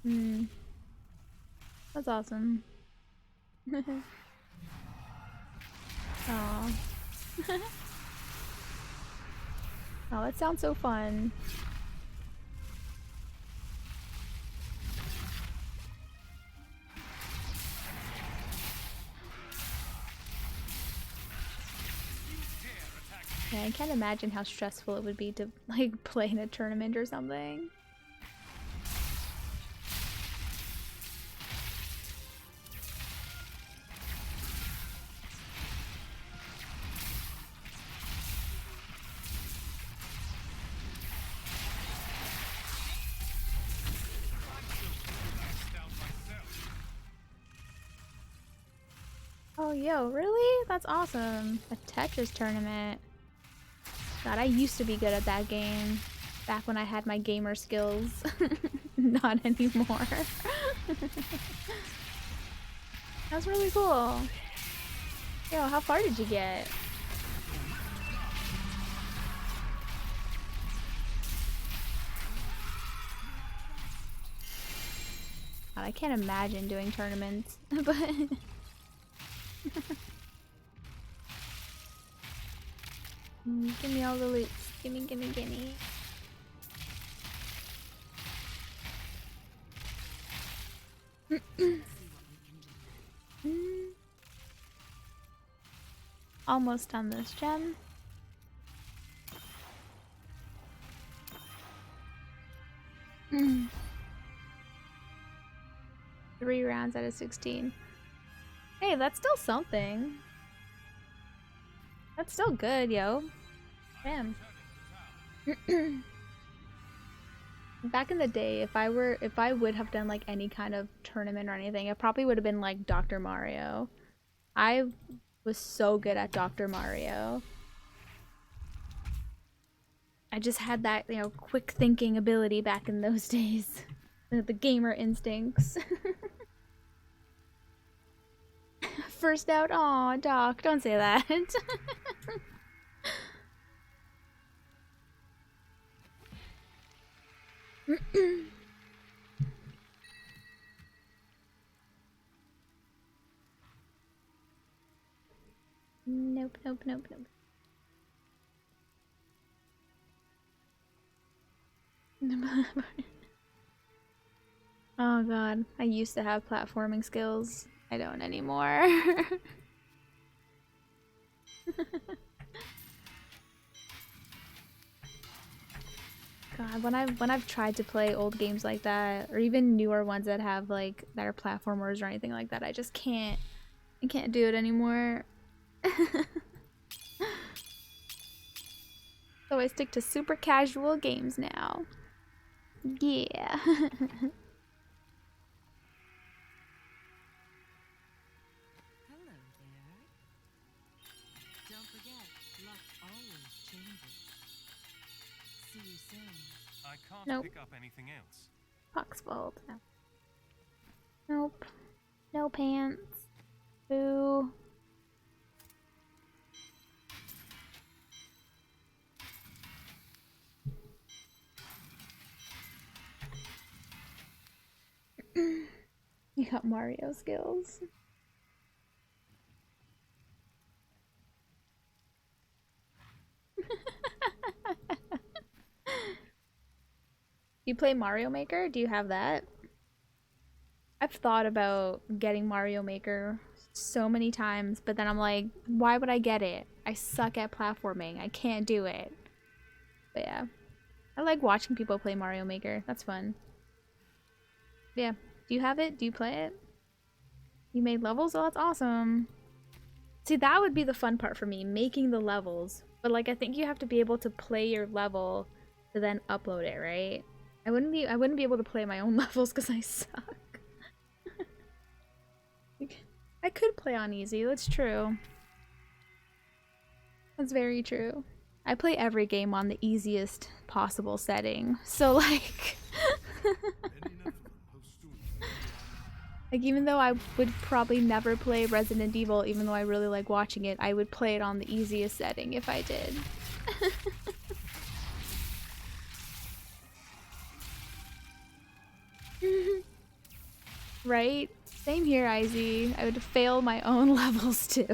Hmm. That's awesome. Aw. Oh, that sounds so fun. Yeah, I can't imagine how stressful it would be to like play in a tournament or something. Oh, yo, really? That's awesome. A Tetris tournament. God, I used to be good at that game. Back when I had my gamer skills. Not anymore. That's really cool. Yo, how far did you get? God, I can't imagine doing tournaments, but give me all the loot. Gimme, gimme, gimme. Almost done this gem. Mm. 3 rounds out of 16. Hey, that's still something. That's still good, yo. Damn. Back in the day, if I would have done like any kind of tournament or anything, it probably would have been like Dr. Mario. I was so good at Dr. Mario. I just had that, you know, quick thinking ability back in those days. The gamer instincts. First out, aw, Doc, don't say that. Nope, nope, nope, nope. Oh god, I used to have platforming skills. I don't anymore. God, when I've tried to play old games like that, or even newer ones that have like that are platformers or anything like that, I just can't. I can't do it anymore. So I stick to super casual games now. Yeah. Hello there. Don't forget, luck always changes. See you soon. I can't Nope. pick up anything else. Puck's fault. No. Nope. No pants. Boo. You got Mario skills. You play Mario Maker? Do you have that? I've thought about getting Mario Maker so many times, but then I'm like, why would I get it? I suck at platforming. I can't do it. But yeah. I like watching people play Mario Maker. That's fun. Yeah. Do you have it? Do you play it? You made levels? Oh, that's awesome. See, that would be the fun part for me, making the levels. But like, I think you have to be able to play your level to then upload it, right? I wouldn't be able to play my own levels because I suck. I could play on easy, that's true. That's very true. I play every game on the easiest possible setting. So like like even though I would probably never play Resident Evil, even though I really like watching it, I would play it on the easiest setting if I did. Right? Same here, Izzy. I would fail my own levels too.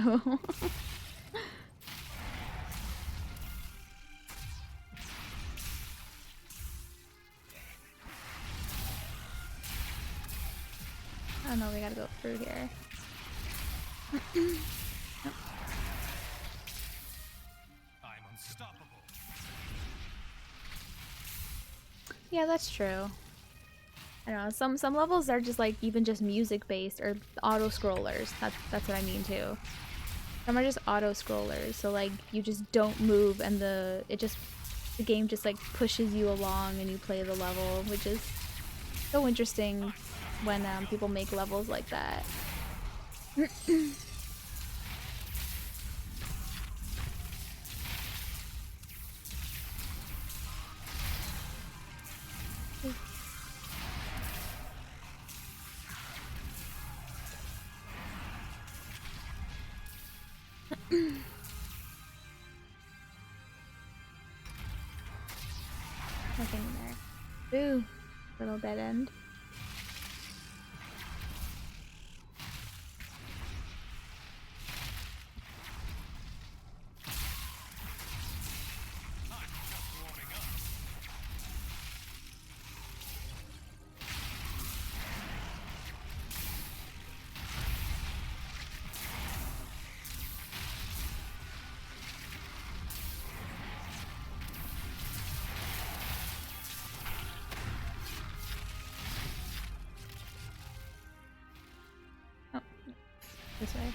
Oh no, we gotta go through here. I'm unstoppable. Yeah, that's true. I don't know, some levels are just like even just music based or auto scrollers. That's what I mean too. Some are just auto scrollers, so like you just don't move and the game just like pushes you along and you play the level, which is so interesting when people make levels like that. Nothing in there. Ooh, little dead end. way.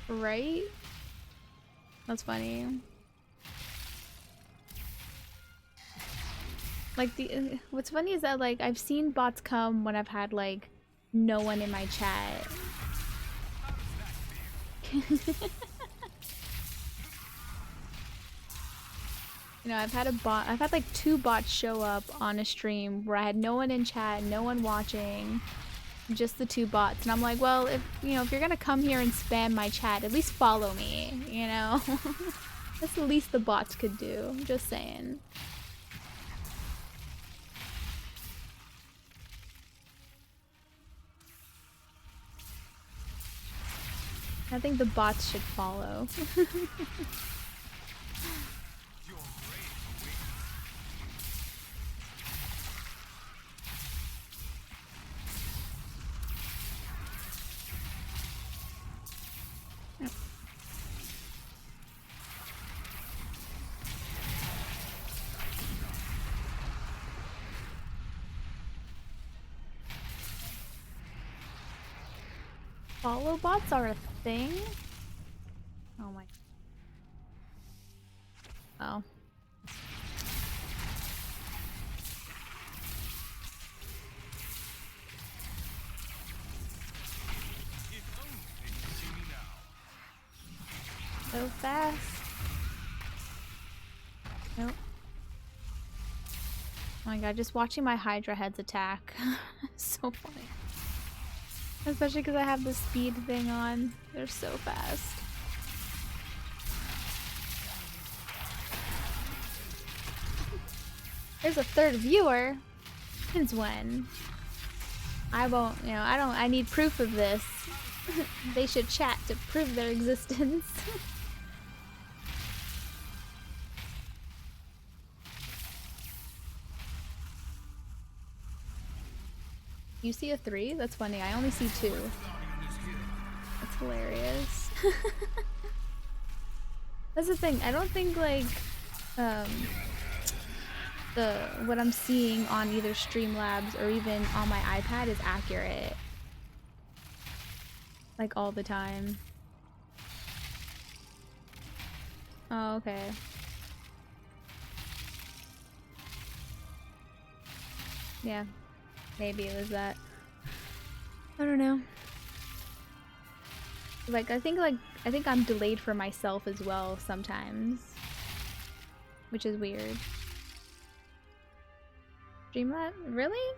Right? That's funny. Like what's funny is that like I've seen bots come when I've had like no one in my chat. You know, I've had like 2 bots show up on a stream where I had no one in chat, no one watching, just the 2 bots, and I'm like, well, if you know, if you're gonna come here and spam my chat, at least follow me, you know? That's the least the bots could do. I'm just saying. I think the bots should follow. Follow bots are a thing? Oh my. Oh. So fast. Nope. Oh my god, just watching my Hydra heads attack. So funny. Especially because I have the speed thing on. They're so fast. There's a 3rd viewer. Since when? I won't, you know, I need proof of this. They should chat to prove their existence. You see a 3? That's funny. I only see 2. That's hilarious. That's the thing. I don't think like what I'm seeing on either Streamlabs or even on my iPad is accurate. Like all the time. Oh, okay. Yeah. Maybe it was that. I don't know. Like I think I'm delayed for myself as well sometimes. Which is weird. Streamlabs? Really?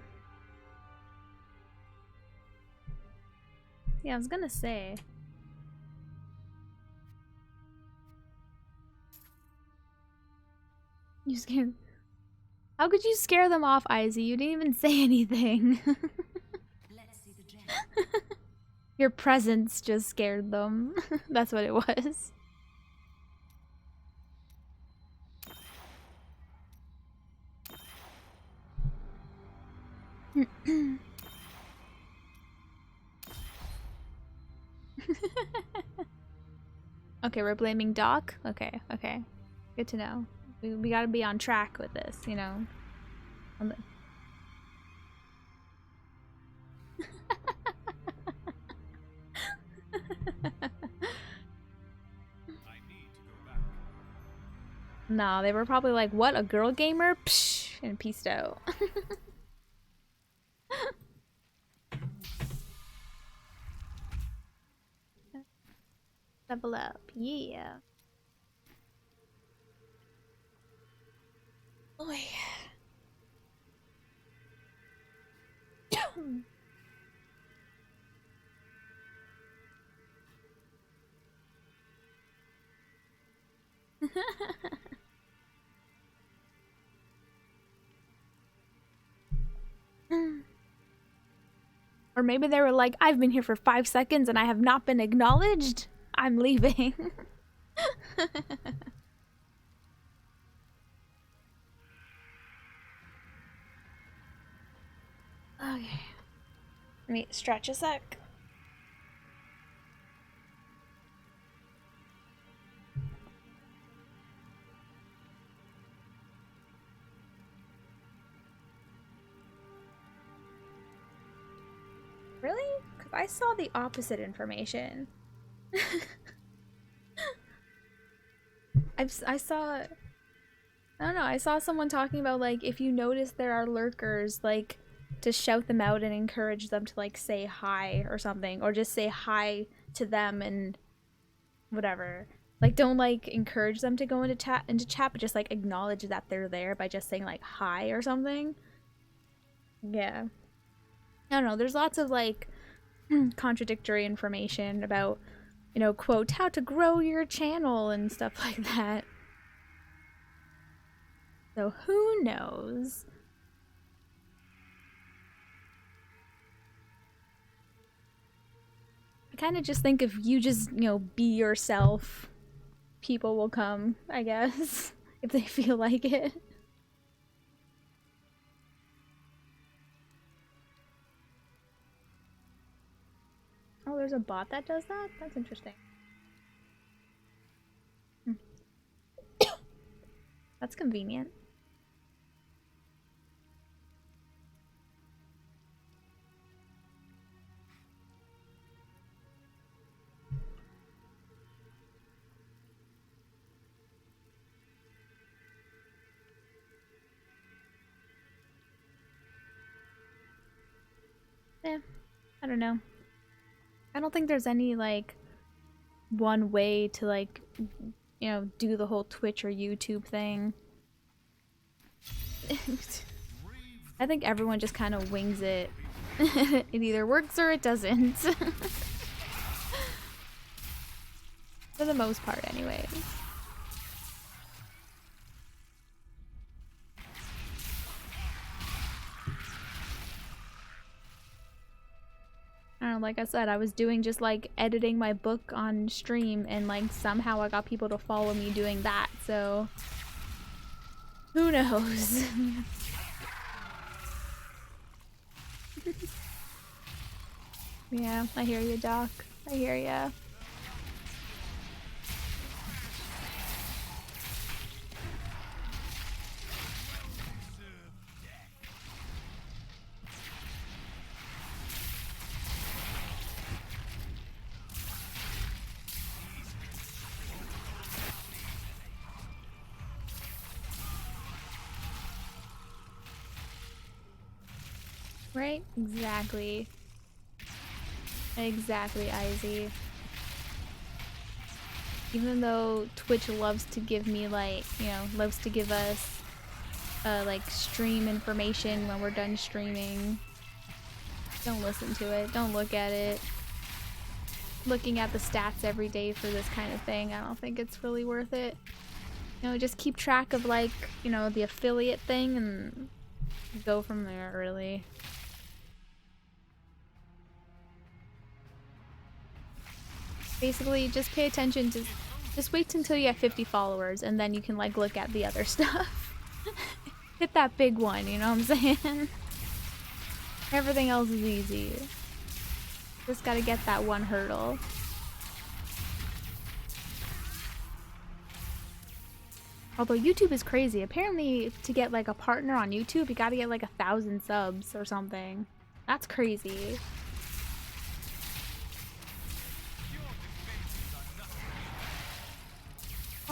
Yeah, I was gonna say. You scared. How could you scare them off, Izzy? You didn't even say anything. Let's see the gem. Your presence just scared them. That's what it was. Okay, we're blaming Doc? Okay, okay. Good to know. We gotta be on track with this, you know? No, they were probably like, what, a girl gamer? Psh, and peaced out. Level up, yeah. Oh yeah. Or maybe they were like, I've been here for 5 seconds and I have not been acknowledged. I'm leaving. Okay. Let me stretch a sec. Really? Because I saw the opposite information. I saw, I don't know, I saw someone talking about, like, if you notice there are lurkers, like, to shout them out and encourage them to, like, say hi or something, or just say hi to them and whatever. Like, don't, like, encourage them to go into chat, but just, like, acknowledge that they're there by just saying, like, hi or something. Yeah. I don't know, there's lots of, like, contradictory information about, you know, quote, how to grow your channel and stuff like that. So who knows? I kind of just think if you just, you know, be yourself, people will come, I guess, if they feel like it. Oh, there's a bot that does that? That's interesting. That's convenient. Yeah, I don't know. I don't think there's any, like, one way to, like, you know, do the whole Twitch or YouTube thing. I think everyone just kind of wings it. It either works or it doesn't. For the most part, anyways. I don't know, like I said, I was doing just, like, editing my book on stream, and, like, somehow I got people to follow me doing that, so who knows? Yeah, I hear you, Doc. I hear ya. Right? Exactly. Exactly, Izzy. Even though Twitch loves to give me, like, you know, loves to give us, like, stream information when we're done streaming. Don't listen to it. Don't look at it. Looking at the stats every day for this kind of thing, I don't think it's really worth it. You know, just keep track of, like, you know, the affiliate thing and go from there, really. Basically, just pay attention to... Just wait until you have 50 followers, and then you can, like, look at the other stuff. Hit that big one, you know what I'm saying? Everything else is easy. Just gotta get that one hurdle. Although YouTube is crazy. Apparently, to get, like, a partner on YouTube, you gotta get, like, 1,000 subs or something. That's crazy.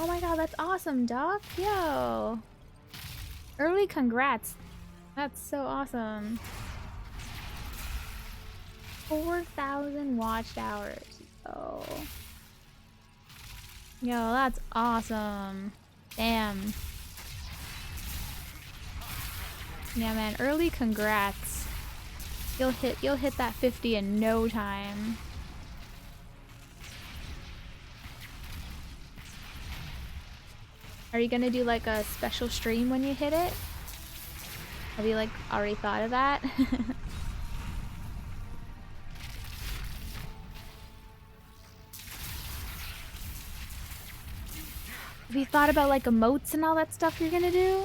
Oh my god, that's awesome, Doc. Yo. Early congrats. That's so awesome. 4,000 watched hours. Oh. Yo, that's awesome. Damn. Yeah, man, early congrats. You'll hit that 50 in no time. Are you gonna do, like, a special stream when you hit it? Have you, like, already thought of that? Have you thought about, like, emotes and all that stuff you're gonna do?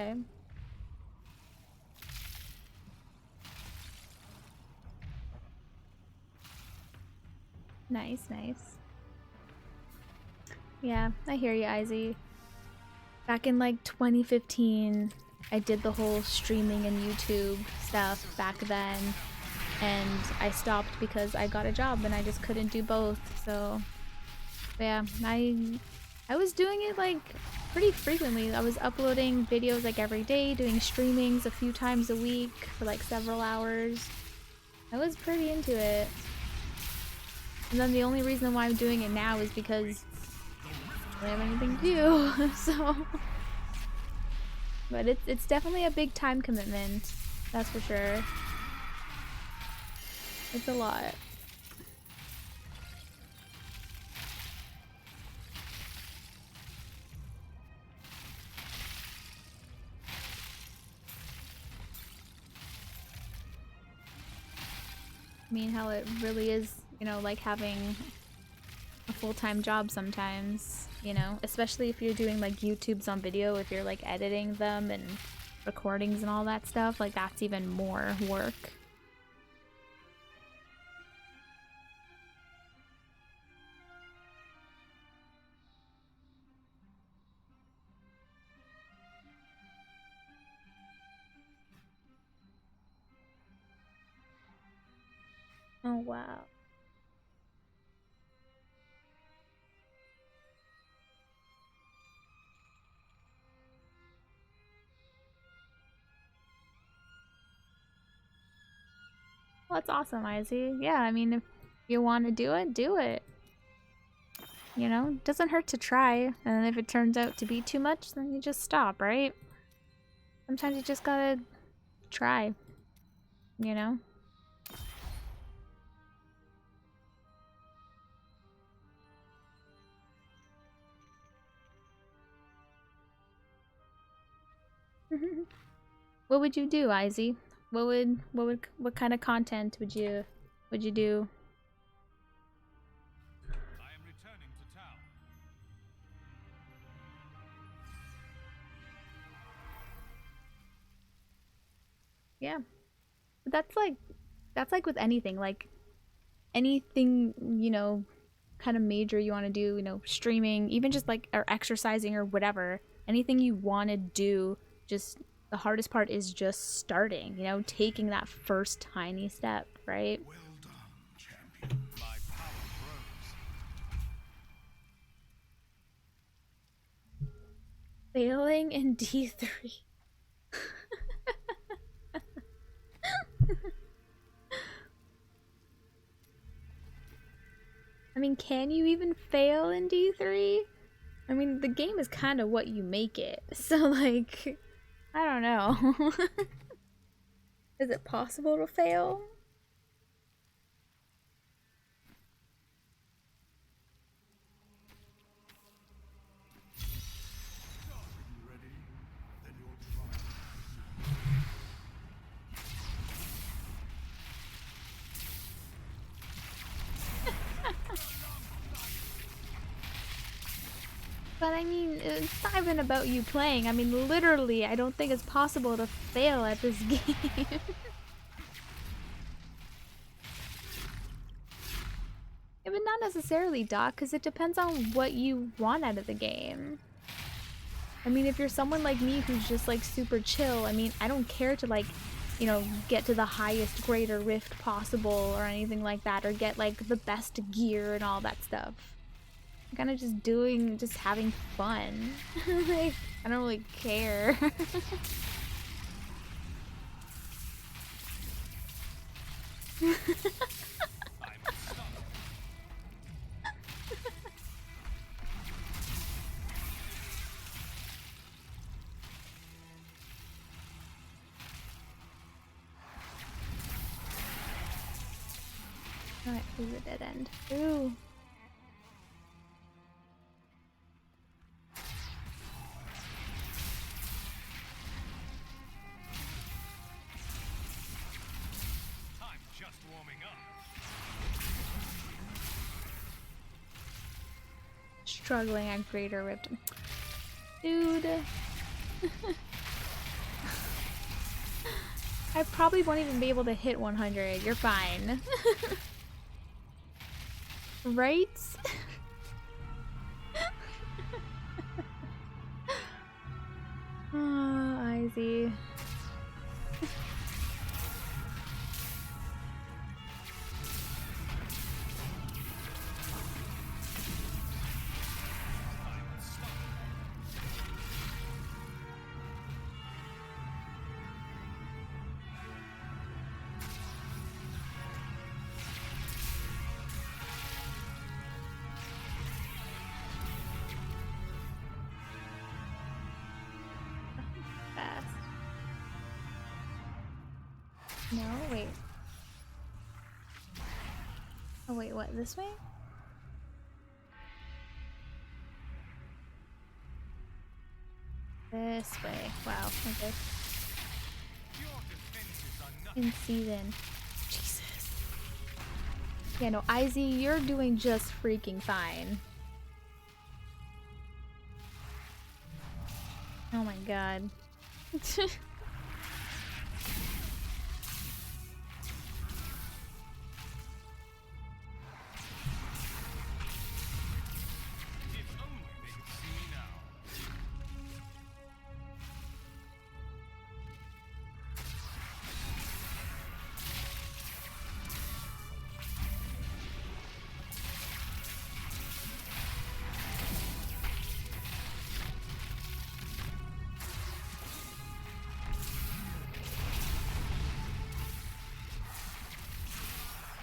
Okay. Nice, nice. Yeah, I hear you, Izzy. Back in like 2015, I did the whole streaming and YouTube stuff back then, and I stopped because I got a job and I just couldn't do both. So, but yeah, I was doing it like pretty frequently. I was uploading videos like every day, doing streamings a few times a week for like several hours. I was pretty into it. And then the only reason why I'm doing it now is because I don't have anything to do. So, but it's definitely a big time commitment. That's for sure. It's a lot. I mean, how it really is, you know, like having a full-time job sometimes, you know, especially if you're doing like YouTubes on video, if you're like editing them and recordings and all that stuff, like that's even more work. Oh wow. Well, that's awesome, Izzy. Yeah, I mean, if you want to do it, do it. You know, doesn't hurt to try. And if it turns out to be too much, then you just stop, right? Sometimes you just gotta try, you know? What would you do, Izzy? What kind of content would you do? I am returning to town. Yeah. But that's like with anything, like anything, you know, kind of major you want to do, you know, streaming, even just like or exercising or whatever. Anything you want to do, just the hardest part is just starting, you know, taking that first tiny step, right? Well done, champion. My power grows. Failing in D3. I mean, can you even fail in D3? I mean, the game is kind of what you make it. So, like, I don't know. Is it possible to fail? You ready? Then your trial. But I mean, it's not even about you playing. I mean, literally, I don't think it's possible to fail at this game. Yeah, but not necessarily, Doc, because it depends on what you want out of the game. I mean, if you're someone like me who's just like super chill, I mean, I don't care to like, you know, get to the highest grade or rift possible or anything like that, or get like the best gear and all that stuff. I'm kind of just having fun. Like, I don't really care. Alright, this is a dead end. Ooh. I'm just warming up. Struggling at greater rift. Dude. I probably won't even be able to hit 100. You're fine. Right? Oh, Izzy. Fast. No, wait. Oh wait, what? This way? This way. Wow, okay. Your defenses are nothing. In season. Jesus. Yeah, no, Izzy, you're doing just freaking fine. Oh my god. If only they could see me now.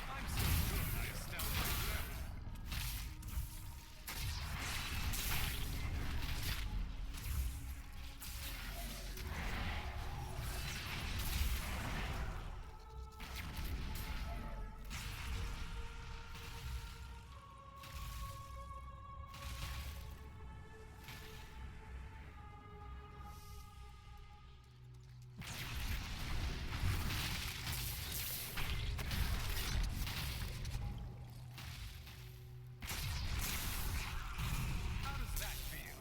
I'm so good, I astound myself. How does that feel?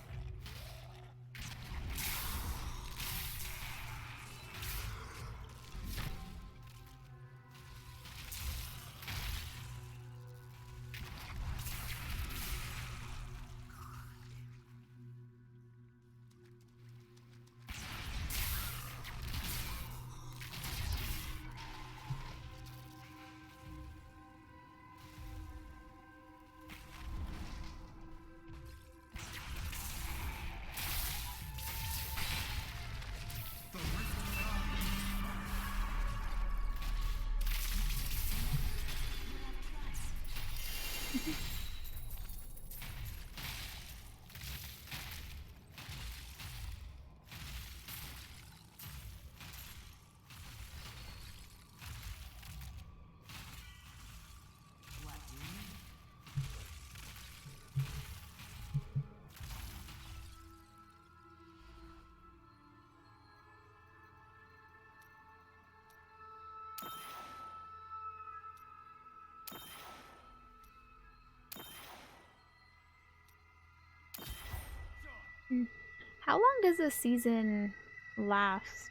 How long does a season last?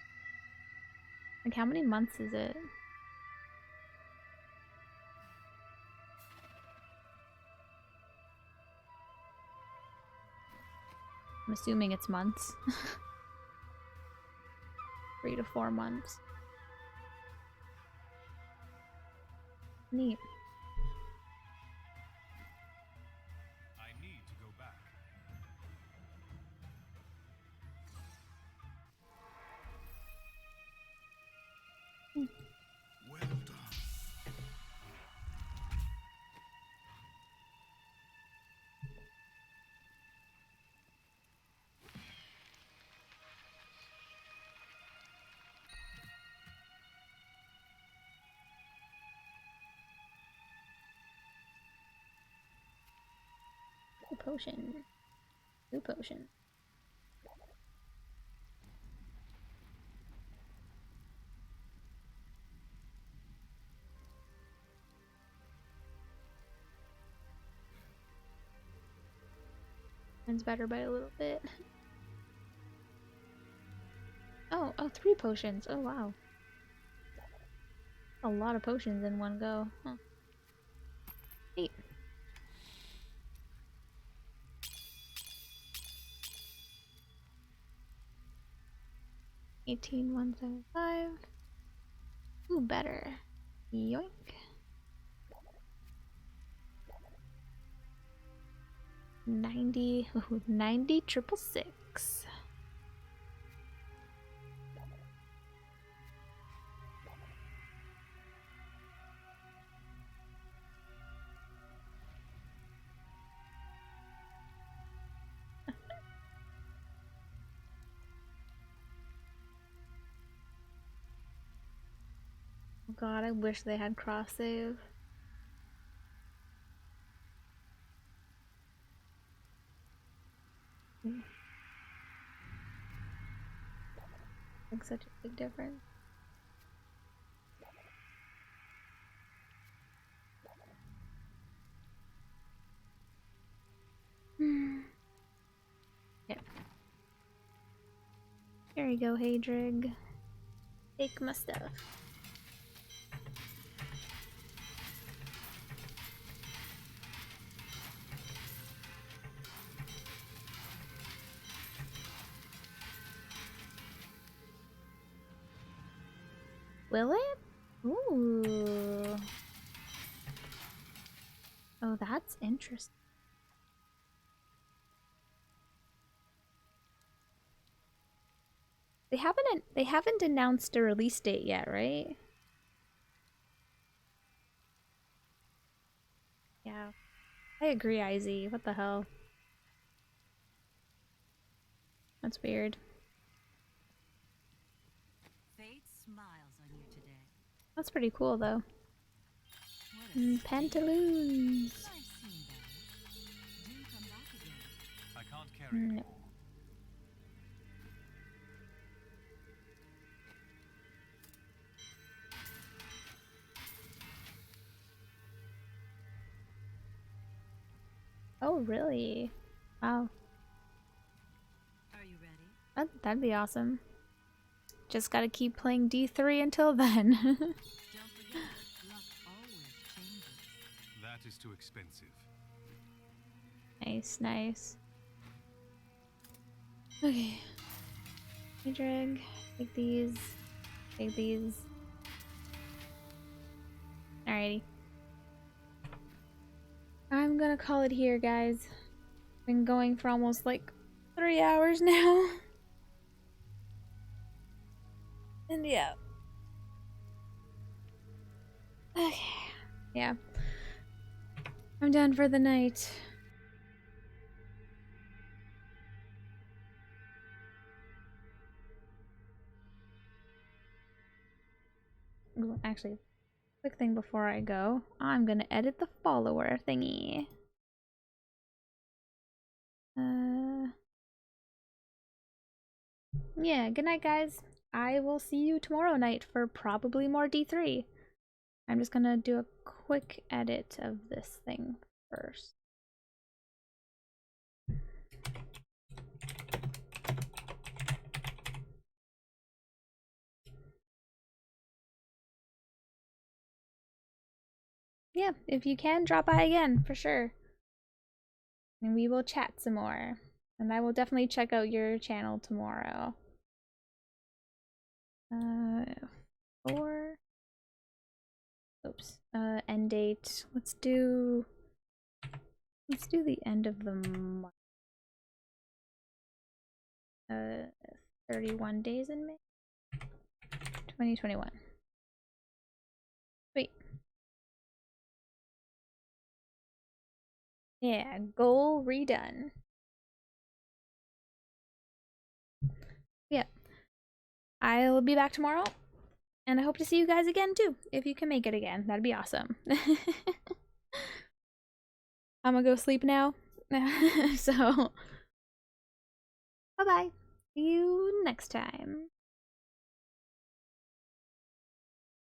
Like, how many months is it? I'm assuming it's months. 3 to 4 months. Neat. I need to go back. Well done. Ooh, potion. Ooh, potion. Mine's better by a little bit. Oh, 3 potions. Oh, wow. A lot of potions in one go. Huh. Neat. 18,175. Ooh, better. Yoink. 90. Ooh, 90 triple six. Oh god, I wish they had cross save. Makes such a big difference. Yep. Here you go, Hadrig. Take my stuff. Will it? Ooh. Oh, that's interesting. They haven't announced a release date yet, right? Yeah. I agree, Izzy. What the hell? That's weird. Fate smiles on you today. That's pretty cool though. What a Pantaloons. I've seen better. Do come back again. I can't carry it. No. Oh, really? Wow. Are you ready? That'd be awesome. Just gotta keep playing D3 until then. Don't forget, luck always changes. That is too expensive. Nice, nice. Okay. Hey, Drag. Take these. Take these. Alrighty. I'm gonna call it here, guys. Been going for almost like 3 hours now. And yeah. Okay. Yeah. I'm done for the night. Ooh, actually, quick thing before I go. I'm gonna edit the follower thingy. Yeah, good night, guys. I will see you tomorrow night for probably more D3. I'm just gonna do a quick edit of this thing first. Yeah, if you can, drop by again, for sure. And we will chat some more. And I will definitely check out your channel tomorrow. 4. Oops. End date. Let's do the end of the month. 31 days in May. 2021. Sweet. Yeah, goal redone. Yeah. I'll be back tomorrow. And I hope to see you guys again too, if you can make it again. That'd be awesome. I'm gonna go sleep now. So, bye-bye. See you next time.